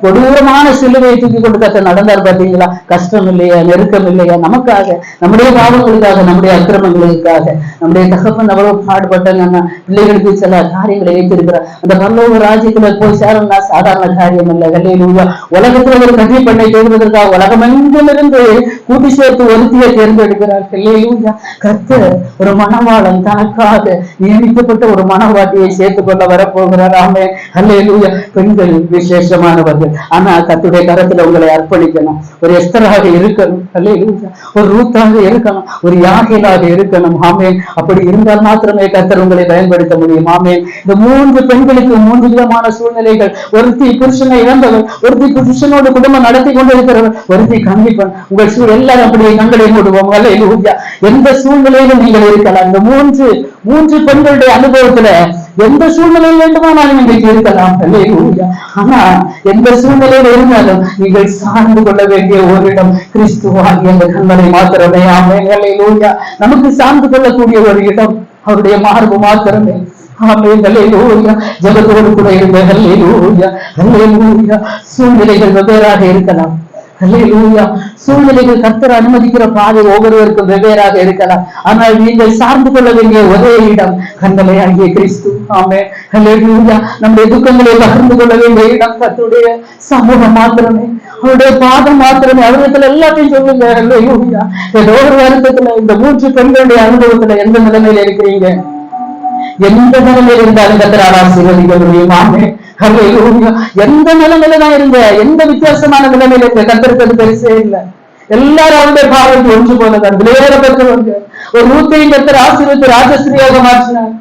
கொடூரமான சிலுவையை தூக்கி கொண்டு கர்த்தர் நடந்தார். பார்த்தீங்களா? கஷ்டம் இல்லையா, நெருக்கம் இல்லையா? நமக்காக, நம்முடைய பாவங்களுக்காக, நம்முடைய அக்கிரமங்களுக்காக. நம்முடைய தகப்பன் அவ்வளவு பாடுபட்டாங்கன்னா பிள்ளைகளுக்கு சில காரியங்களை வைத்திருக்கிறார். அந்த பரலோக ராஜ்யத்துல போய் சேரணும்னா சாதாரண காரியம் இல்லை. அல்லேலூயா. உலகத்துல ஒரு கல்வி பெண்ணை தேடுவதற்காக உலகமெங்கிலிருந்து கூட்டி சேர்த்து ஒருத்தியை தேர்ந்தெடுக்கிறார். அல்லேலூயா. கர்த்தர் ஒரு மணவாளன் தனக்காக நியமிக்கப்பட்ட ஒரு மணவாட்டியை சேர்த்துக் கொள்ள வரப்போகிறார். ஆமென், அல்லேலூயா. பெண்கள் விசேஷமான வயதானவர்கள். ஆனா கர்த்தருடைய கரத்துல உங்களை அர்ப்பணிக்கணும். ஒரு எஸ்தராக இருக்கணும், அல்லேலூயா. ஒரு ரூத்தாக இருக்கணும், ஒரு யாகேலாக இருக்கணும். ஆமென். அப்படி இருந்தால் மாத்திரமே கர்த்தர் உங்களை பயன்படுத்த முடியும். ஆமென். இந்த 3 பெண்களுக்கு 3 விதமான சூழ்நிலைகள். ஒருத்தி புருஷனை இழந்தவர், ஒருத்தி புருஷனோடு குடும்பம் நடத்தி கொண்டிருக்கிறவர், ஒருத்தி கண்டிப்பான். உங்கள் எல்லாரும் அப்படியே கண்களை மூடுவோம். அல்லேலூயா. எந்த சூழ்நிலையிலும் நீங்கள் இருக்கலாம். இந்த மூன்று பெண்களுடைய அனுபவத்துல எந்த சூழ்நிலையில் வேண்டுமானாலும் இன்றைக்கு இருக்கலாம். அல்லேலூயா. ஆனா எந்த சூழ்நிலையில் இருந்தாலும் நீங்கள் சார்ந்து கொள்ள வேண்டிய ஒரு இடம் கிறிஸ்துவாகிய அந்த கண்மலை மாத்திரமே. ஆமென். அல்லேலூயா. நமக்கு சார்ந்து கொள்ளக்கூடிய ஒரு இடம் அவருடைய மார்பு மாத்திரமே. ஆமென். அல்லேலூயா. ஜெபத்தோடு கூட இருந்த அல்லேலூயா. அல்லேலூயா. சூழ்நிலைகள் வெவ்வேறாக இருக்கலாம். அல்லேலூயா. சூழ்நிலைகள் கர்த்தர் அனுமதிக்கிற பாதை ஒவ்வொருவருக்கும் வெவ்வேறாக இருக்கலாம். ஆனால் நீங்கள் சார்ந்து கொள்ள வேண்டிய ஒரே இடம் கண்மலையாகிய கிறிஸ்து. ஆமென். அல்லேலூயா. நம்முடைய துக்கங்களை பகிர்ந்து கொள்ள வேண்டிய இடம் கர்த்தருடைய சமூகம் மாத்திரமே, அவருடைய பாதம் மாத்திரமே. அவரிடத்துல எல்லாத்தையும் சொல்லுங்க. அல்லேலூயா. ஏதோ ஒரு வருத்தத்துல இந்த 3 பெண்களுடைய அனுபவத்துல எந்த நிலைமையில இருக்கிறீங்க, எந்த நிலைமையில இருந்தாலும் கர்த்தரால் ஆசீர்வதிக்க முடியும். ஆமென். அல்லேலூயா. எந்த நிலைமையில தான் இருந்த, எந்த வித்தியாசமான நிலைமையில இருந்த, கர்த்தருக்கு அது பெருசே இல்லை. எல்லாரும் அவருடைய பாவத்துக்கு ஒன்று போனதான் விளையாடப்பட்டவங்க. ஒரு ரூத்தையும் கர்த்தர் ஆசீர்வதித்து ராஜஸ்திரியாக மாற்றினார்.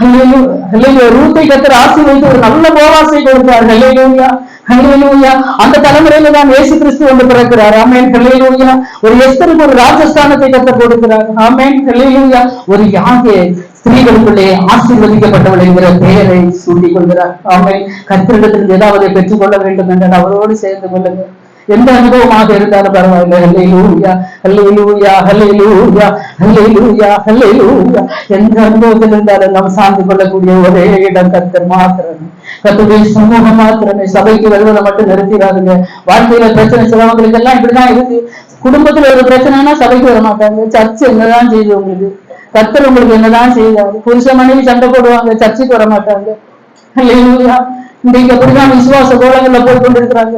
அல்லேலூயா. ரூத்தை கர்த்தர் ஆசீர்வதித்து ஒரு நல்ல போவாசை கொடுத்தார். அல்லேலூயா. அல்லேலூயா. அந்த தலைமுறையில தான் இயேசு கிறிஸ்து வந்து பிறக்கிறார். ஆமென். அல்லேலூயா. ஒரு எஸ்தருக்கு ஒரு ராஜஸ்தானத்தை கர்த்தர் கொடுக்கிறார். ஆமென். அல்லேலூயா. ஒரு யாகே ஸ்திரீகளுக்குள்ளே ஆசீர்வதிக்கப்பட்டவள் என்கிற பெயரை சூட்டிக் கொள்கிறார். ஆமென். கர்த்தரிடத்திலிருந்து ஏதாவது பெற்றுக் கொள்ள வேண்டும் என்றால் அவரோடு சேர்ந்து கொள்ளுங்க. எந்த அனுபவமாக இருந்தாலும் பரவாயில்லை. அல்லேலூயா. அல்லேலூயா. அல்லேலூயா. அல்லேலூயா. அல்லேலூயா. எந்த அனுபவத்தில் இருந்தாலும் நாம் சார்ந்து கொள்ளக்கூடிய ஒரே இடம் கர்த்தர் மாத்திரமே, கர்த்தருடைய சமூகம் மாத்திரமே. சபைக்கு வருவதை மட்டும் நிறுத்திடாதுங்க. வாழ்க்கையில பிரச்சனை சிலவங்களுக்கு எல்லாம் இப்படிதான் இருக்கு. குடும்பத்துல ஒரு பிரச்சனைனா சபைக்கு வர மாட்டாங்க. சர்ச் என்னதான் செய்யுது உங்களுக்கு, கர்த்தர் உங்களுக்கு என்னதான் செய்வாரு. புருஷ மனைவி சண்டை போடுவாங்க, சர்ச்சுக்கு வர மாட்டாங்க. அல்லேலூயா. இன்றைக்கு அப்படிதான் விசுவாச கோலங்கள்ல போய் கொண்டிருக்கிறாங்க.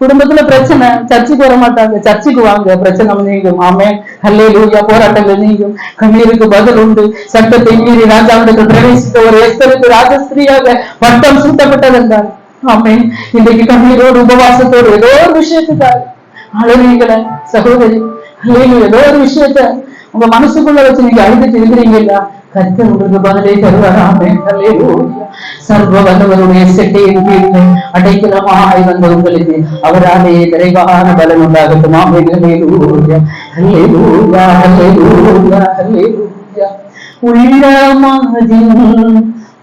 குடும்பத்துல பிரச்சனை, சர்ச்சுக்கு வர மாட்டாங்க. சர்ச்சுக்கு வாங்க, பிரச்சனை நீங்கும். ஆமென். அல்லேலூயா. போராட்டங்கள் நீங்கும். கண்ணீருக்கு பதில் உண்டு. சட்டத்தை மீறி ராஜாவிடத்தில் பிரவேசித்த ஒரு எஸ்தருக்கு ராஜஸ்திரியாக பட்டம் சூட்டப்பட்டது என்றார். ஆமென். இன்றைக்கு கண்ணீரோடு உபவாசத்தோடு ஏதோ ஒரு விஷயத்துக்காக அழுவீங்கள சகோதரி, அல்லேலூயா. ஏதோ ஒரு விஷயத்த உங்க மனசுக்குள்ள வச்சு நீங்க அழுதுட்டு இருக்கிறீங்களா, கர்த்தர் உங்களுக்கு பதிலை தருவார். ஆமென். அல்லேலூயா. சர்வ வல்லவருடைய செட்டையின் கீழ் அடைக்கலமாய் வந்த உங்களுக்கு அவராலே நிறைவான பலன் உண்டாகட்டும். ஆமென். அல்லேலூயா. அல்லேலூயா. அல்லேலூயா. அல்லேலூயா. உள்ளமாதின்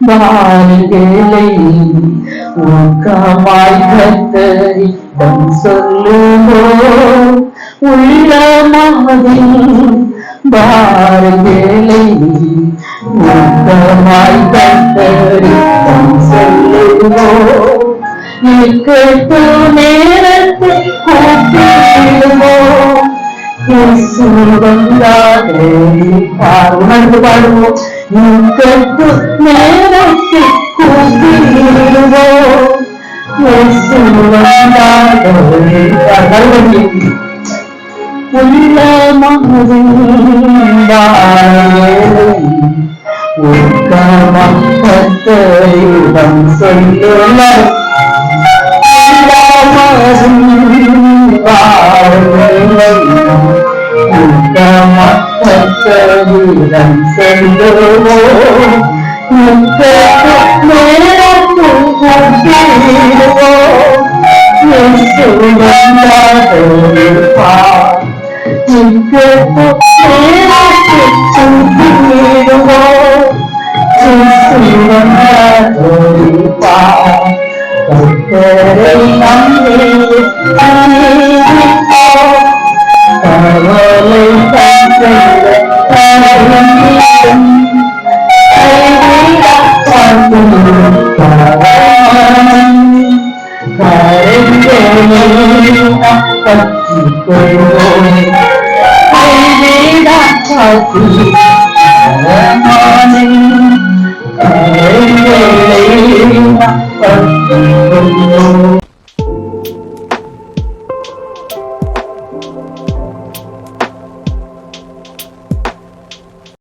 பாருங்களை ஊக்கமாய் கர்த்தரிடம் சொல்லுவோம். உள்ளமாதின் பாருங்களை ஊக்கமாய் கர்த்தரிடம் சொல்லுவோம். இக்கட்டு நேரத்தை கூப்பிடுவோம். உணர்ந்து பாடுவோம். இக்கட்டு நேரத்தை கூப்பிடுவோம். கர்த்தரிடம் சொல்லுங்கள். கர்த்தரிடம் சொல்லுவோம்.